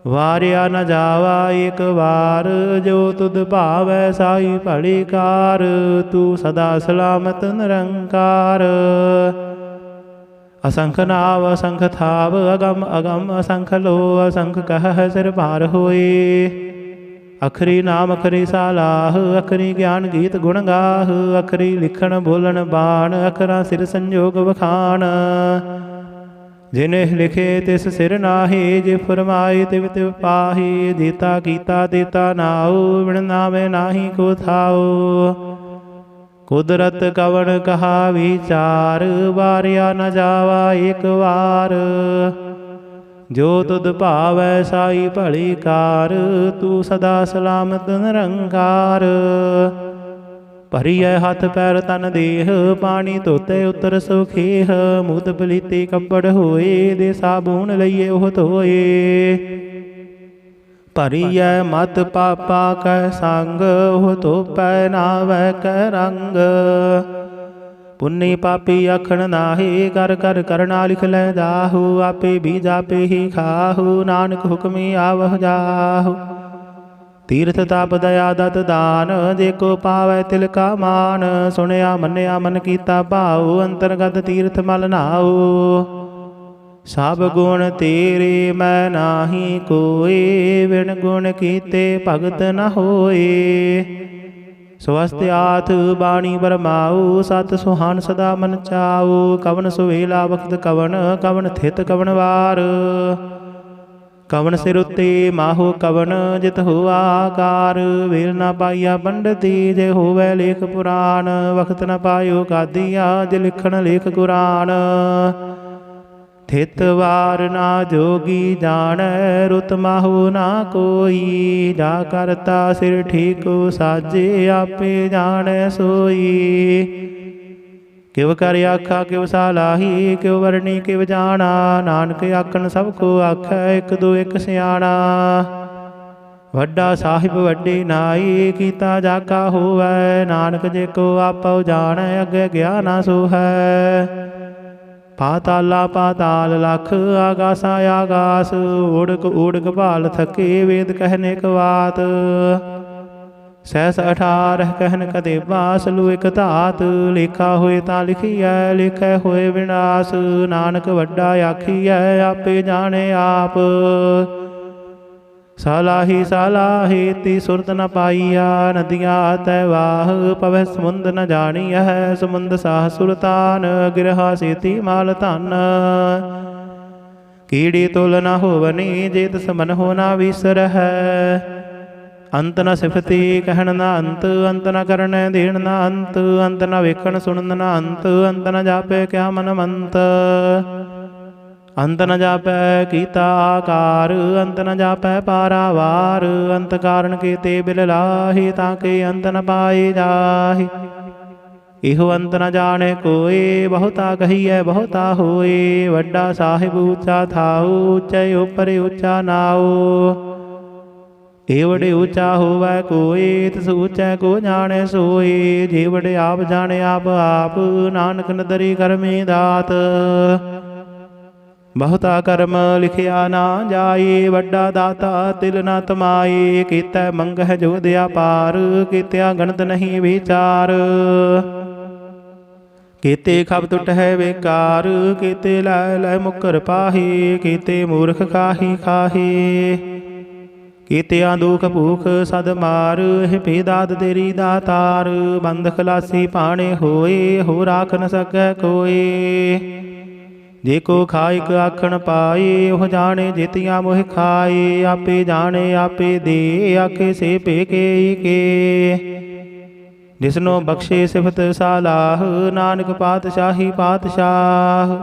ਵਾਰਿਆ ਨ ਜਾਵਾ ਇਕ ਵਾਰ। ਜੋ ਤੁਧ ਭਾਵੈ ਸਾਈ ਭਲੀ ਕਾਰ ਤੂੰ ਸਦਾ ਸਲਾਮਤ ਨਿਰੰਕਾਰ। ਅਸੰਖ ਨਾਵ ਅਸੰਖ ਥਾਵ ਅਗਮ ਅਗਮ ਅਸੰਖ ਲੋ ਅਸੰਖ ਕਹਿ ਸਿਰ ਭਾਰ ਹੋਏ। ਅਖਰੀ ਨਾਮ ਅਖਰੀ ਸਾਲਾਹ ਅਖਰੀ ਗਿਆਨ ਗੀਤ ਗੁਣ ਗਾਹ। ਅਖਰੀ ਲਿਖਣ ਬੋਲਣ ਬਾਣ ਅਖਰਾਂ ਸਿਰ ਸੰਜੋਗ ਵਖਾਣ। जिन्ह लिखे तिस सिर नाहि, जे फरमाए तिव तिव पाहि। जेता कीता तेता नाउ, बिन नामे नाहि को थाउ। कुदरत कवन कहा विचार, वारिया न जावा एक वार। जो तुद भावै साई भली कार, तू सदा सलामत निरंकार। भरिय हथ पैर तन देह, पानी धोते उतर सुखेह। मूत पलीते कपड़ होए, दे साबून लइए ओह धोए। भरिय मत पापा कै संग, ओह धोपै नावै कै रंग। पुन्नी पापी आखण नाहि, कर कर करना लिख लै जाहु। आपे बीज आपे ही खाहु, नानक हुक्मी आवह जाहु। तीर्थ तप दया दत दान, जे को पावै तिल का मान। सुनिया मन्निया मन कीता भाऊ, अंतरगत तीर्थ मल नाऊ। सब गुण तेरे मैं नाही कोय, बिन गुण कीते भगत न होए। स्वस्थ आथ बाणी बरमाऊ, सत सुहान सदा मन चाऊ। कवन सुवेला वक्त कवन, कवन थित कवन वार। कवन सिर उत्ते माहो कवन, जित हुआ आकार। वेल न पाइया पंडिती, जे होवै लेख पुराण। वक्त न पायो कादिया, जे लिखण लेख कुरान। थित वार ना जोगी जानै, रुत माहो ना कोई। जा करता सिर ठीको साजे, आपे जानै सोई। किव कर आखा किव सालाही, किव वरणी किव जाना। नानक आखन सब को आखै, एक दो एक सियाणा। वड्डा साहिब वड्डी नाई, कीता जाका होवै। नानक जे को आपो जानै, अगे ज्ञाना सो है। पाताला पाताल लख, आगासा आगास। उड़क उड़क भाल थके, वेद कहने कवात। सहस 18 कहन कदे बास, लू एक धात। लेखा होए ता लिखिए, लिखै होए विनाश। नानक वड्डा आखिए, आपे जाने आप। सालाही सालाही ती सुरत न पाइया। नदियाँ तै वाह, पवै समुंद न जानिया है। समुंद साह सुल्तान, गिरहा सेती माल धन। कीड़ी तुल न होवनी, जेत समन हो ना विसर है। अंत न सिफती कहन ना अंत, अंत न करन देन ना अंत। अंत न वेखन सुनन ना अंत, अंत न जापे क्या मन मंत। अंत न जापै कीता आकार, अंत न जापै पारावार। अंत कारण के ते बिल लाहि, ताके अंत न पाए जाहि। इहो अंत न जाने कोय, बहुता कहिए बहुता होए। वड्डा साहिब ऊंचा थाऊ, ऊंचे ऊपर ऊंचा नाऊ। एवड़े ऊंचा होवै कोय, तिस ऊंचा को जाने सोए। जेवड़े आप जाने आप आप, नानक नदरी करमे दात। बहुता कर्म लिखिया ना जाए, वड्डा दाता तिल न तमाए। कीतै मंगह जो दिया पार, कीतिया गणत नहीं विचार। कीते खब टुट है बेकार, कीते लै लै मुकर पाही। कीते मूर्ख खाही खाही, कीतिया दुख भूख सद मार। हिपी दात तेरी दातार, बंद खलासी पाने होए। हो राख न सकै कोय। जे को खाइक आखण पाए, ओह जाने जितिया मोह खाए। आपे जाने आपे दे, आखे से पेके के। जिसनो बख्शे सिफत सालाह, नानक पातशाही पातशाह।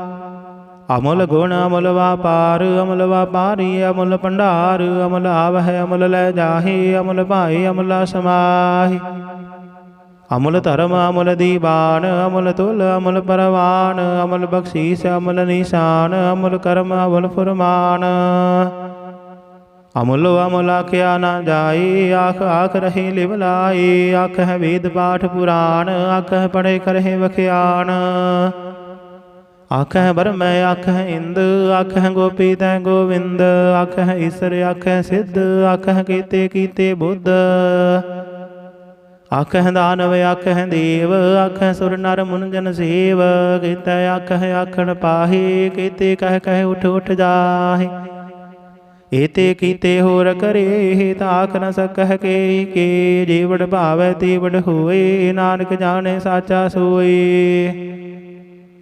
अमुल गुण अमुल वापार, अमुल वापारी अमुल भंडार। अमुल आवह अमुल लै जाहे, अमुल भाए अमुल समाहि। अमुल धर्म अमुल दीवान, अमुल तुल अमुल परवान। अमुल बख्शीस अमुल निशान, अमुल कर्म अमुल फुरमान। अमुल अमुल आख्या न जाए, आख आख रहे लिव लाए। आख है वेद पाठ पुराण, आख है पढ़े करहे वख्यान। आख है ब्रह्म आख है इंद, आख है गोपी तै गोविंद। आख है ईश्वर आख है सिद्ध, आख है कीते कीते बुद्ध। आख है दानव आख है देव, आख है सुर नर मुन जन सेव। कीते आख है आखण पाहे, कीते कह कह उठ उठ जाहे। एते कीते होर करे, ताक न सकह के। जेवड़ भावै तेवड़ होए, नानक जाने साचा सोए।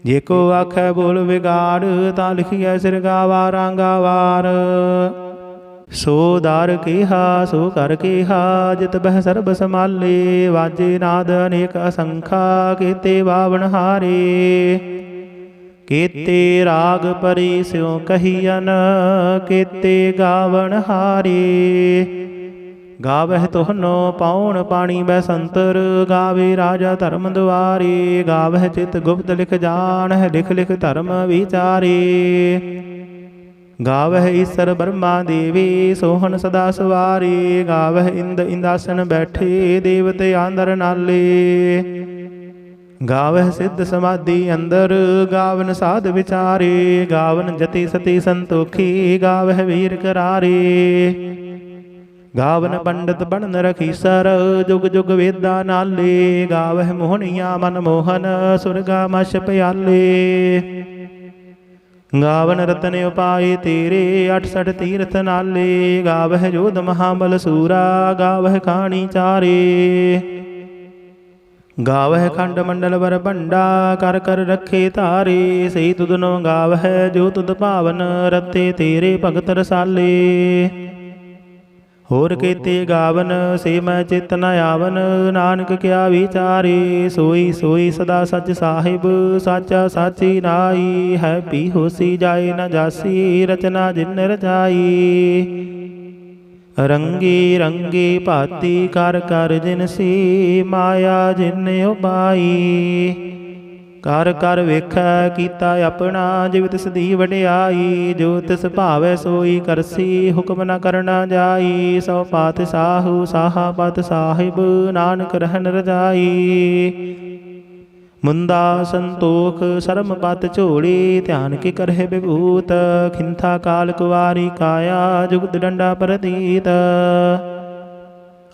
जे को आखै बोल विगाड़, ता लिखिए सिर गावा रांगा वार। सो दार केहा सो कर केहा, जित बह सर्ब समाले। वाजे नाद अनेक असंखा, केते बावन हारे। केते राग परी स्यों कहियन, केते गावन हारे। गावह तोहनो पाउन पाणी बैसंतर, गावे राजा धर्म द्वारे। गावह चित गुप्त लिख जानह, लिख लिख धर्म विचारे। गावह ईश्वर ब्रह्मा देवी, सोहन सदा सवारे। गावह इंद इंदासन बैठे, देवते आंदर नाले। गावह सिद्ध समाधि अंदर, गावन साध विचारे। गावन जति सती संतोखी, गावह वीर करारे। गावन पंडित बनन रखीसर, जुग जुग वेदा नाले। गावह मोहनिया मन मोहन, सुरगा मश प्याले। गावन रतन उपाय तेरे, 68 तीर्थ नाले। गावह जोध महाबल सूरा, गावह खाणी चारे। गावह खंड मंडल वर बंडा, कर कर रखे तारे। सही तुदनो गावह जो तुद पावन, रते तेरे भगत रसाले। होर केते गावन, से मैं चित न आवन। नानक क्या विचारे, सोई सोई सदा सच साहिब। साचा साची नाई, है पी होसी जाए न जासी। रचना जिन रचाई, रंगी रंगी भाती कर कर जिनसी। माया जिन उपाई, कर कर वेखै कीता अपना। जिव तिस दी वडियाई, जो तिस भावै सोई करसी। हुक्म न करना जाई, सौ पात साहू साहा पत साहिब। नानक रहन रजाई, मुंदा संतोख शर्म पत झोली। ध्यान के करहे विभूत, खिंथा काल कुवारी काया। जुगत डंडा प्रतीत,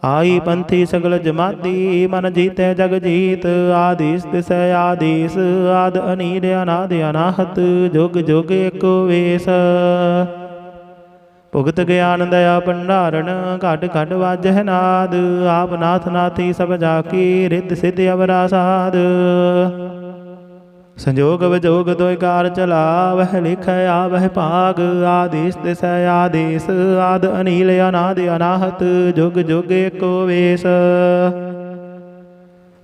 आई पंथी सगल जमाती। मन जीतै जग जीत, आदेश तिसै आदेश। आद अनील अनाद अनाहत, जुग जुग एको वेश। भुगत ज्ञान दया भंडारण, घट घट वाजह नाद। आप नाथ नाथी सब जाकी, रिद्ध सिद्ध अवरा साध। संजोग विजोग दोय कार चला, वह लिखै आवह भाग। आदेश तिसै आदेश, आद अनील अनाद अनाहत। जुग जुग एको वेश।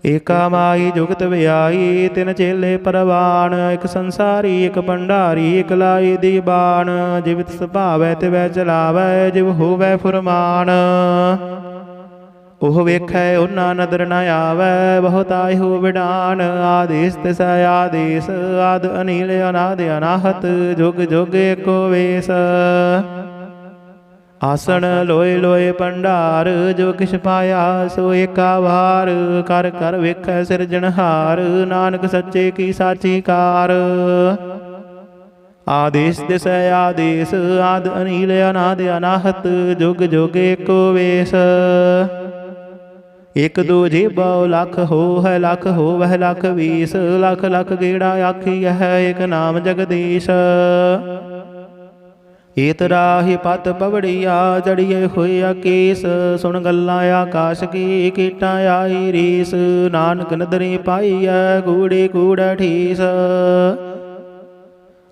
एका माई जुगत व्याई, तिन चेले परवान। एक संसारी एक भंडारी, एक लाई दीबान। जिव तिस भावै तिवै चलावै, जिव होवै फुरमान। ओह वेखै उन्ना नदर न आवै, बहुताय हो विडान। आदेश तिसै आदेश, आद अनील अनाद अनाहत। जुग जुग एको वेश। आसन लोए लोए भंडार, जो किछ पाया सो एका वार। कर कर वेखै सिरजनहार, नानक सच्चे की साची कार। आदेश तिसै आदेश, आद अनील अनाद अनाहत। जुग जुग एको वेश। एक दो जेबा लख हो है, लख हो वह लख 20। लख लख गेड़ा आखी है, एक नाम जगदीश। एतराही पत पवड़िया, जड़िए होया केस। सुन गल्ला आकाश की, कीटा आई रीस। नानक नदरी पाई है, कूड़े कूड़ा ठीस।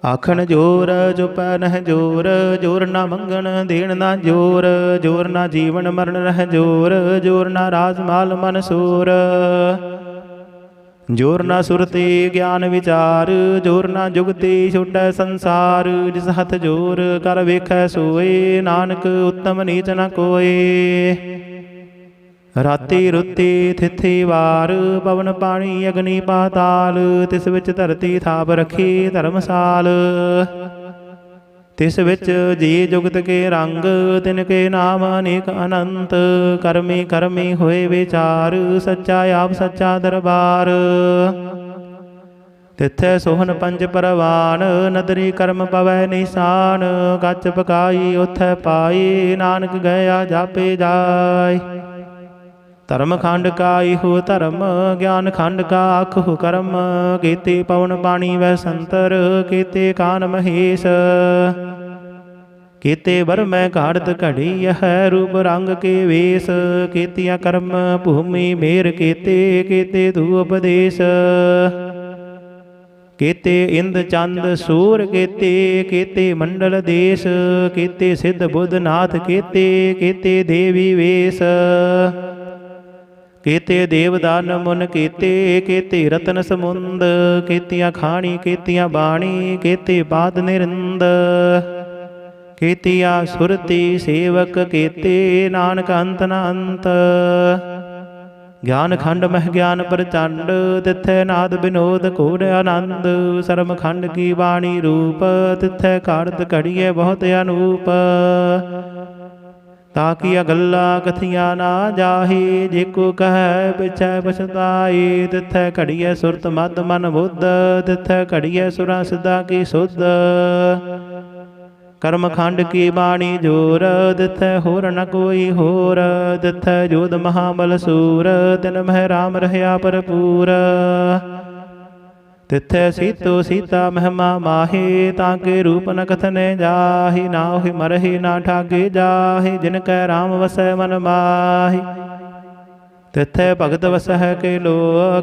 आखन जोर चुपै नह जोर, जोर ना मंगन देन ना जोर। जोर ना जीवन मरण रह जोर, जोर ना राज माल मन सूर। जोर ना सुरते ज्ञान विचार, जोर ना जुगते छुटै संसार। जिस हथ जोर कर वेखै सोए, नानक उत्तम नीच न कोय। राती रुती थिथि वार, पवन पानी अग्नि पाताल। तिस विच धरती थाप रखी धर्मसाल। तिस विच जी जुगत के रंग, तिनके नाम अनेक अनंत। करमी करमी होए विचार, सच्चा आप सच्चा दरबार। तिथै सोहन पंच परवान, नदरी कर्म पवै निशान। गच पकाई उथै पाई, नानक गया जापे जाय। धर्म खंड का इहो धर्म, ज्ञान खंड का आखो कर्म। केते पवन पानी वह संतर, केते कान महेश। केते वर मैं घाड़त घड़ी है, रूप रंग के वेश। केतिया कर्म भूमि मेर केते, केते तू उपदेश। केते इंद चंद सूर केते, केते मंडल देश, केते सिद्ध बुद्ध नाथ केते, केते देवी वेश, केते देवदान मुन केते, केते रतन समुंद, केतियाँ खाणी केतियाँ बाणी, केते पाद निरिंद, केतिया सुरति सेवक केते, नानक अंत न अंत। ज्ञान खंड मह ज्ञान प्रचंड, तिथै नाद विनोद घोर आनंद, सरम खंड की वाणी रूप, तिथै कारत घड़िए बहुत अनूप। ताकिया गल्ला कथिया ना जाहे, जेको कह पिछै पछताए, तिथै घड़िए सुरत मद मन बुद्ध, तिथै घड़िए सुरा सिद्धा की सुध। कर्म खंड की बाणी जोर, दिथै होर न कोई होर, दिथै जोध महाबल सूर, तिन मह राम रहया भरपूर। तिथै सीतो सीता महिमा माहे, ताके रूप न कथने जाहि, नाहि मरहि ना ठागे जाहि, जिनकै राम वसै मन माहि। तिथै भगत वसह के लो,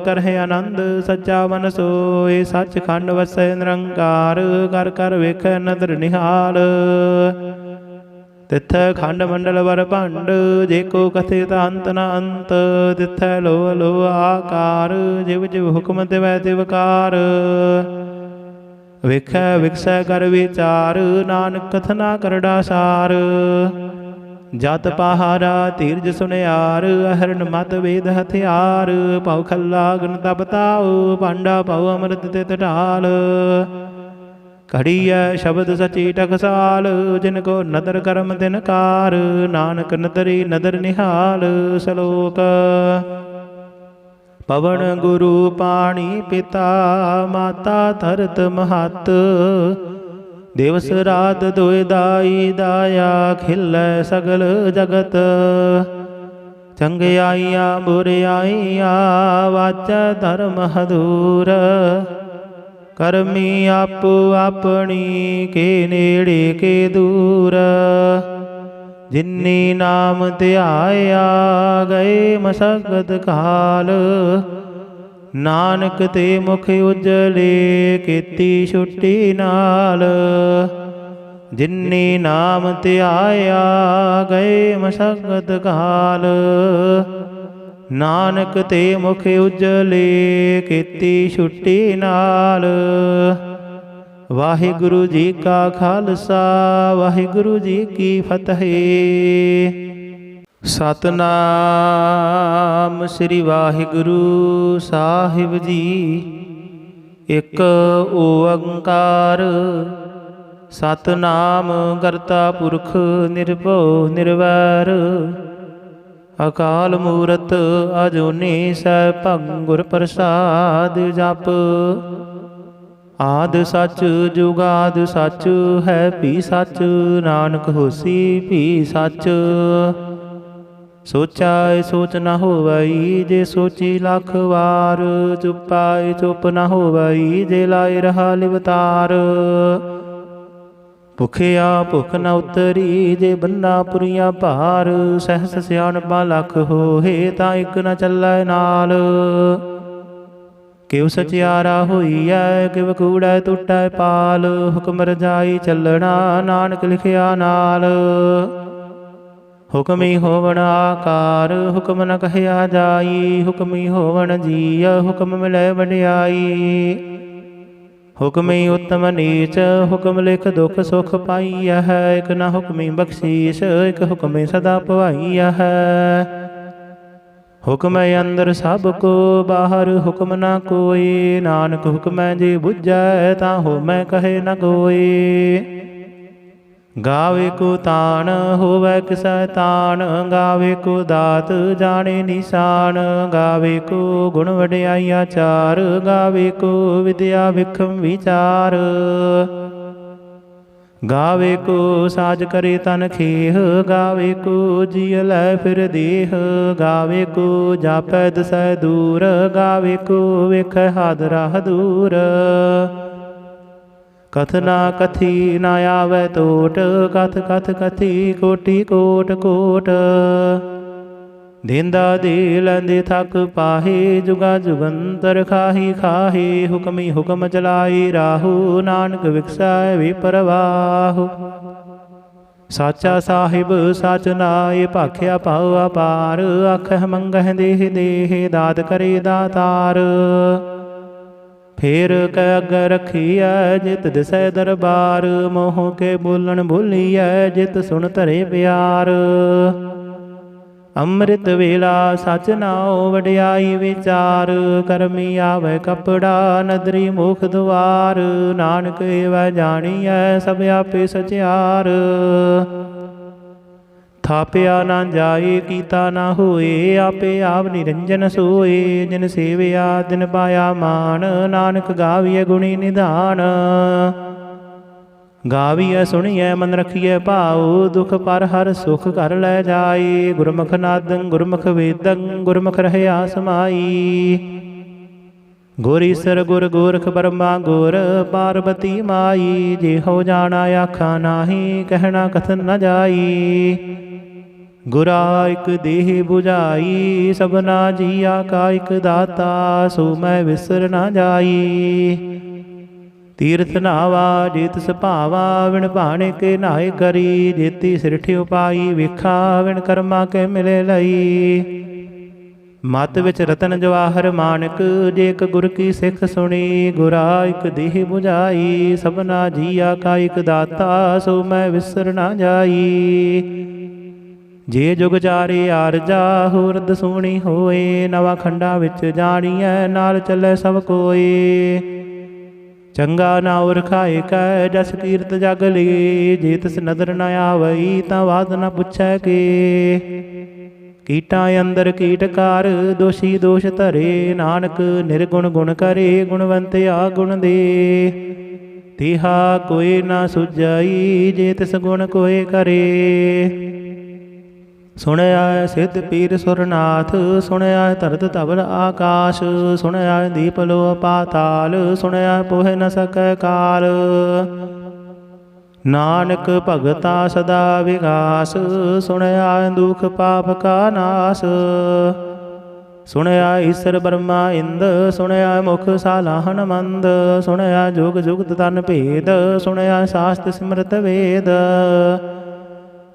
करहि आनंद सच्चा मन सोय, सच खंड वसै निरंकार, कर कर वेख नदर निहाल। तिथै खंड मंडल वर भंड, जेको कथित अंत न अंत, तिथै लो लो आकार, जिव जिव हुक्म तिवै तिवकार। वेखै विकसै कर विचार, नानक कथना करड़ा सार। जत पहारा धीरज सुनियार, अहरन मत वेद हथियार, पाउ खल्ला गन तप ताओ, पांडा पाउ अमृत तित ढाल। घड़िया शब्द सची टकसाल, जिनको नदर करम दिन कार, नानक नदरी नदर निहाल। सलोक पवन गुरु पाणी पिता, माता धरत महत, दिवस रात दोय दाई दाया, खिलै सगल जगत। चंगियाइया बुरियाइया, वाचा धर्म हदूर, करमी आपो अपनी, के नेड़े के दूर। जिन्नी नाम ध्याया, गए मसगत काल, नानक ते मुख उजले, केती छुट्टी नाल। जिन्नी नाम ध्याया, गए मसगत काल, नानक ते मुख उजले, केती छुट्टी नाल। वाहिगुरु जी का खालसा, वाहिगुरु जी की फतेह। सतनाम श्री वाहिगुरु साहिब जी। एक ओंकार सतनाम करता पुरख निर्भव निर्वैर। अकाल मूरत अजूनी सैभं गुर प्रसाद जप। आद सच जुगाद सच है भी सच। नानक होसी भी सच। सोचाए सोच न होवई जे सोची लख वार। चुपाए चुप न होवई जे लाए रहा लिवतार। भुखिया भुख न उतरी जे बन्ना पुरिया भार। सहस सियाणपा लख होए तां इक न चलै नाल। किव सचियारा होईऐ किव कूड़ै टुटै पाल। हुक्म रजाई चलना नानक लिखिया नाल। हुक्मी होवण आकार हुक्म न कहया जाई। हुक्मी होवण जीय हुक्म मिलै वडियाई। हुक्मी उत्तम नीच हुक्म लिख दुख सुख पाईया है। एक न हुक्मी बख्शीश एक हुक्मी सदा पवाईया है। हुक्म अंदर सब को बाहर हुक्म न कोई। नानक हुक्म जे बुझै ता होमै कहे न कोई। गावे को तान होवै किसै तान। गावे को दात जाने निशान। गावे को गुण वडियाई आचार। गावे को विद्या विखम विचार। गावे को साज करे तन खेह। गावे को जिय लै फिर देह। गावे को जापै दसै दूर। गावे को वेखै हाद राह दूर। कथना कथी न आवै टोट। कथ कथ कथी कोटि कोट कोट। ਦੇਂਦਾ ਦੇ ਲੈਂਦੇ ਥੱਕ ਪਾਹੇ, ਜੁਗਾ ਜੁਗੰਤਰ ਖਾਹੀ ਖਾਹੇ। ਹੁਕਮੀ ਹੁਕਮ ਚਲਾਈ ਰਾਹੂ, ਨਾਨਕ ਵਿਕਸੈ ਵੇ ਪਰਵਾਹੂ। ਸਾਚਾ ਸਾਹਿਬ ਸਚ ਨਾਏ, ਭਾਖਿਆ ਪਾਉ ਅਪਾਰ। ਆਖਹਿ ਮੰਗਹਿ ਦੇਹ ਦੇਹ, ਦਾਤ ਕਰੇ ਦਾਤਾਰ। ਫੇਰ ਕੈ ਅੱਗੇ ਰਖੀਐ, ਜਿਤ ਦਿਸੈ ਦਰਬਾਰ। ਮੋਹ ਕੇ ਬੋਲਣ ਬੋਲੀਐ, ਜਿਤ ਸੁਣ ਧਰੇ ਪਿਆਰ। ਅੰਮ੍ਰਿਤ ਵੇਲਾ ਸਚ ਨਾਉ, ਵਡਿਆਈ ਵਿਚਾਰ। ਕਰਮੀ ਆਵੈ ਕਪੜਾ, ਨਦਰੀ ਮੁਖ ਦੁਆਰ। ਨਾਨਕ ਏਵੈ ਜਾਣੀਐ, ਸਭ ਆਪੇ ਸਚਿਆਰ। ਥਾਪਿਆ ਨਾ ਜਾਏ, ਕੀਤਾ ਨਾ ਹੋਏ, ਆਪੇ ਆਪ ਨਿਰੰਜਨ ਸੋਏ। ਜਿਨ ਸੇਵਿਆ ਤਿਨ ਪਾਇਆ ਮਾਨ, ਨਾਨਕ ਗਾਵੀਐ ਗੁਣੀ ਨਿਧਾਨ। ਗਾਵੀਐ ਸੁਣੀਐ ਮਨ ਰਖੀਐ ਭਾਉ, ਦੁਖ ਪਰ ਹਰ ਸੁਖ ਘਰ ਲੈ ਜਾਏ। ਗੁਰਮੁਖ ਨਾਦੰ ਗੁਰਮੁਖ ਵੇਦੰ, ਗੁਰਮੁਖ ਰਹਿਆ ਸਮਾਈ। ਗੁਰ ਈਸਰ ਗੁਰ ਗੋਰਖ ਬਰਮਾ ਗੁਰ, ਪਾਰਬਤੀ ਮਾਈ। ਜੇ ਹੋ ਜਾਣਾ ਆਖਾ ਨਾਹੀ, ਕਹਿਣਾ ਕਥਨ ਨ ਜਾਈ। ਗੁਰਾ ਇਕ ਦੇਹ 부ਝਾਈ, ਸਭਨਾ ਜੀਆ ਕਾ ਇਕ ਦਾਤਾ। ਸੋ ਮੈਂ ਵਿਸਰ ਨਾ ਜਾਈ। ਤੀਰਥ ਨਾਵਾ ਜੇ ਤਿਸ ਭਾਵਾ, ਵਿਣ ਭਾਣੇ ਕੇ ਨਾਏ ਕਰੀ। ਜੇਤੀ ਸਿਰਠਿ ਉਪਾਈ ਵੇਖਾ, ਵਿਣ ਕਰਮਾ ਕੇ ਮਿਲੇ ਲਈ। ਮਤ ਵਿੱਚ ਰਤਨ ਜਵਾਹਰ ਮਾਨਕ, ਜੇ ਇਕ ਗੁਰ ਕੀ ਸਿੱਖ ਸੁਣੀ। ਗੁਰਾ ਇਕ ਦੇਹ 부ਝਾਈ, ਸਭਨਾ ਜੀਆ ਕਾ ਇਕ ਦਾਤਾ। ਸੋ ਮੈਂ ਵਿਸਰ ਨਾ ਜਾਈ। ਜੇ ਜੁਗ ਚਾਰੇ ਆਰਜਾ, ਹੋਰਦ ਸੋਹਣੀ ਹੋਏ। ਨਵਾਂ ਖੰਡਾਂ ਵਿੱਚ ਜਾਣੀਐ, ਨਾਲ ਚੱਲੇ ਸਭ ਕੋਏ। ਚੰਗਾ ਨਾਉ ਰਖਾਏ ਕੈ, ਜਸ ਕੀਰਤ ਜਗ ਲਈ। ਜੇ ਤਿਸ ਨਦਰ ਨ ਆਵਈ, ਤਾਂ ਬਾਤ ਨ ਪੁੱਛੈ ਕੇ। ਕੀਟਾਂ ਅੰਦਰ ਕੀਟਕਾਰ, ਦੋਸ਼ੀ ਦੋਸ਼ ਧਰੇ। ਨਾਨਕ ਨਿਰਗੁਣ ਗੁਣ ਕਰੇ, ਗੁਣਵੰਤਿਆ ਗੁਣ ਦੇ। ਤਿਹਾ ਕੋਈ ਨਾ ਸੁਝਾਈ, ਜੇ ਤਿਸ ਗੁਣ ਕੋਏ ਕਰੇ। ਸੁਣਿਆ ਸਿੱਧ ਪੀਰ ਸੁਰਨਾਥ, ਸੁਣਿਆ ਧਰਤ ਧਵਲ ਆਕਾਸ਼। ਸੁਣਿਆ ਦੀਪ ਲੋ ਪਾਤਾਲ, ਸੁਣਿਆ ਪੋਹਿ ਨ ਸਕੈ ਕਾਲ। ਨਾਨਕ ਭਗਤਾ ਸਦਾ ਵਿਗਾਸ, ਸੁਣਿਆ ਦੁਖ ਪਾਪ ਕਾ ਨਾਸ। ਸੁਣਿਆ ਈਸਰ ਬਰਮਾ ਇੰਦ, ਸੁਣਿਆ ਮੁਖ ਸਾਲਾਹਣ ਮੰਦ। ਸੁਣਿਆ ਜੁਗ ਜੁਗਤ ਤਨ ਭੇਦ, ਸੁਣਿਆ ਸਾਸਤ ਸਿਮਰਤ ਵੇਦ।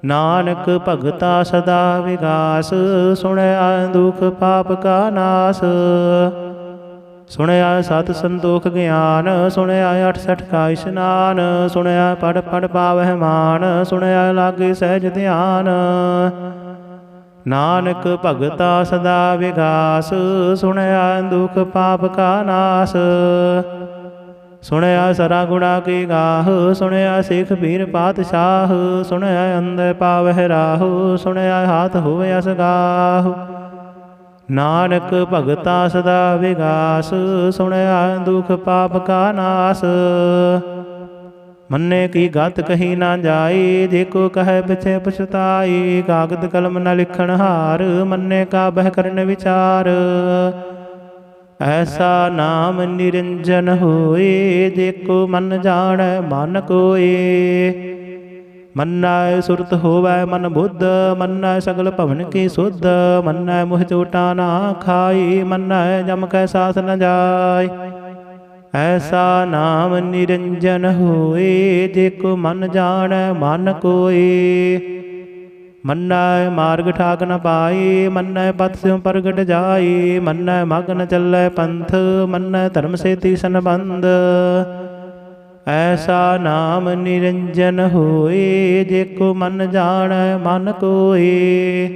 ਨਾਨਕ ਭਗਤਾ ਸਦਾ ਵਿਗਾਸ, ਸੁਣਿਆ ਦੁਖ ਪਾਪ ਕਾ ਨਾਸ। ਸੁਣਿਆ ਸਤ ਸੰਤੋਖ ਗਿਆਨ, ਸੁਣਿਆ 68 ਕਾ ਇਸ਼ਨਾਨ। ਸੁਣਿਆ ਪੜ ਪੜ ਪਾਵਹਿ ਮਾਨ, ਸੁਣਿਆ ਲਾਗੇ ਸਹਿਜ ਧਿਆਨ। ਨਾਨਕ ਭਗਤਾ ਸਦਾ ਵਿਗਾਸ, ਸੁਣਿਆ ਦੁਖ ਪਾਪ ਕਾ ਨਾਸ। ਸੁਣਿਆ ਸਰਾ ਗੁਣਾ ਕੀ ਗਾਹ, ਸੁਣਿਆ ਸਿੱਖ ਪੀਰ ਪਾਤਸ਼ਾਹ। ਸੁਣਿਆ ਅੰਦਰ ਪਾਵਹਿ ਰਾਹੁ, ਸੁਣਿਆ ਹਾਥ ਹੋਵੇ ਅਸਗਾਹ। ਨਾਨਕ ਭਗਤਾ ਸਦਾ ਵਿਗਾਸ, ਸੁਣਿਆ ਦੁਖ ਪਾਪ ਕਾ ਨਾਸ। ਮੰਨੇ ਕੀ ਗਤ ਕਹੀ ਨਾ ਜਾਏ, ਜੇ ਕੋ ਕਹੈ ਪਿਛੇ ਪਛਤਾਈ। ਕਾਗਦ ਕਲਮ ਨ ਲਿਖਣ ਹਾਰ, ਮੰਨੇ ਕਾ ਬਹਿ ਕਰਨ ਵਿਚਾਰ। ਐਸਾ ਨਾਮ ਨਿਰੰਜਨ ਹੋਏ, ਜੇ ਕੋ ਮਨ ਜਾਣੈ ਮਨ ਕੋਏ। ਮੰਨੈ ਸੁਰਤ ਹੋਵੈ ਮਨ ਬੁੱਧ, ਮੰਨੈ ਸਗਲ ਭਵਨ ਕੀ ਸੁਧ। ਮੰਨੈ ਮੁਹ ਚੋਟਾ ਨਾ ਖਾਈ, ਮੰਨੈ ਜਮ ਕੈ ਸਾਥ ਨ ਜਾਏ। ਐਸਾ ਨਾਮ ਨਿਰੰਜਨ ਹੋਏ, ਜੇ ਕੋ ਮਨ ਜਾਣੈ ਮਨ ਕੋਏ। ਮੰਨੈ ਮਾਰਗ ਠਾਕ ਨ ਪਾਏ, ਮੰਨੈ ਪਥ ਸਿਉ ਪ੍ਰਗਟ ਜਾਏ। ਮੰਨੈ ਮਗ ਨ ਚੱਲੈ ਪੰਥ, ਮੰਨੈ ਧਰਮ ਸੇਤੀ ਸੰਬੰਧ। ਐਸਾ ਨਾਮ ਨਿਰੰਜਨ ਹੋਏ, ਜੇ ਕੋ ਮਨ ਜਾਣੈ ਮਨ ਕੋਏ।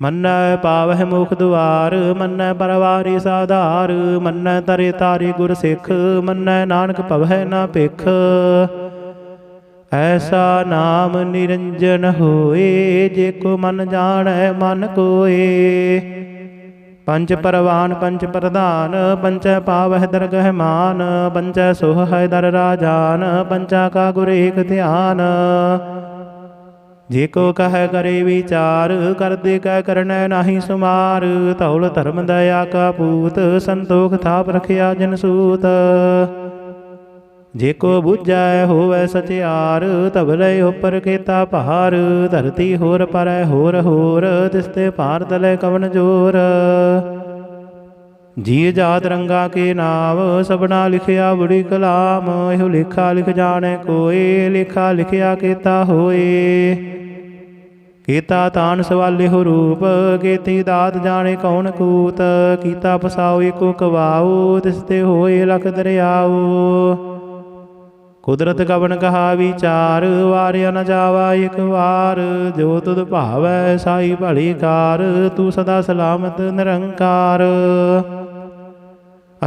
ਮੰਨੈ ਪਾਵਹਿ ਮੁਖ ਦੁਆਰ, ਮੰਨੈ ਪਰਵਾਰੀ ਸਾਧਾਰ। ਮੰਨੈ ਤਰੇ ਤਾਰੀ ਗੁਰ ਸਿੱਖ, ਮੰਨੈ ਨਾਨਕ ਭਵੈ ਨਾ ਭਿਖ। ਐਸਾ ਨਾਮ ਨਿਰੰਜਨ ਹੋਏ, ਜੇ ਕੋ ਮਨ ਜਾਣੈ ਮਨ ਕੋਏ। ਪੰਚ ਪਰਵਾਨ ਪੰਚ ਪ੍ਰਧਾਨ, ਪੰਚੈ ਪਾਵਹਿ ਦਰਗਹਿ ਮਾਨ। ਪੰਚੈ ਸੋਹੈ ਦਰ ਰਾਜਾਨ, ਪੰਚਾ ਕਾ ਗੁਰ ਏਕ ਧਿਆਨ। ਜੇ ਕੋ ਕਹੈ ਕਰੇ ਵਿਚਾਰ, ਕਰਦੇ ਕੈ ਕਰਨੈ ਨਾਹੀ ਸੁਮਾਰ। ਧੌਲ ਧਰਮ ਦਇਆ ਕਾ ਪੂਤ, ਸੰਤੋਖ ਥਾਪ ਰਖਿਆ ਜਨ ਸੂਤ। ਜੇ ਕੋ ਬੁਝੈ ਹੋਵੈ ਸਚਿਆਰ, ਧਵਲੇ ਉਪਰ ਕੀਤਾ ਭਾਰ। ਧਰਤੀ ਹੋਰ ਪਰੈ ਹੋਰ ਹੋਰ, ਤਿਸਤੇ ਭਾਰ ਤਲੇ ਕਵਣ ਜੋਰ। ਜੀ ਜਾਤ ਰੰਗਾ ਕੇ ਨਾਮ, ਸਭਨਾ ਲਿਖਿਆ ਬੜੀ ਕਲਾਮ। ਇਹੋ ਲੇਖਾ ਲਿਖ ਜਾਣੈ ਕੋਏ, ਲੇਖਾ ਲਿਖਿਆ ਕੀਤਾ ਹੋਏ। ਕੀਤਾ ਤਾਨ ਸਵਾਲਿਹੁ ਰੂਪ, ਕੀਤੀ ਦਾਤ ਜਾਣੇ ਕੌਣ ਕੂਤ। ਕੀਤਾ ਪਸਾਉ ਏਕੋ ਕਵਾਉ, ਤਿਸਤੇ ਹੋਏ ਲਖ ਦਰਿਆਉ। ਕੁਦਰਤ ਕਵਣ ਕਹਾ ਵਿਚਾਰ, ਵਾਰਿਆ ਨ ਜਾਵਾ ਇਕ ਵਾਰ। ਜੋ ਤੁਧ ਭਾਵੈ ਸਾਈ ਭਲੀ ਕਾਰ, ਤੂੰ ਸਦਾ ਸਲਾਮਤ ਨਿਰੰਕਾਰ।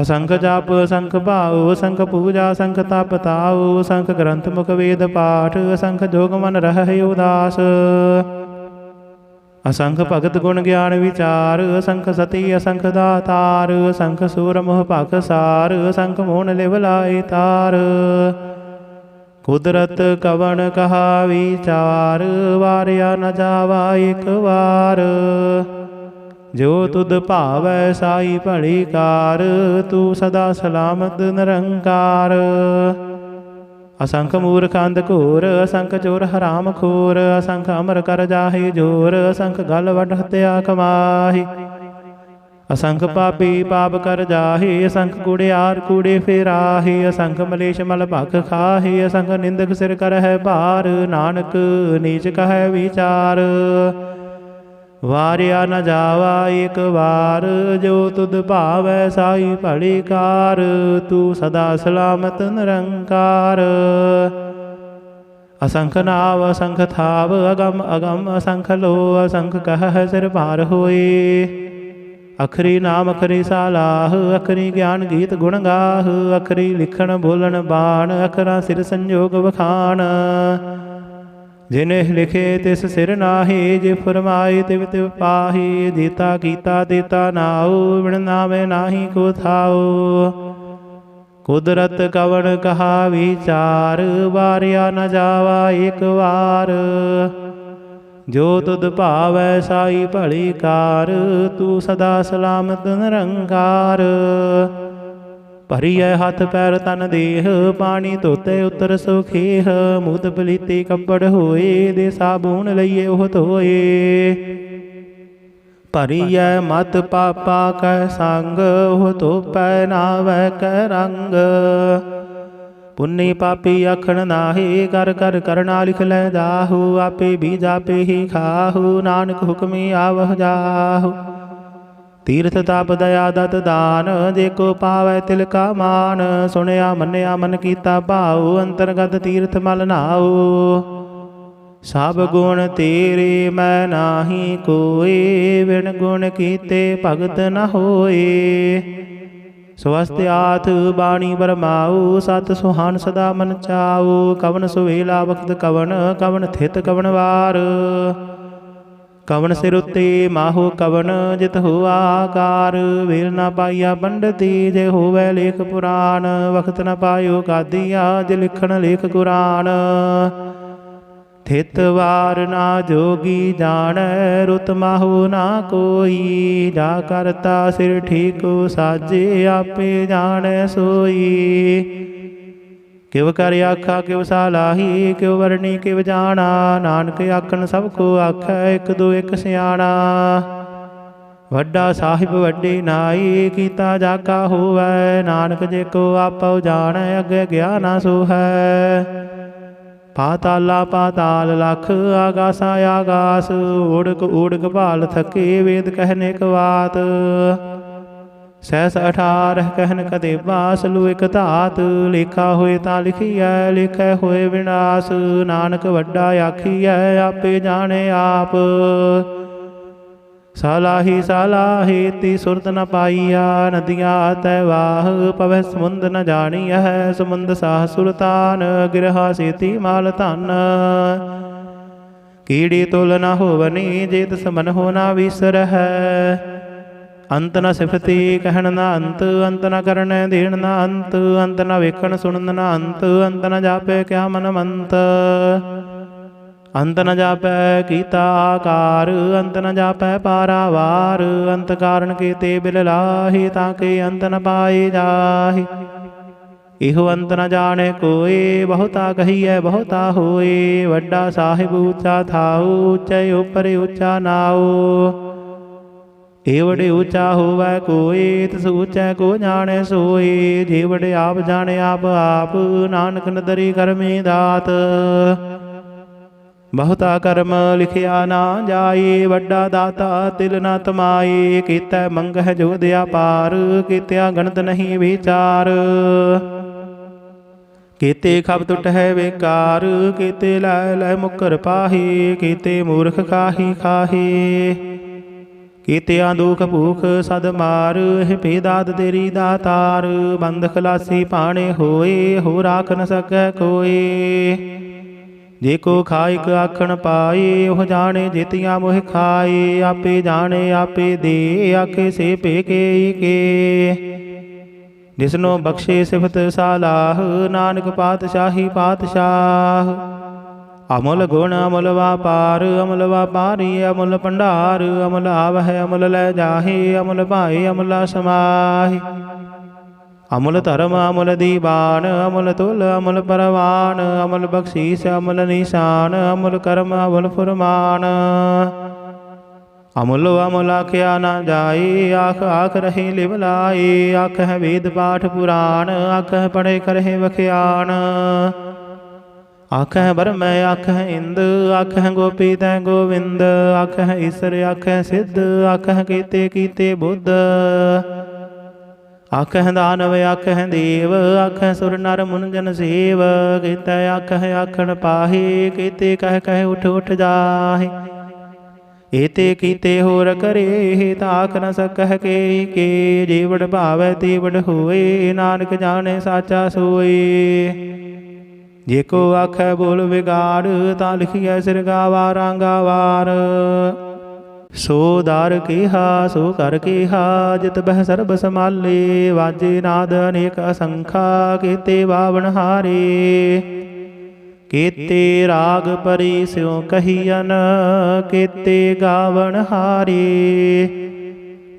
ਅਸੰਖ ਜਪ ਅਸੰਖ ਭਾਉ, ਅਸੰਖ ਪੂਜਾ ਅਸੰਖ ਤਪ ਤਾਉ। ਅਸੰਖ ਗ੍ਰੰਥ ਮੁਖ ਵੇਦ ਪਾਠ, ਅਸੰਖ ਜੋਗ ਮਨ ਰਹਿ ਉਦਾਸ। ਅਸੰਖ ਭਗਤ ਗੁਣ ਗਿਆਨ ਵਿਚਾਰ, ਅਸੰਖ ਸਤੀ ਅਸੰਖ ਦਾਤਾਰ। ਅਸੰਖ ਸੂਰ ਮੋਹ ਭਖ ਸਾਰ, ਅਸੰਖ ਮੋਹਨ ਲਿਵ ਲਾਏ ਤਾਰ। ਕੁਦਰਤ ਕਵਣ ਕਹਾ ਵਿਚਾਰ, ਵਾਰਿਆ ਨ ਜਾਵਾ ਇਕ ਵਾਰ। ਜੋ ਤੁਧ ਭਾਵੈ ਸਾਈ ਭਲੀ ਕਾਰ, ਤੂੰ ਸਦਾ ਸਲਾਮਤ ਨਿਰੰਕਾਰ। ਅਸੰਖ ਮੂਰਖ ਅੰਧ ਘੋਰ, ਅਸੰਖ ਚੋਰ ਹਰਾਮ ਖੋਰ। ਅਸੰਖ ਅਮਰ ਕਰ ਜਾਹੇ ਜੋਰ, ਅਸੰਖ ਗਲ ਵੱਢ ਹੱਤਿਆ ਕਮਾਹੀ। ਅਸੰਖ ਪਾਪੀ ਪਾਪ ਕਰ ਜਾਹੇ, ਅਸੰਖ ਕੂੜਿਆਰ ਕੂੜੇ ਫੇਰਾਹੇ। ਅਸੰਖ ਮਲੇਸ਼ ਮਲ ਭਖ ਖਾਹੇ, ਅਸੰਖ ਨਿੰਦਕ ਸਿਰ ਕਰਹਿ ਭਾਰ। ਨਾਨਕ ਨੀਚ ਕਹੈ ਵਿਚਾਰ, ਵਾਰਿਆ ਨ ਜਾਵਾ ਇਕ ਵਾਰ। ਜੋ ਤੁਧ ਭਾਵੈ ਸਾਈ ਭਲੀ ਕਾਰ, ਤੂੰ ਸਦਾ ਸਲਾਮਤ ਨਿਰੰਕਾਰ। ਅਸੰਖ ਨਾਵ ਅਸੰਖ ਥਾਵ, ਅਗਮ ਅਗਮ ਅਸੰਖ ਲੋ। ਅਸੰਖ ਕਹਿ ਸਿਰ ਭਾਰ ਹੋਏ। ਅਖਰੀ ਨਾਮ ਅਖਰੀ ਸਾਲਾਹ, ਅਖਰੀ ਗਿਆਨ ਗੀਤ ਗੁਣ ਗਾਹ। ਅਖਰੀ ਲਿਖਣ ਬੋਲਣ ਬਾਣ, ਅਖਰਾਂ ਸਿਰ ਸੰਜੋਗ ਵਖਾਣ। ਜਿਨੇ ਲਿਖੇ ਤਿਸ ਸਿਰ ਨਾਹੀ, ਜੇ ਫਰਮਾਏ ਤਿਵ ਤਿਵ ਪਾਹੀ। ਦਿੱਤਾ ਕੀਤਾ ਦਿੱਤਾ ਨਾਉ, ਬਿਨ ਨਾਵੇ ਨਾਹੀ ਕੋ ਥਾਉ। ਕੁਦਰਤ ਕਵਣ ਕਹਾ ਵਿਚਾਰ, ਵਾਰਿਆ ਨ ਜਾਵਾ ਇਕ ਵਾਰ। ਜੋ ਤੁਧ ਭਾਵੈ ਸਾਈ ਭਲੀ ਕਾਰ, ਤੂੰ ਸਦਾ ਸਲਾਮਤ ਨਿਰੰਕਾਰ। ਭਰੀਐ ਹੱਥ ਪੈਰ ਤਨ ਦੇਹ, ਪਾਣੀ ਧੋਤੇ ਉਤਰ ਸੁਖੇਹ। ਮੂਤ ਪਲੀਤੀ ਕੱਪੜ ਹੋਏ, ਦੇ ਸਾਬੂਨ ਲਈਏ ਉਹ ਧੋਏ। ਭਰੀਐ ਮਤ ਪਾਪਾ ਕੈ ਸੰਗ, ਉਹ ਧੋਪੈ ਨਾਵੈ ਕੈ ਰੰਗ। ਪੁੰਨੀ ਪਾਪੀ ਆਖਣ ਨਾਹੀ, ਕਰ ਕਰ ਕਰਨਾ ਲਿਖ ਲੈ ਜਾਹੂ। ਆਪੇ ਬੀਜ ਆਪੇ ਹੀ ਖਾਹੂ, ਨਾਨਕ ਹੁਕਮੀ ਆਵਹ ਜਾਹੂ। ਤੀਰਥ ਤਪ ਦਇਆ ਦਤ ਦਾਨ, ਜੇ ਕੋ ਪਾਵੈ ਤਿਲ ਕਾ ਮਾਨ। ਸੁਣਿਆ ਮੰਨਿਆ ਮਨ ਕੀਤਾ ਭਾਉ, ਅੰਤਰਗਤ ਤੀਰਥ ਮਲ ਨਾਉ। ਸਭ ਗੁਣ ਤੇਰੇ ਮੈਂ ਨਾਹੀ ਕੋਏ, ਬਿਨ ਗੁਣ ਕੀਤੇ ਭਗਤ ਨ ਹੋਏ। ਸਵਸਤ ਆਥ ਬਾਣੀ ਬਰਮਾਉ, ਸਤ ਸੁਹਾਨ ਸਦਾ ਮਨ ਚਾਉ। ਕਵਨ ਸੁਵੇਲਾ ਵਖਤ ਕਵਨ, ਕਵਨ ਥਿਤ ਕਵਨ ਵਾਰ। ਕਵਨ ਸਿਰ ਉੱਤੇ ਮਾਹੋ ਕਵਨ, ਜਿਤ ਹੋਆ ਆਕਾਰ। ਵੇਲ ਨਾ ਪਾਈਆ ਪੰਡਤੀ, ਜੇ ਹੋਵੈ ਲੇਖ ਪੁਰਾਣ। ਵਖਤ ਨ ਪਾਇਓ ਕਾਦੀਆ, ਜੇ ਲਿਖਣ ਲੇਖ ਕੁਰਾਨ। ਥਿਤ ਵਾਰ ਨਾ ਜੋਗੀ ਜਾਣੈ, ਰੁਤ ਮਾਹੋ ਨਾ ਕੋਈ। ਜਾ ਕਰਤਾ ਸਿਰ ਠੀਕੋ ਸਾਜੇ, ਆਪੇ ਜਾਣੈ ਸੋਈ। ਕਿਵ ਕਰ ਆਖਾ ਕਿਵ ਸਾਲਾਹੀ, ਕਿਵ ਵਰਣੀ ਕਿਵ ਜਾਣਾ। ਨਾਨਕ ਆਖਣ ਸਭ ਕੋ ਆਖੈ, ਇਕ ਦੋ ਇਕ ਸਿਆਣਾ। ਵੱਡਾ ਸਾਹਿਬ ਵੱਡੀ ਨਾਈ, ਕੀਤਾ ਜਾਗਾ ਹੋਵੈ। ਨਾਨਕ ਜੇ ਕੋ ਆਪਉ ਜਾਣੈ, ਅੱਗੇ ਗਿਆ ਨਾ ਸੋਹੈ। ਪਾਤਾਲਾ ਪਾਤਾਲ ਲਖ, ਆਗਾਸਾ ਆਗਾਸ। ਊੜਕ ਊੜਕ ਭਾਲ ਥਕੇ, ਵੇਦ ਕਹਿਨੇ ਕ ਬਾਤ। ਸਹਿਸ 18 ਕਹਿਨ ਕਦੇ ਬਾਸ, ਲੂ ਇਕ ਧਾਤ। ਲੇਖਾ ਹੋਏ ਤਾਂ ਲਿਖੀਐ, ਲਿਖੈ ਹੋਏ ਵਿਨਾਸ਼। ਨਾਨਕ ਵੱਡਾ ਆਖੀਐ, ਆਪੇ ਜਾਣੇ ਆਪ। ਸਾਲਾਹੀ ਸਾਲਾਹੀ ਤੀ ਸੁਰਤ ਨ ਪਾਈਆ। ਨਦੀਆਂ ਤੈ ਵਾਹ, ਪਵੈ ਸਮੁੰਦ ਨ ਜਾਣੀਐ। ਸਮੁੰਦ ਸਾਹ ਸੁਰਤਾਨ, ਗਿਰਹਾ ਸੇਤੀ ਮਾਲ ਧਨ। ਕੀੜੀ ਤੁਲ ਨ ਹੋਵਨੀ, ਜੇ ਤਿਸ ਮਨ ਹੋ ਨਾ ਵਿਸਰਹਿ। ਅੰਤ ਨ ਸਿਫਤੀ ਕਹਿਣ ਨਾ ਅੰਤ, ਅੰਤ ਨ ਕਰਨੈ ਦੇਣ ਨਾ ਅੰਤ। ਅੰਤ ਨ ਵੇਖਣ ਸੁਣਨ ਨਾ ਅੰਤ, ਅੰਤ ਨ ਜਾਪੈ ਕਿਆ ਮਨ ਮੰਤ। ਅੰਤ ਨ ਜਾਪੈ ਕੀਤਾ ਆਕਾਰ, ਅੰਤ ਨ ਜਾਪੈ ਪਾਰਾਵਾਰ। ਅੰਤ ਕਾਰਨ ਕੀਤੇ ਬਿਲ ਲਾਹੀ, ਤਾਂ ਕਿ ਅੰਤ ਨ ਪਾਏ ਜਾਹੀ। इहो अंत न जाने कोय, बहुता कहिए बहुता होए। वड्डा साहिब ऊँचा थाऊ, ऊँचे ऊपर ऊँचा नाओ। एवड़े ऊँचा होवै कोय, तिस ऊँचे को जाने सोए। जेवड़े आप जाने आप आप, नानक नदरी करमी दात। बहुता कर्म लिखिया ना जाए, वड्डा दाता तिल न तमाए। कीतै मंगह जो दिया पार, कीत्या गणत नहीं विचार। कीते खब टुट है बेकार, कीते लै लै मुकर पाही। कीते मूर्ख खाही खाही, कीतिया दुख भूख सद मार। हे पेदाद तेरी दातार, बंद खलासी पाने होए। हो राख न सकै कोय, जे को खाइक आखण पाए। ओह जाने जितिया मोह खाए, आपे जाने आपे दे। आखे से पेके के, जिसनो बख्शे सिफत सालाह। नानक पातशाही पातशाह, अमुल गुण अमुल वापार। अमुल वापारी अमुल भंडार, अमुल आवह अमुल लै जाहे। अमुल भाए अमुल समाहि, अमुल धर्म अमुल दीवान। अमुल तुल अमुल परवान, अमुल बख्शीस अमुल निशान। अमुल कर्म अमुल फुरमान, अमुल अमुल आख्या न जाए। आख आख रहे लिव लाए, आख है वेद पाठ पुराण। आख है पढ़े करहे वख्यान, आख है ब्रह्म आख है इंद। आख है गोपी तै गोविंद, आख है ईश्वर आख है सिद्ध। आख है कीते कीते बुद्ध, आख है दानव आख है देव। आख है सुर नर मुन जन सेव, कीते आख है आखण पाहे। कीते कह कह उठ उठ जाहे, एते कीते होर करे। ताक न सकह के, जेवड़ भावै तेवड़ होए। नानक जाने साचा सोए, जे को आखै बोल बिगाड़। ता लिखिए सिरगावा रांगावार, सो दार केहा सो कर केहा। जित बह सर्ब संभाले, वाजे नाद अनेक असंखा। केते बावन हारे, केते राग परी स्यों कहियन। केते गावन हारे,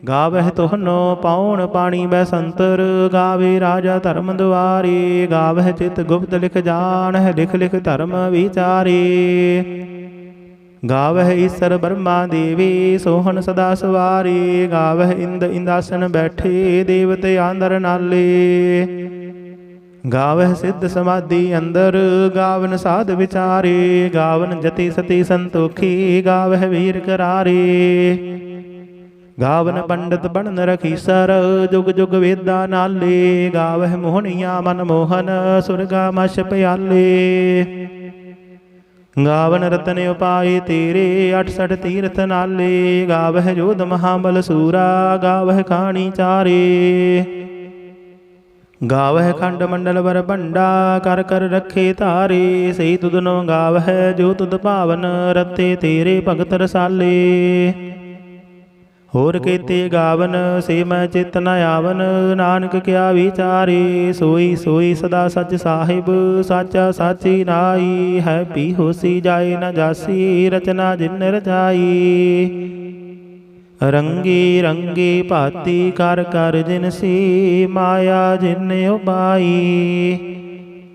गावह तोहनो पाउन पाणी बैसंतर। गावे राजा धर्म दुआरे, गावह चित गुप्त लिख जानह। लिख लिख धर्म विचारे, गावह ईश्वर ब्रह्मा देवी। सोहन सदा सवारे, गावह इंद इंदासन बैठे। देवते आंदर नाले, गावह सिद्ध समाधि अंदर। गावन साध विचारे, गावन जति सती संतोखी। गावह वीर करारे, गावन पंडित बनन रखीसर। जुग जुग वेदा नाले, गावह मोहनिया मन मोहन। सुरगा मश प्याले, गावन रतन उपाय तेरे। 68 तीर्थ नाले, गावह जोध महाबल सूरा। गावह खाणी चारे, गावह खंड मंडल वर बंडा। कर कर रखे तारे, सही तुदनो गावह जो तुद पावन। रते तेरे भगत रसाले, होर केते गावन से मैं चित न आवन। नानक क्या विचारे, सोई सोई सदा सच साहिब। साचा साची नाई, है पी होसी जाए न जासी। रचना जिन रचाई, रंगी रंगी भाती। कर कर जिनसी, माया जिन उपाई।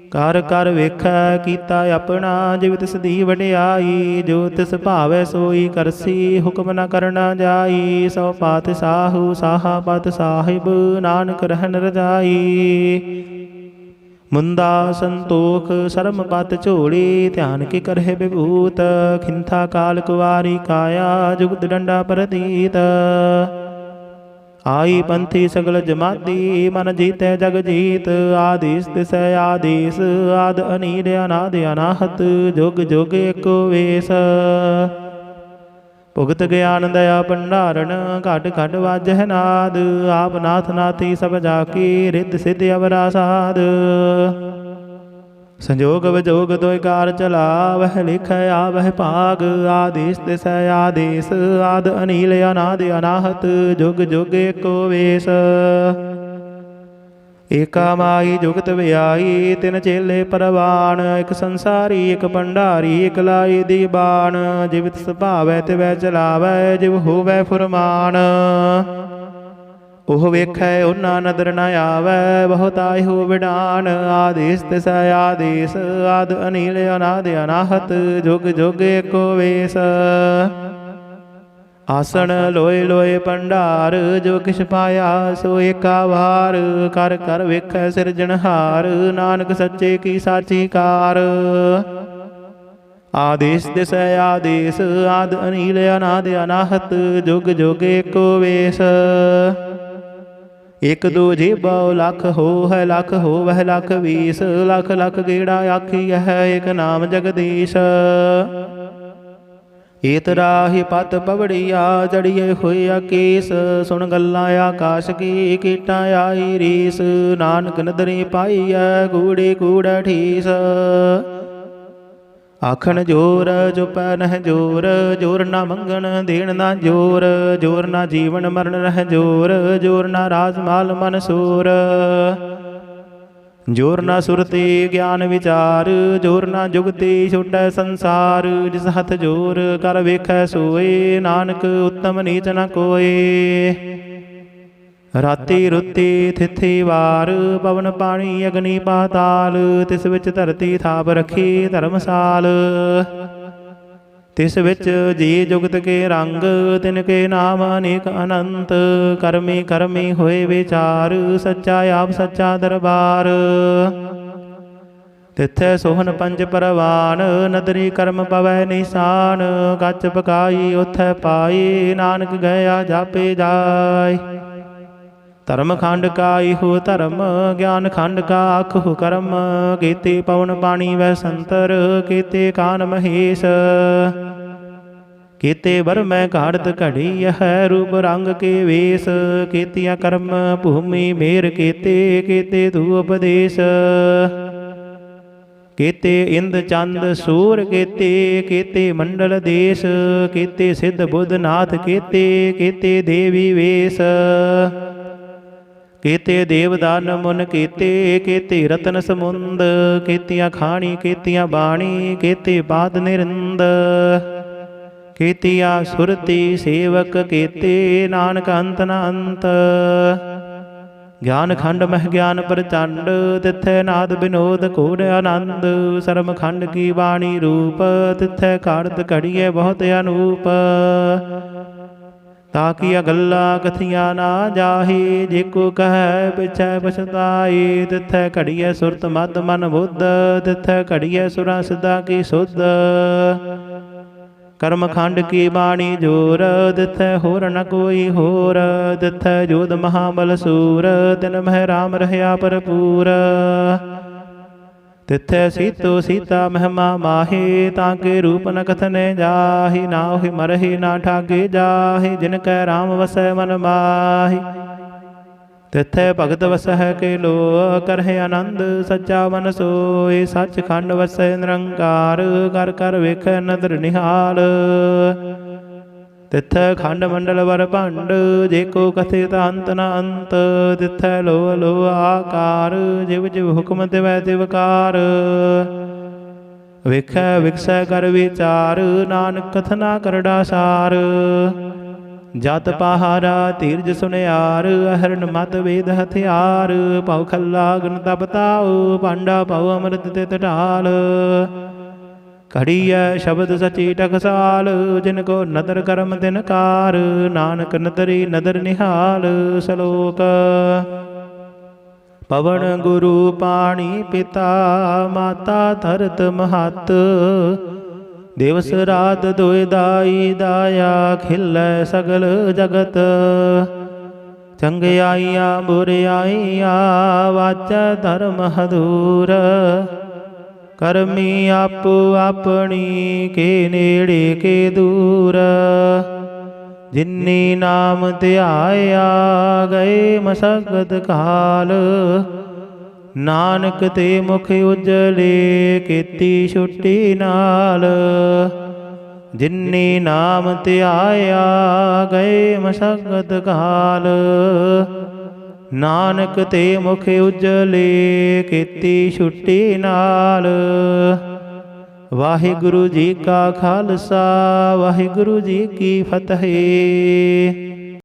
कर कर वेखै कीता अपना, जिव तिस दी वडियाई। जो तिस भावै सोई करसी, हुक्म न करना जाई। सौ पात साहू साहा पत साहिब, नानक रहन रजाई। मुंदा संतोख शर्म पत झोली, ध्यान की करहे विभूत। खिंथा काल कुवारी काया, जुगत डंडा प्रतीत। आई पंथी सगल जमाती, मन जीतै जग जीत। आदेश तिसै आदेश, आद अनीर अनाद अनाहत। जुग जुग एको वेश, भुगत ज्ञान दया भंडारण। घट घट वाजह नाद, आप नाथ नाथी सब जाकी। रिद्ध सिद्ध अवरा साध, संजोग विजोग दोय कार चला। वह लिख आवह भाग, आदेश तिसै आदेश। आद अनील अनाद अनाहत, जुग जुग एको वेश। एका माई जुगत व्याई, तिन चेले परवान। एक संसारी एक भंडारी, एक लाई दीवान। जिव तिस भावै तिवै चलावै, जिव होवै फुरमान। ਉਹ ਵੇਖੈ ਉਹਨਾਂ ਨਦਰ ਨ ਆਵੈ, ਬਹੁਤ ਆਇਓ ਵਿਡਾਨ। ਆਦੇਸ ਤਿਸੈ ਆਦੇਸ, ਆਦ ਅਨੀਲ ਅਨਾਦ ਅਨਾਹਤ, ਜੁਗ ਜੁਗ ਏਕੋ ਵੇਸ। ਆਸਣ ਲੋਏ ਲੋਏ ਭੰਡਾਰ, ਜੋ ਕਿਛ ਪਾਇਆ ਸੋ ਏਕਾ ਵਾਰ। ਕਰ ਕਰ ਵੇਖੈ ਸਿਰਜਣਹਾਰ, ਨਾਨਕ ਸੱਚੇ ਕੀ ਸਾਚੀ ਕਾਰ। ਆਦੇਸ ਦਿਸੈ ਆਦੇਸ, ਆਦ ਅਨੀਲ ਅਨਾਦ ਅਨਾਹਤ, ਜੁਗ ਜੁਗ ਏਕੋ ਵੇਸ। ਇਕ ਦੋ ਜੀਬੋ ਲੱਖ ਹੋਵੈ, ਲੱਖ ਹੋਵੈ ਲੱਖ ਵੀਸ। ਲੱਖ ਲੱਖ ਗੇੜਾ ਆਖੀਐ, ਇਕ ਨਾਮ ਜਗਦੀਸ਼। ਏਤ ਰਾਹੀ ਪਤ ਪਵੜੀਆ, ਜੜੀਏ ਹੋਇਆ ਕੇਸ। ਸੁਣ ਗੱਲਾਂ ਆਕਾਸ਼ ਕੀ, ਕੀਟਾਂ ਆਈ ਰੀਸ। ਨਾਨਕ ਨਦਰੀ ਪਾਈਐ, ਕੂੜੇ ਕੂੜਾ ਠੀਸ। ਆਖਣ ਜੋਰ ਚੁਪੈ ਨਹਿ ਜੋਰ, ਜੋਰ ਨਾ ਮੰਗਣ ਦੇਣ ਨਾ ਜੋਰ। ਜੋਰ ਨਾ ਜੀਵਨ ਮਰਨ ਰਹਿ ਜੋਰ, ਜੋਰ ਨਾ ਰਾਜ ਮਾਲ ਮਨ ਸੂਰ। ਜੋਰ ਨਾ ਸੁਰਤੀ ਗਿਆਨ ਵਿਚਾਰ, ਜੋਰ ਨਾ ਜੁਗਤੀ ਛੁਟੈ ਸੰਸਾਰ। ਜਿਸ ਹੱਥ ਜੋਰ ਕਰ ਵੇਖੈ ਸੋਏ, ਨਾਨਕ ਉੱਤਮ ਨੀਚ ਨ ਕੋਏ। ਰਾਤੀ ਰੁੱਤੀ ਥਿਥੀ ਵਾਰ, ਪਵਨ ਪਾਣੀ ਅਗਨੀ ਪਾਤਾਲ। ਤਿਸ ਵਿੱਚ ਧਰਤੀ ਥਾਪ ਰੱਖੀ ਧਰਮਸਾਲ। ਤਿਸ ਵਿੱਚ ਜੀ ਜੁਗਤ ਕੇ ਰੰਗ, ਤਿਨ ਕੇ ਨਾਮ ਅਨੇਕ ਅਨੰਤ। ਕਰਮੀ ਕਰਮੀ ਹੋਏ ਵਿਚਾਰ, ਸੱਚਾ ਆਪ ਸੱਚਾ ਦਰਬਾਰ। ਤਿੱਥੈ ਸੋਹਨ ਪੰਜ ਪਰਵਾਨ, ਨਦਰੀ ਕਰਮ ਪਵੈ ਨਿਸ਼ਾਨ। ਕੱਚ ਪਕਾਈ ਉਥੈ ਪਾਈ, ਨਾਨਕ ਗਿਆ ਜਾਪੇ ਜਾਇ। ਧਰਮ ਖੰਡ ਕਾ ਇਹੋ ਧਰਮ, ਗਿਆਨ ਖੰਡ ਕਾ ਆਖੋ ਕਰਮ। ਕੀਤੇ ਪਵਨ ਪਾਣੀ ਵੈ ਸੰਤਰ, ਕੀਤੇ ਕਾਨ ਮਹੇਸ਼। ਕੀਤੇ ਬਰਮੈ ਘਾੜਤ ਘੜੀ ਹੈ, ਰੂਪ ਰੰਗ ਕੇ ਵੇਸ। ਕੀਤੀਆਂ ਕਰਮ ਭੂਮੀ ਮੇਰ ਕੀਤੇ, ਕੀਤੇ ਤੂ ਉਪਦੇਸ਼। ਕੀਤੇ ਇੰਦ ਚੰਦ ਸੂਰ ਕੀਤੇ, ਕੀਤੇ ਮੰਡਲ ਦੇਸ਼। ਕੀਤੇ ਸਿੱਧ ਬੁੱਧ ਨਾਥ ਕੀਤੇ, ਕੀਤੇ ਦੇਵੀ ਵੇਸ। ਕੀਤੇ ਦੇਵਦਾਨ ਮੁਨ ਕੀਤੇ, ਕੀਤੇ ਰਤਨ ਸਮੁੰਦ। ਕੀਤੀਆਂ ਖਾਣੀ ਕੀਤੀਆਂ ਬਾਣੀ, ਕੀਤੇ ਬਾਦ ਨਿਰੰਦ। ਕੀਤੀਆਂ ਸੁਰਤੀ ਸੇਵਕ ਕੀਤੇ, ਨਾਨਕ ਅੰਤ ਨ ਅੰਤ। ਗਿਆਨ ਖੰਡ ਮਹਿ ਗਿਆਨ ਪ੍ਰਚੰਡ, ਤਿੱਥੈ ਨਾਦ ਬਿਨੋਦ ਘੋਰ ਆਨੰਦ। ਸਰਮ ਖੰਡ ਕੀ ਬਾਣੀ ਰੂਪ, ਤਿੱਥੈ ਘਾੜਤ ਘੜੀਐ ਬਹੁਤ ਅਨੂਪ। ਤਾਕੀਆਂ ਗੱਲਾਂ ਕਥੀਆਂ ਨਾ ਜਾਹੀ, ਜੇ ਕੋ ਕਹੈ ਪਿਛੈ ਪਛਤਾਈ। ਤਿੱਥੈ ਘੜੀਐ ਸੁਰਤ ਮਦ ਮਨ ਬੁੱਧ, ਤਿੱਥੈ ਘੜੀਐ ਸੁਰਾਂ ਸਿੱਧਾ ਕੀ ਸੁਧ। ਕਰਮ ਖੰਡ ਕੀ ਬਾਣੀ ਜੋਰ, ਤਿੱਥੈ ਹੋਰ ਨ ਕੋਈ ਹੋਰ। ਤਿੱਥੈ ਜੋਧ ਮਹਾਬਲ ਸੂਰ, ਤਿਨ ਮਹਿ ਰਾਮ ਰਹਿਆ ਭਰਪੂਰ। ਤਿੱਥੈ ਸੀਤੋ ਸੀਤਾ ਮਹਿਮਾ ਮਾਹੀ, ਤਾਂ ਕੇ ਰੂਪ ਨ ਕਥਨੇ ਜਾਹੀ। ਨਾ ਹੋਇ ਮਰਹਿ ਨਾ ਠਾਗੇ ਜਾਹੀ, ਜਿਨ ਕੈ ਰਾਮ ਵਸੈ ਮਨ ਮਾਹੀ। ਤਿੱਥੈ ਭਗਤ ਵਸਹਿ ਕੇ ਲੋ, ਕਰਹਿ ਆਨੰਦ ਸੱਚਾ ਮਨ ਸੋਇ। ਸੱਚ ਖੰਡ ਵਸੈ ਨਿਰੰਕਾਰ, ਕਰ ਕਰ ਵੇਖੈ ਨਦਰ ਨਿਹਾਲ। ਤਿੱਥੈ ਖੰਡ ਮੰਡਲ ਵਰ ਭੰਡ, ਜੇ ਕੋ ਕਥੇ ਤਾ ਅੰਤ ਨ ਅੰਤ। ਤਿੱਥੈ ਲੋ ਲੋ ਆਕਾਰ, ਜਿਵ ਜਿਵ ਹੁਕਮ ਤਿਵੈ ਤਿਵਕਾਰ। ਵੇਖੈ ਵਿਖਸੈ ਕਰ ਵਿਚਾਰ, ਨਾਨਕ ਕਥਨਾ ਕਰੜਾ ਸਾਰ। ਜਤ ਪਹਾਰਾ ਧੀਰਜ ਸੁਨਿਆਰ, ਅਹਰਨ ਮਤ ਵੇਦ ਹਥਿਆਰ। ਭਉ ਖੱਲਾ ਅਗਨ ਤਪ ਤਾਉ, ਭਾਂਡਾ ਭਉ ਅੰਮ੍ਰਿਤ ਤਿਤ ਢਾਲ। ਘੜੀਐ ਸ਼ਬਦ ਸਚੀ ਟਕਸਾਲ, ਜਿਨ ਕੋ ਨਦਰ ਕਰਮ ਤਿਨ ਕਾਰ। ਨਾਨਕ ਨਦਰੀ ਨਦਰ ਨਿਹਾਲ। ਸਲੋਕ ਪਵਨ ਗੁਰੂ ਪਾਣੀ ਪਿਤਾ, ਮਾਤਾ ਧਰਤ ਮਹੱਤ। ਦਿਵਸ ਰਾਤ ਦੁਇ ਦਾਈ ਦਾਇਆ, ਖਿਲੈ ਸਗਲ ਜਗਤ। ਚੰਗਿਆਈਆਂ ਬੁਰਿਆਈਆਂ, ਵਾਚੈ ਧਰਮ ਹਦੂਰ। ਕਰਮੀ ਆਪੋ ਆਪਣੀ, ਕੇ ਨੇੜੇ ਕੇ ਦੂਰ। ਜਿਨੀ ਨਾਮ ਧਿਆਇਆ, ਗਏ ਮਸਕਤ ਕਾਲ। ਨਾਨਕ ਤੇ ਮੁਖ ਉਜਲੇ, ਕੀਤੀ ਛੁੱਟੀ ਨਾਲ। ਜਿਨੀ ਨਾਮ ਧਿਆਇਆ, ਗਏ ਮਸਕਤ ਕਾਲ। ਨਾਨਕ ਤੇ ਮੁਖ ਉਜਲੇ, ਕੀਤੀ ਛੁੱਟੀ ਨਾਲ। ਵਾਹਿਗੁਰੂ ਜੀ ਕਾ ਖਾਲਸਾ, ਵਾਹਿਗੁਰੂ ਜੀ ਕੀ ਫਤਿਹ।